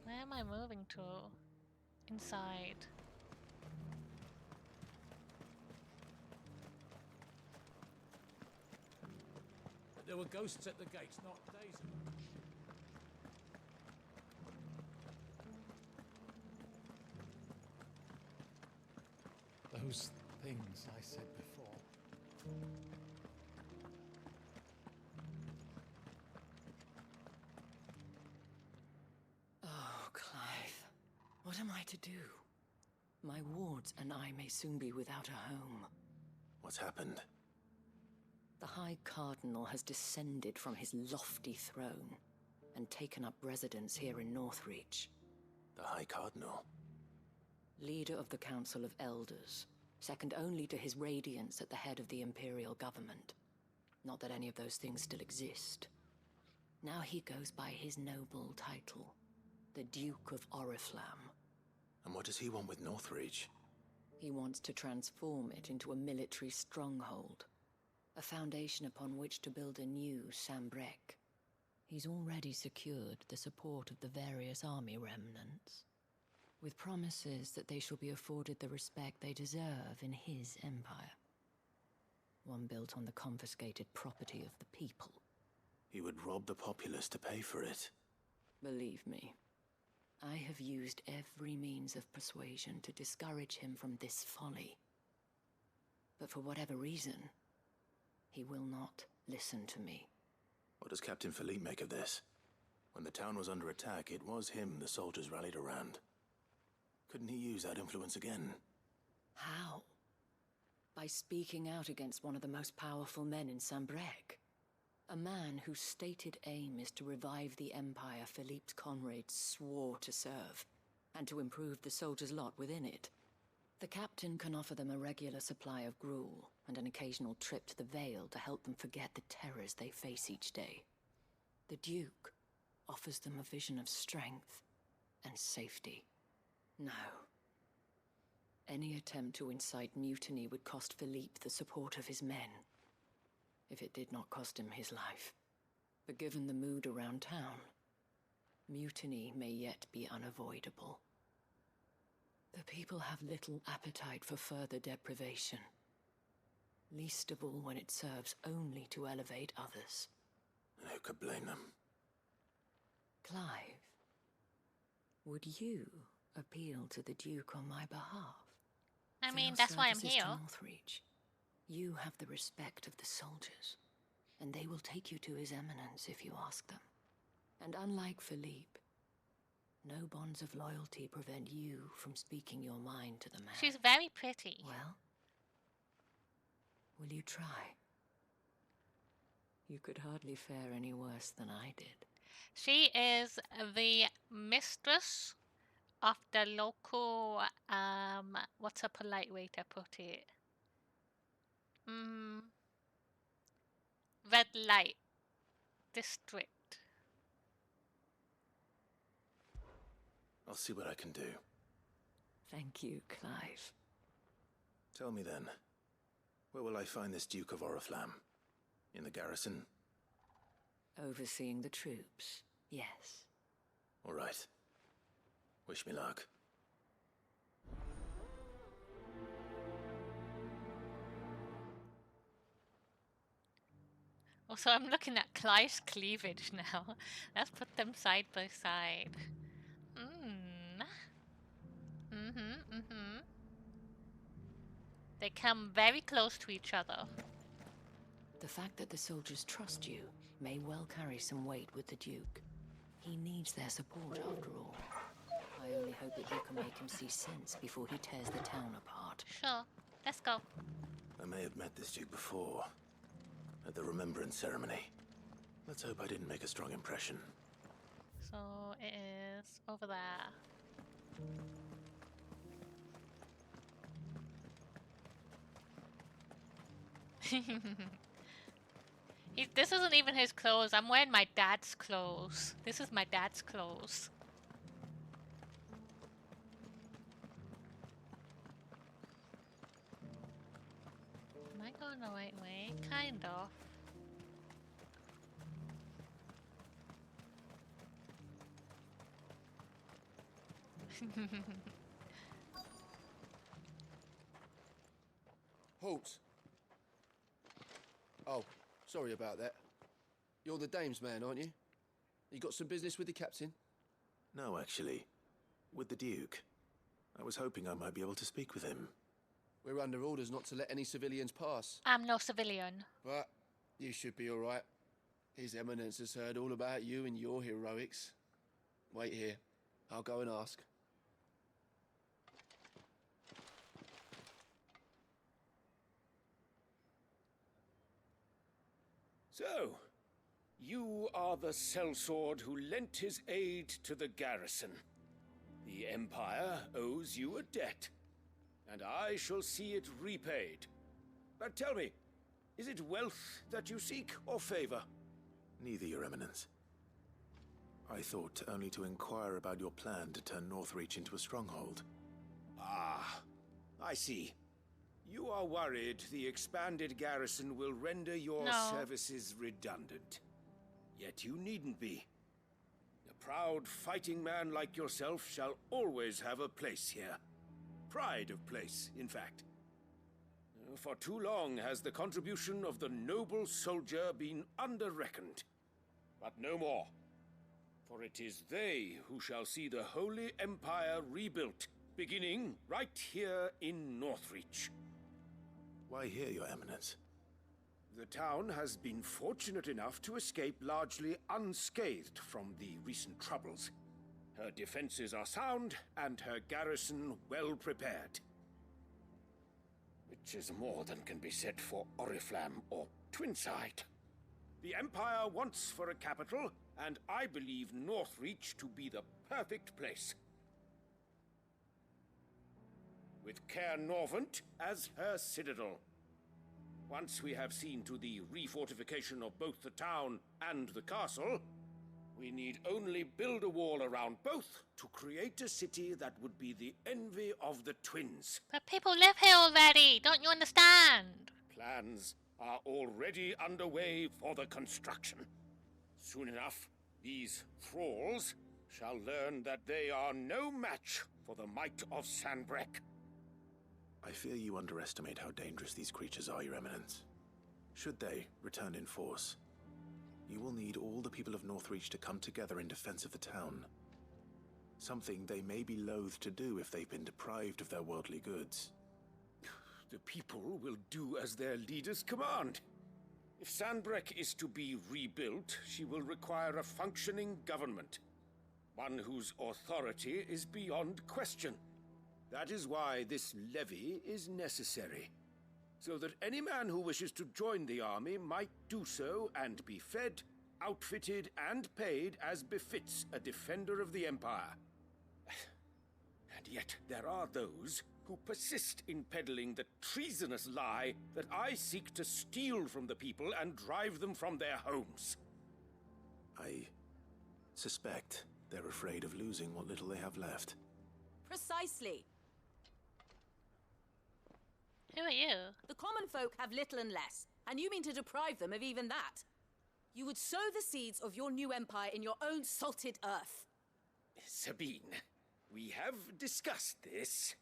where am I moving to? Inside. There were ghosts at the gates not days ago. Those things I said before. Oh, Clive. What am I to do? My wards and I may soon be without a home. What's happened? The High Cardinal has descended from his lofty throne and taken up residence here in Northreach. The High Cardinal? Leader of the Council of Elders, second only to his Radiance at the head of the Imperial government. Not that any of those things still exist. Now he goes by his noble title, the Duke of Oriflamme. And what does he want with Northreach? He wants to transform it into a military stronghold, a foundation upon which to build a new Sambrec. He's already secured the support of the various army remnants, with promises that they shall be afforded the respect they deserve in his empire. One built on the confiscated property of the people. He would rob the populace to pay for it. Believe me, I have used every means of persuasion to discourage him from this folly. But for whatever reason, he will not listen to me. What does Captain Philippe make of this? When the town was under attack, it was him the soldiers rallied around. Couldn't he use that influence again? How? By speaking out against one of the most powerful men in Sambrec. A man whose stated aim is to revive the empire Philippe's comrades swore to serve. and to improve the soldiers' lot within it. The captain can offer them a regular supply of gruel and an occasional trip to the Vale to help them forget the terrors they face each day. The Duke offers them a vision of strength and safety. No. Any attempt to incite mutiny would cost Philippe the support of his men, if it did not cost him his life. But given the mood around town, mutiny may yet be unavoidable. The people have little appetite for further deprivation, least of all when it serves only to elevate others. And who could blame them? Clive, would you appeal to the Duke on my behalf? I For mean, your that's why I'm services here. to Northreach, you have the respect of the soldiers, and they will take you to His Eminence if you ask them. And unlike Philippe, no bonds of loyalty prevent you from speaking your mind to the man. She's very pretty. Well, will you try? You could hardly fare any worse than I did. She is the mistress of the local, what's a polite way to put it? Red light district. I'll see what I can do. Thank you, Clive. Tell me then, where will I find this Duke of Oriflamme? In the garrison? Overseeing the troops, yes. All right. Wish me luck. Also, I'm looking at Clive's cleavage now. Let's put them side by side. They come very close to each other. The fact that the soldiers trust you may well carry some weight with the Duke. He needs their support, after all. I only hope that you can make him see sense before he tears the town apart. Sure, let's go. I may have met this Duke before, at the Remembrance Ceremony. Let's hope I didn't make a strong impression. So it is over there. This isn't even his clothes. I'm wearing my dad's clothes. This is my dad's clothes. Am I going the right way? Kind of. Halt! Oh, sorry about that. You're the dame's man, aren't you? You got some business with the captain? No, actually. With the Duke. I was hoping I might be able to speak with him. We're under orders not to let any civilians pass. I'm no civilian. But you should be all right. His Eminence has heard all about you and your heroics. Wait here. I'll go and ask. So, you are the sellsword who lent his aid to the garrison. The Empire owes you a debt, and I shall see it repaid. But tell me, is it wealth that you seek, or favor? Neither, Your Eminence. I thought only to inquire about your plan to turn Northreach into a stronghold. Ah, I see. You are worried the expanded garrison will render your services redundant. Yet you needn't be. A proud fighting man like yourself shall always have a place here. Pride of place, in fact. For too long has the contribution of the noble soldier been under-reckoned. But no more. For it is they who shall see the Holy Empire rebuilt, beginning right here in Northreach. Why here, Your Eminence? The town has been fortunate enough to escape largely unscathed from the recent troubles. Her defenses are sound, and her garrison well prepared. Which is more than can be said for Oriflamme or Twinside. The Empire wants for a capital, and I believe Northreach to be the perfect place. with Caer Norvent as her citadel. Once we have seen to the refortification of both the town and the castle, we need only build a wall around both to create a city that would be the envy of the twins. But people live here already, don't you understand? Plans are already underway for the construction. Soon enough, these thralls shall learn that they are no match for the might of Sanbreque. I fear you underestimate how dangerous these creatures are, Your Eminence. Should they return in force, you will need all the people of Northreach to come together in defense of the town. Something they may be loath to do if they've been deprived of their worldly goods. The people will do as their leaders command. If Sanbreque is to be rebuilt, she will require a functioning government. One whose authority is beyond question. That is why this levy is necessary. So that any man who wishes to join the army might do so and be fed, outfitted, and paid as befits a defender of the Empire. And yet there are those who persist in peddling the treasonous lie that I seek to steal from the people and drive them from their homes. I suspect they're afraid of losing what little they have left. Precisely. Who are you? The common folk have little and less, and you mean to deprive them of even that? You would sow the seeds of your new empire in your own salted earth. Sabine, we have discussed this.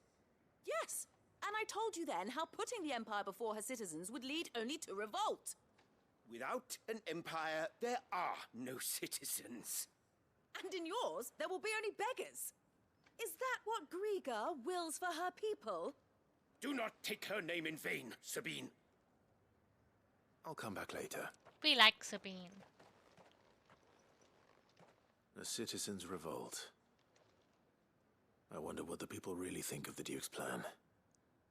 Yes, and I told you then how putting the empire before her citizens would lead only to revolt. Without an empire, there are no citizens. And in yours, there will be only beggars. Is that what Griga wills for her people? Do not take her name in vain, Sabine. I'll come back later. We like Sabine. A citizens' revolt. I wonder what the people really think of the Duke's plan.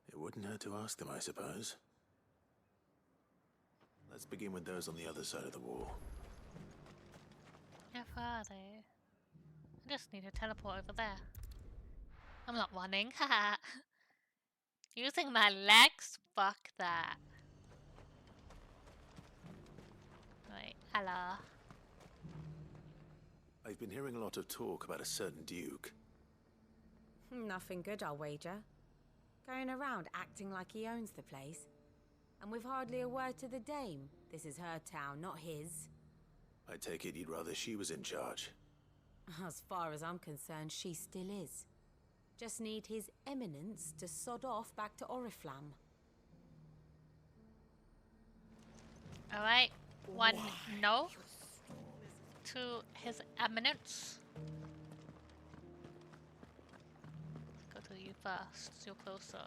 It wouldn't hurt to ask them, I suppose. Let's begin with those on the other side of the wall. How far are they? I just need to teleport over there. I'm not running, haha. Using my legs? Fuck that. Right, hello. I've been hearing a lot of talk about a certain Duke. Nothing good, I'll wager. Going around acting like he owns the place. And with hardly a word to the dame. This is her town, not his. I take it you'd rather she was in charge. As far as I'm concerned, she still is. Just need his eminence to sod off back to Oriflamme. Alright, one no to his eminence. Go to you first, you're closer.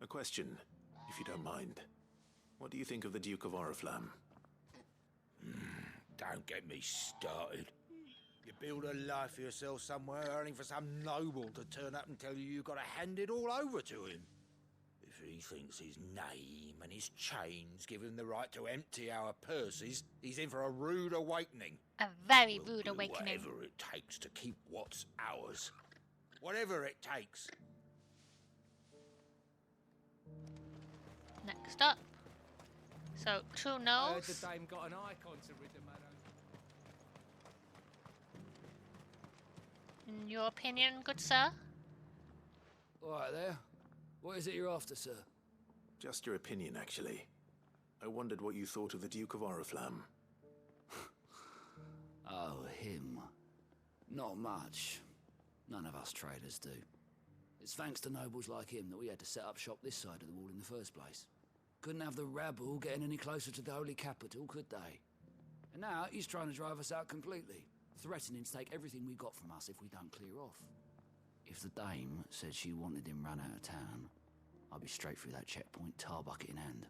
A question, if you don't mind. What do you think of the Duke of Oriflamme? Don't get me started. You build a life for yourself somewhere, earning for some noble to turn up and tell you you've got to hand it all over to him. If he thinks his name and his chains give him the right to empty our purses, he's in for a rude awakening. A very We'll rude do awakening. whatever it takes to keep what's ours. Whatever it takes. Next up. So, 2 I heard no's. the dame got an icon to rid the man of. In your opinion, good sir? All right there. What is it you're after, sir? Just your opinion, actually. I wondered what you thought of the Duke of Oriflamme. Oh, him. Not much. None of us traders do. It's thanks to nobles like him that we had to set up shop this side of the wall in the first place. Couldn't have the rabble getting any closer to the holy capital, could they? And now he's trying to drive us out completely, threatening to take everything we got from us if we don't clear off. If the dame said she wanted him run out of town, I'd be straight through that checkpoint, tar bucket in hand.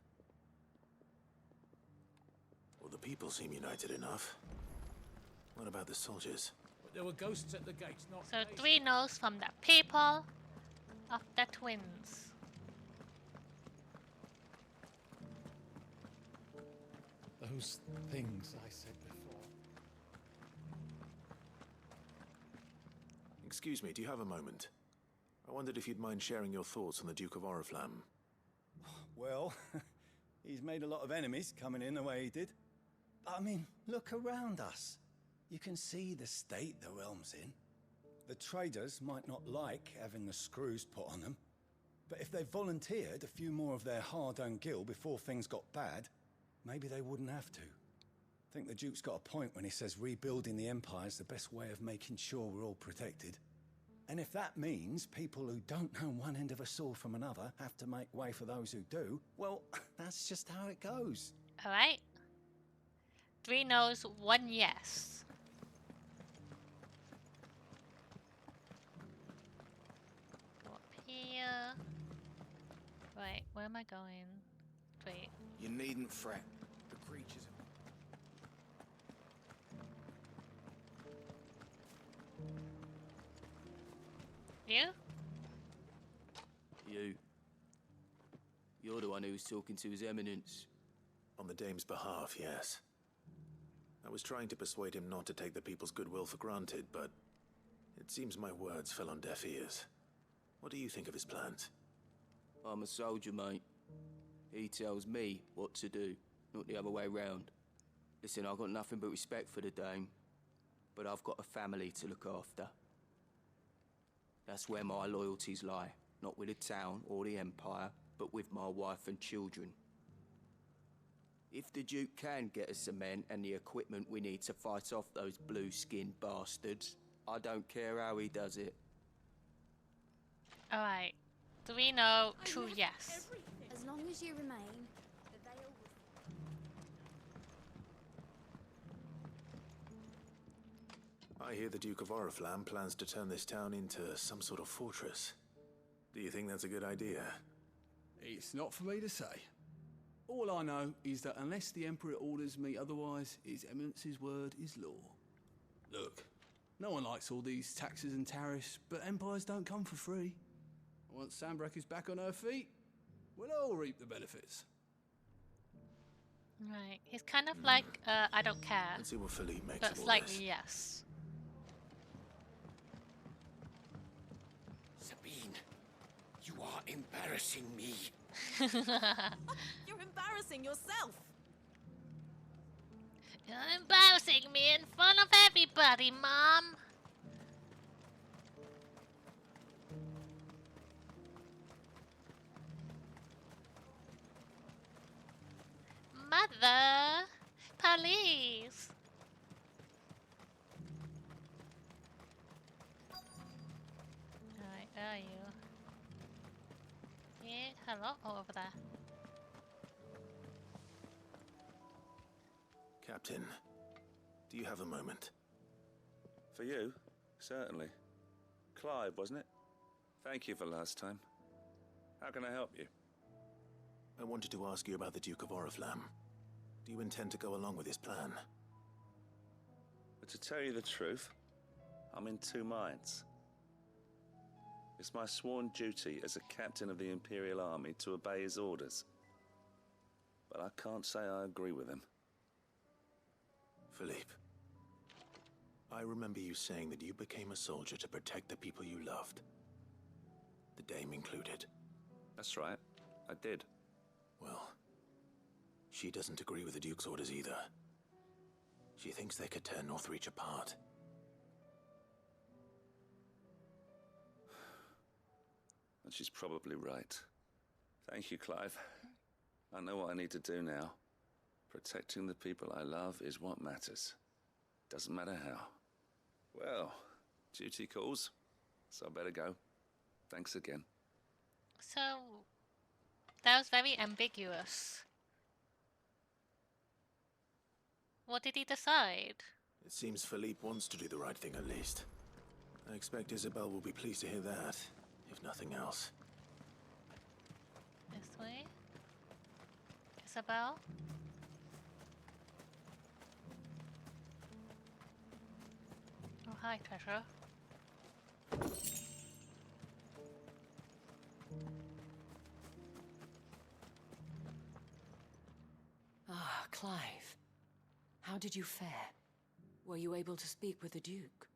Well, the people seem united enough. What about the soldiers? But there were ghosts at the gates, not So, days. 3 no's from the people of the twins. Those things I said before. Excuse me, do you have a moment? I wondered if you'd mind sharing your thoughts on the Duke of Oriflamme. Well, he's made a lot of enemies coming in the way he did. I mean, look around us. You can see the state the realm's in. The traders might not like having the screws put on them, but if they volunteered a few more of their hard-earned gil before things got bad, maybe they wouldn't have to. I think the Duke's got a point when he says rebuilding the Empire's the best way of making sure we're all protected. And if that means people who don't know one end of a sword from another have to make way for those who do, well, that's just how it goes. Alright. 3 no's, 1 yes. Go up here. Right, where am I going? Wait. You needn't fret. The creatures... You? You. You're the one who was talking to His Eminence. On the Dame's behalf, yes. I was trying to persuade him not to take the people's goodwill for granted, but it seems my words fell on deaf ears. What do you think of his plans? I'm a soldier, mate. He tells me what to do, not the other way round. Listen, I've got nothing but respect for the Dame, but I've got a family to look after. That's where my loyalties lie, not with the town or the Empire, but with my wife and children. If the Duke can get us the men and the equipment we need to fight off those blue-skinned bastards, I don't care how he does it. Alright. 3 no, 2 yes. As long as you remain, the veil will... I hear the Duke of Oriflamme plans to turn this town into some sort of fortress. Do you think that's a good idea? It's not for me to say. All I know is that unless the Emperor orders me otherwise, His Eminence's word is law. Look, no one likes all these taxes and tariffs, but empires don't come for free. Once Sandbreak is back on her feet, we'll all reap the benefits. Right. He's kind of like, I don't care. Let's see what Philippe makes But of all slightly this. yes. Sabine, you are embarrassing me. You're embarrassing yourself. You're embarrassing me in front of everybody, Mom. Mother, police. Alright, where are you? Here, hello? Oh, over there. Captain, do you have a moment? For you? Certainly. Clive, wasn't it? Thank you for last time. How can I help you? I wanted to ask you about the Duke of Oriflamme. Do you intend to go along with his plan? But to tell you the truth, I'm in 2 minds. It's my sworn duty as a captain of the Imperial Army to obey his orders. But I can't say I agree with him. Philippe, I remember you saying that you became a soldier to protect the people you loved. The Dame included. That's right, I did. Well, she doesn't agree with the Duke's orders either. She thinks they could tear Northreach apart. And she's probably right. Thank you, Clive. I know what I need to do now. Protecting the people I love is what matters. Doesn't matter how. Well, duty calls, so I better go. Thanks again. So, that was very ambiguous. What did he decide? It seems Philippe wants to do the right thing at least. I expect Isabel will be pleased to hear that, if nothing else. This way? Isabel? Oh, hi, treasure. Ah, Clive. How did you fare? Were you able to speak with the Duke?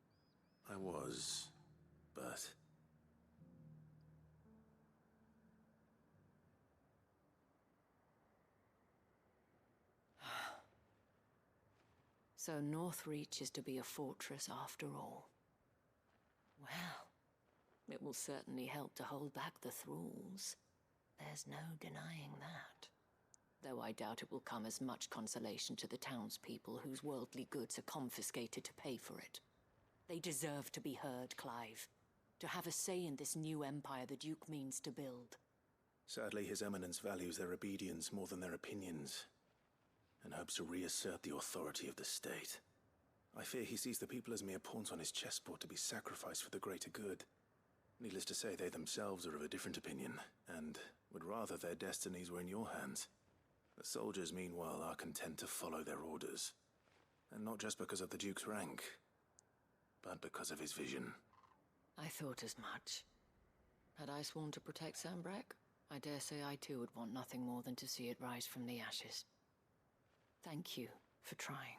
I was but... So Northreach is to be a fortress after all. Well, it will certainly help to hold back the thralls. There's no denying that. Though I doubt it will come as much consolation to the townspeople whose worldly goods are confiscated to pay for it. They deserve to be heard, Clive. To have a say in this new empire the Duke means to build. Sadly, His Eminence values their obedience more than their opinions, and hopes to reassert the authority of the state. I fear he sees the people as mere pawns on his chessboard to be sacrificed for the greater good. Needless to say, they themselves are of a different opinion, and would rather their destinies were in your hands. The soldiers, meanwhile, are content to follow their orders. And not just because of the Duke's rank, but because of his vision. I thought as much. Had I sworn to protect Sandbreck, I dare say I too would want nothing more than to see it rise from the ashes. Thank you for trying.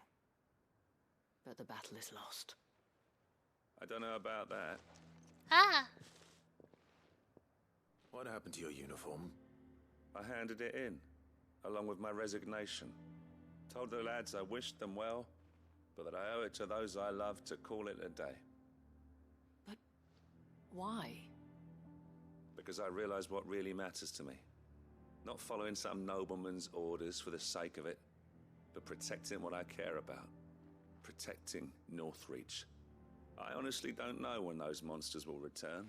But the battle is lost. I don't know about that. Ah! What happened to your uniform? I handed it in, along with my resignation. Told the lads I wished them well, but that I owe it to those I love to call it a day. But why? Because I realize what really matters to me. Not following some nobleman's orders for the sake of it, but protecting what I care about. Protecting Northreach. I honestly don't know when those monsters will return,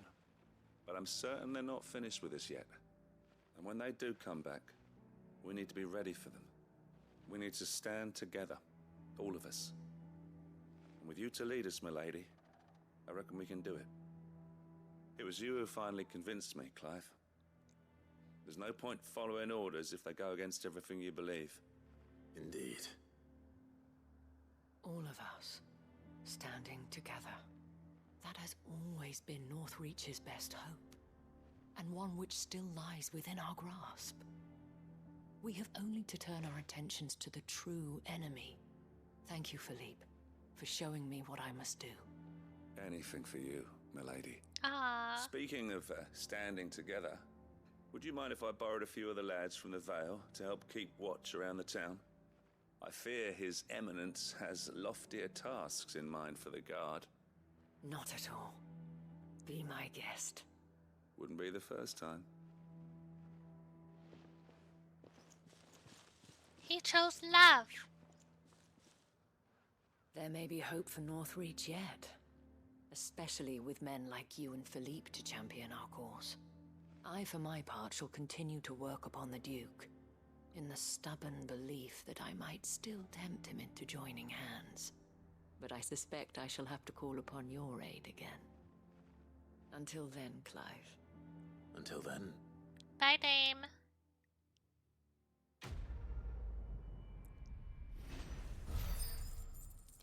but I'm certain they're not finished with us yet. And when they do come back, we need to be ready for them. We need to stand together, all of us. And with you to lead us, milady, I reckon we can do it. It was you who finally convinced me, Clive. There's no point following orders if they go against everything you believe. Indeed. All of us, standing together. That has always been Northreach's best hope, and one which still lies within our grasp. We have only to turn our attentions to the true enemy. Thank you, Philippe, for showing me what I must do. Anything for you, milady. Ah. Speaking of standing together, would you mind if I borrowed a few of the lads from the Vale to help keep watch around the town? I fear His Eminence has loftier tasks in mind for the guard. Not at all. Be my guest. Wouldn't be the first time. He chose love. There may be hope for Northreach yet. Especially with men like you and Philippe to champion our cause. I, for my part, shall continue to work upon the Duke, in the stubborn belief that I might still tempt him into joining hands. But I suspect I shall have to call upon your aid again. Until then, Clive. Until then. Bye, Dame.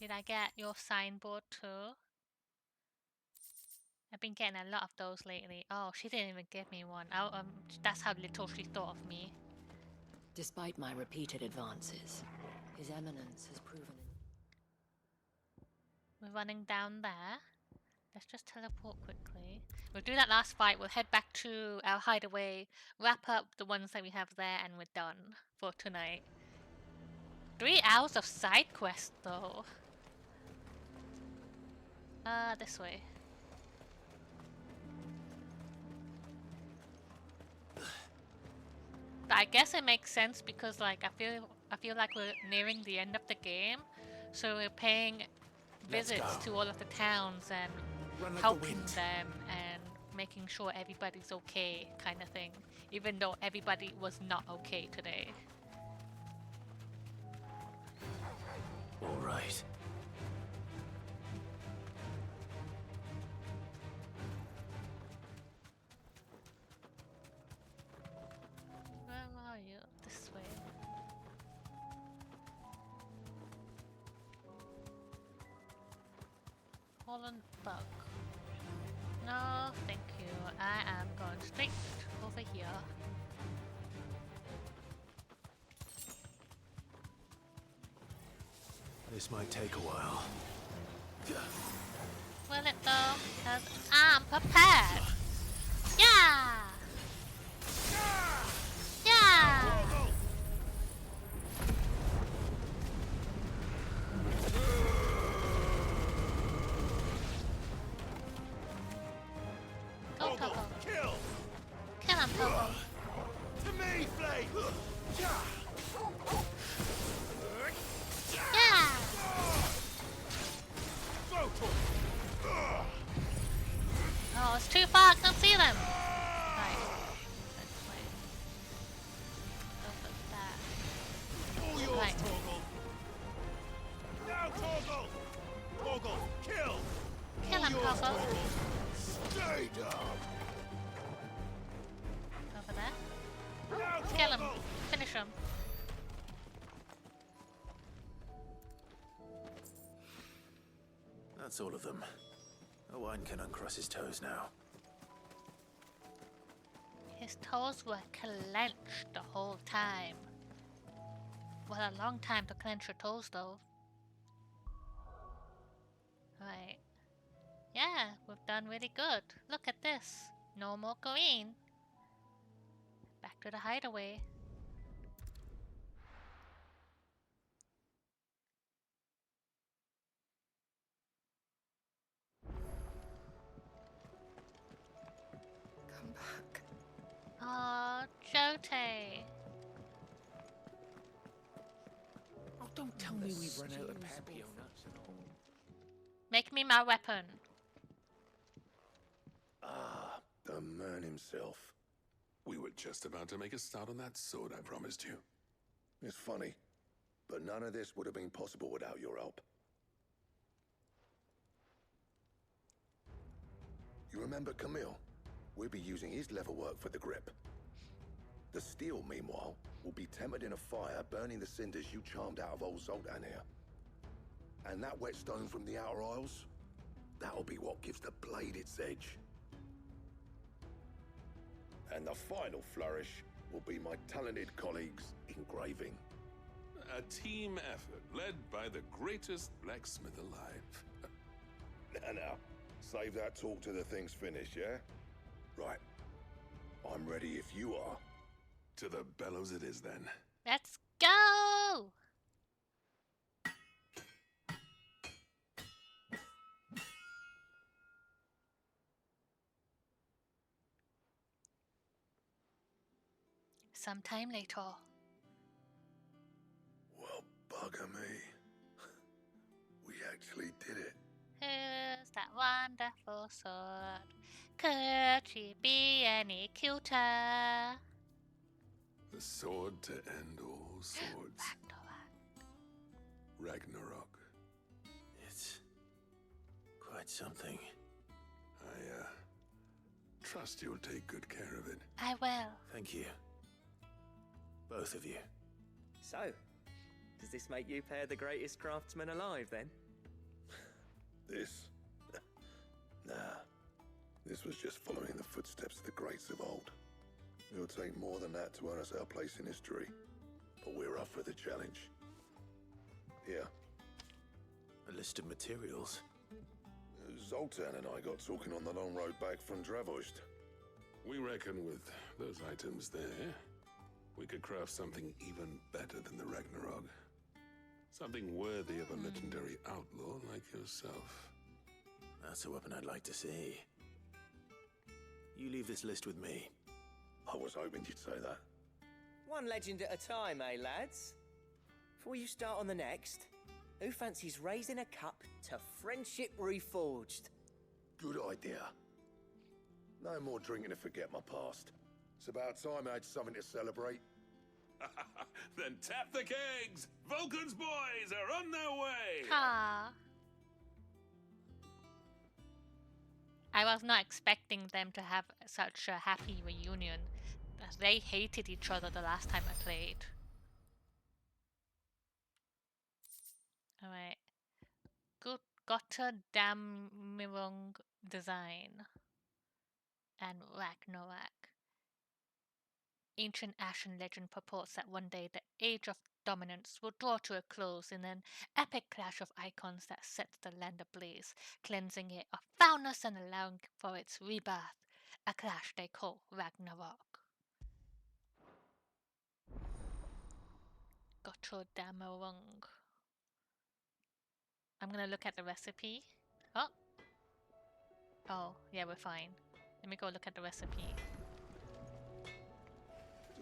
Did I get your signboard too? I've been getting a lot of those lately. Oh, she didn't even give me one. That's how little she thought of me. Despite my repeated advances, His Eminence has proven... We're running down there. Let's just teleport quickly. We'll do that last fight. We'll head back to our hideaway, wrap up the ones that we have there, and we're done for tonight. 3 hours of side quest though. This way. But I guess it makes sense because like I feel like we're nearing the end of the game, so we're paying visits to all of the towns and helping them and making sure everybody's okay, kind of thing. Even though everybody was not okay today. All right. Where are you? This way. Fallen bug. No, thank you. I am going straight over here. This might take a while. Will it though? Because I'm prepared. Yeah! Yeah! Go, Pogo. Kill! Kill him, Pogo. To me, Flame! Yeah! Oh, it's too far. I can't see them. Right. Let's wait. Go for that. All yours, Right. Torgal! Now, Torgal! Torgal, kill! Kill him, Pogo. Stay down! Over there. Now, Kill him. Torgal! Finish him. That's all of them. Owain can uncross his toes now. His toes were clenched the whole time. What a long time to clench your toes, though. Right. Yeah, we've done really good. Look at this. No more green. Back to the hideaway. Come back. Aw, Jote. Oh, don't tell me we've run out of papio nuts and all. Make me my weapon. Ah, the man himself. We were just about to make a start on that sword I promised you. It's funny, but none of this would have been possible without your help. You remember Camille? We'll be using his leather work for the grip. The steel, meanwhile, will be tempered in a fire, burning the cinders you charmed out of old Zoltan here. And that whetstone from the Outer Isles, that'll be what gives the blade its edge. And the final flourish will be my talented colleagues' engraving. A team effort led by the greatest blacksmith alive. Now, save that talk till the thing's finished, yeah? Right. I'm ready if you are. To the bellows it is then. Let's go! Sometime later. Well, bugger me. We actually did it. Who's that wonderful sword? Could she be any cuter? The sword to end all swords. Ragnarok. It's quite something. I, trust you'll take good care of it. I will. Thank you. Both of you. So, does this make you pair the greatest craftsman alive, then? This? Nah. This was just following the footsteps of the greats of old. It'll take more than that to earn us our place in history. But we're up for the challenge. Here. A list of materials. Zoltan and I got talking on the long road back from Dravost. We reckon with those items there, we could craft something even better than the Ragnarok. Something worthy of a legendary outlaw like yourself. That's a weapon I'd like to see. You leave this list with me. I was hoping you'd say that. One legend at a time, eh, lads? Before you start on the next, who fancies raising a cup to friendship reforged? Good idea. No more drinking to forget my past. It's about time I had something to celebrate. Then tap the kegs! Vulcan's boys are on their way! Ah. I was not expecting them to have such a happy reunion. As they hated each other the last time I played. Alright. Good Götterdämmerung design. And Ragnarok. Ancient Ashen legend purports that one day the age of dominance will draw to a close in an epic clash of icons that sets the land ablaze, cleansing it of foulness and allowing for its rebirth, a clash they call Ragnarok. Gottrodammerung. I'm gonna look at the recipe. Oh, yeah, we're fine. Let me go look at the recipe.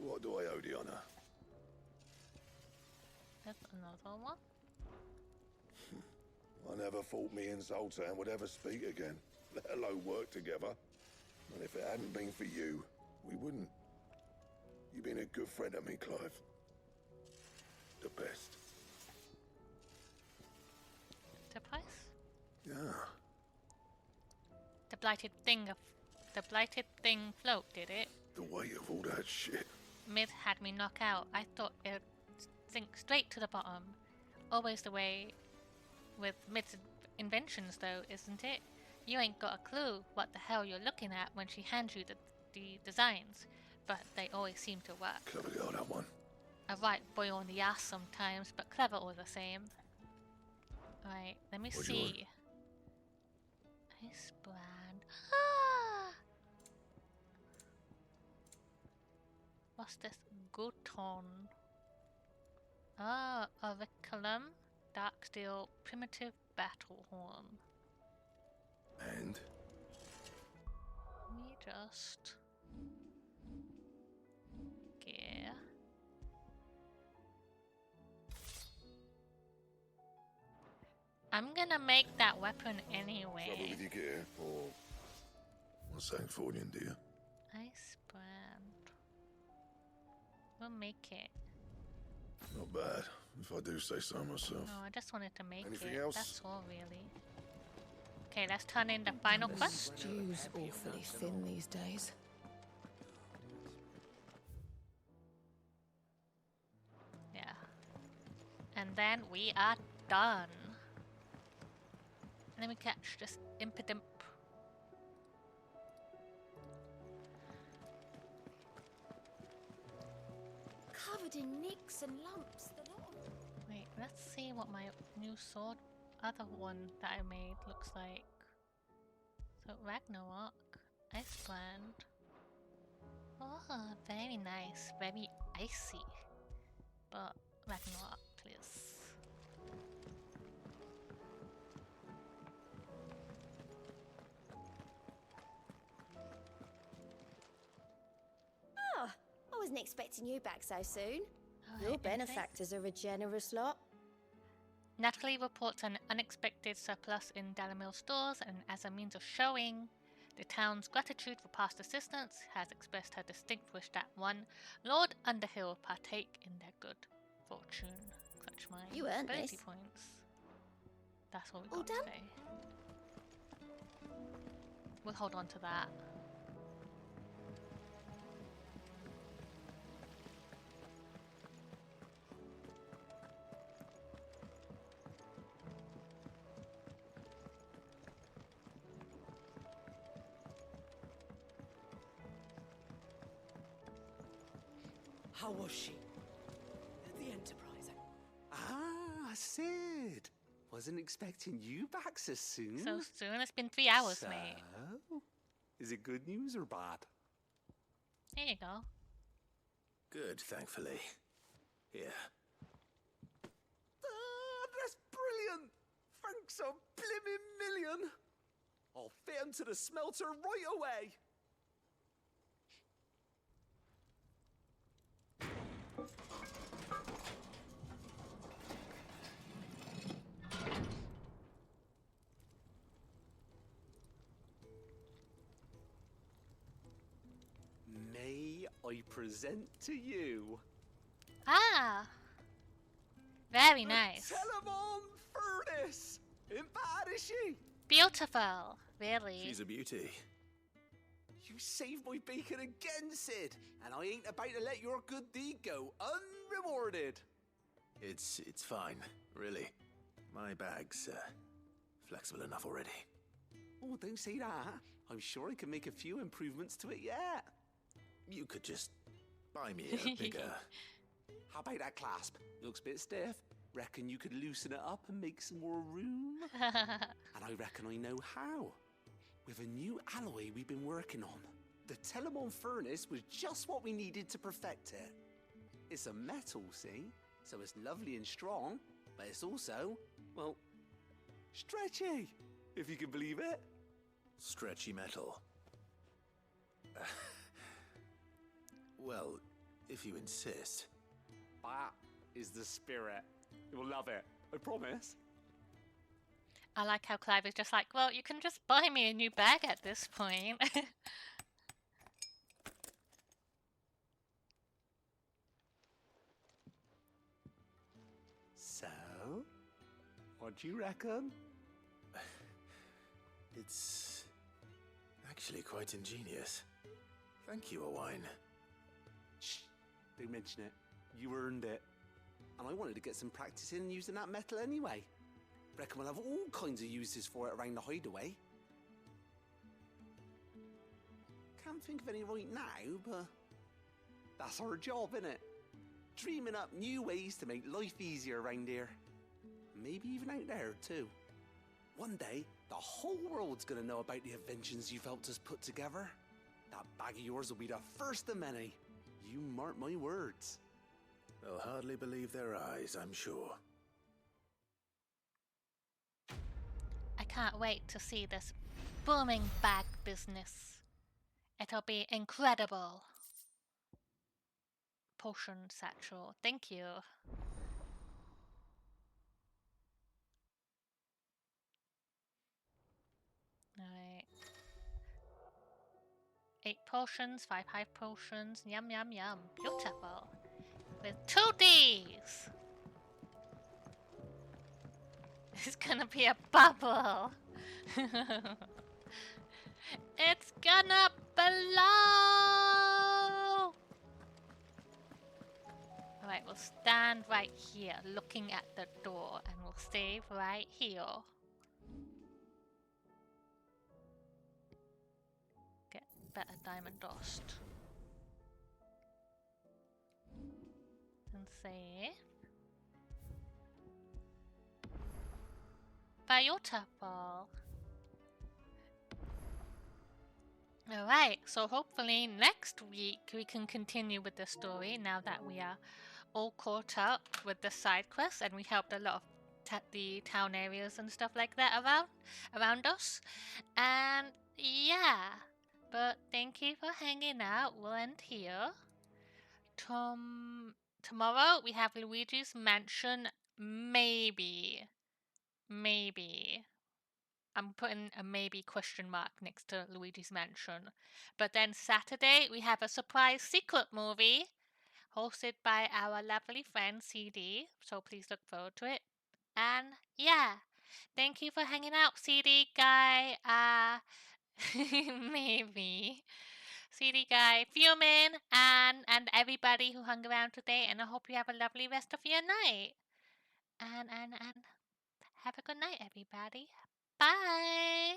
What do I owe the honor? There's another one. I never thought me and Zoltan would ever speak again, let alone work together. And if it hadn't been for you, we wouldn't. You've been a good friend of me, Clive. The best. The price? Yeah. The blighted thing float, did it? The weight of all that shit. Myth had me knock out. I thought it'd sink straight to the bottom. Always the way with Myth's inventions, though, isn't it? You ain't got a clue what the hell you're looking at when she hands you the designs, but they always seem to work. Clever girl, that one. A right boy on the ass sometimes, but clever all the same. Right, let me see. Ice brand. Ah! What's this? Guton. Ah, auriculum. Dark steel, primitive battle horn. And? Let me just... gear. I'm gonna make that weapon anyway. Trouble with your gear, or... what's that for you, dear? Ice brand. We'll make it. Not bad, if I do say so myself. No, I just wanted to make Anything it. else? That's all, really. Okay, let's turn in the final quest. Stew's awfully thin these days. Yeah. And then we are done. Let me catch this impidimp. Covered in nicks and lumps. The lot of... Wait, let's see what my new sword, other one that I made, looks like. So Ragnarok, Iceland. Oh, very nice, very icy. But Ragnarok, please. Oh, I wasn't expecting you back so soon. Your benefactors are a generous lot. Natalie reports an unexpected surplus in Dalamil stores, and as a means of showing the town's gratitude for past assistance, has expressed her distinct wish that one Lord Underhill partake in their good fortune. Clutch my You earned ability this. points. That's what we All got done? today. We'll hold on to that. How was she? The Enterprise. Ah, Sid. Wasn't expecting you back so soon. So soon? It's been 3 hours, so, mate. Is it good news or bad? There you go. Good, thankfully. Here. Ah, that's brilliant. Thanks a blimmin' million. I'll fit him to the smelter right away. May I present to you? Ah! Very nice. Telemon furnace! Ain't bad, is she? Beautiful. Really. She's a beauty. You saved my bacon again, Sid, and I ain't about to let your good deed go unrewarded. It's fine, really. My bag's flexible enough already. Oh, don't say that. I'm sure I can make a few improvements to it yet. You could just buy me a bigger How about that clasp? Looks a bit stiff. Reckon you could loosen it up and make some more room? And I reckon I know how. With a new alloy we've been working on. The Telemon furnace was just what we needed to perfect it. It's a metal, see? So it's lovely and strong, but it's also, well, stretchy, if you can believe it. Stretchy metal. Well, if you insist. That is the spirit. You'll love it, I promise. I like how Clive is just like, well, you can just buy me a new bag at this point. So, what do you reckon? It's actually quite ingenious. Thank you, Owain. Shh, don't mention it. You earned it. And I wanted to get some practice in using that metal anyway. Reckon we'll have all kinds of uses for it around the hideaway. Can't think of any right now, but that's our job, innit? Dreaming up new ways to make life easier around here. Maybe even out there, too. One day, the whole world's gonna know about the inventions you've helped us put together. That bag of yours will be the first of many. You mark my words. They'll hardly believe their eyes, I'm sure. I can't wait to see this booming bag business. It'll be incredible. Potion satchel, thank you. Alright. 8 potions, 5 high potions, yum yum yum. Beautiful. With 2 Ds! It's gonna be a bubble! It's gonna blow! Alright, we'll stand right here looking at the door and we'll save right here. Get better diamond dust. And save. Beautiful. Alright, so hopefully next week we can continue with the story now that we are all caught up with the side quests and we helped a lot of the town areas and stuff like that around us. And yeah, but thank you for hanging out. We'll end here. Tomorrow we have Luigi's Mansion. Maybe. I'm putting a maybe question mark next to Luigi's Mansion. But then Saturday, we have a surprise secret movie hosted by our lovely friend CD. So please look forward to it. And yeah, thank you for hanging out, CD guy. Maybe. CD guy, Fuming, and everybody who hung around today. And I hope you have a lovely rest of your night. And have a good night, everybody. Bye!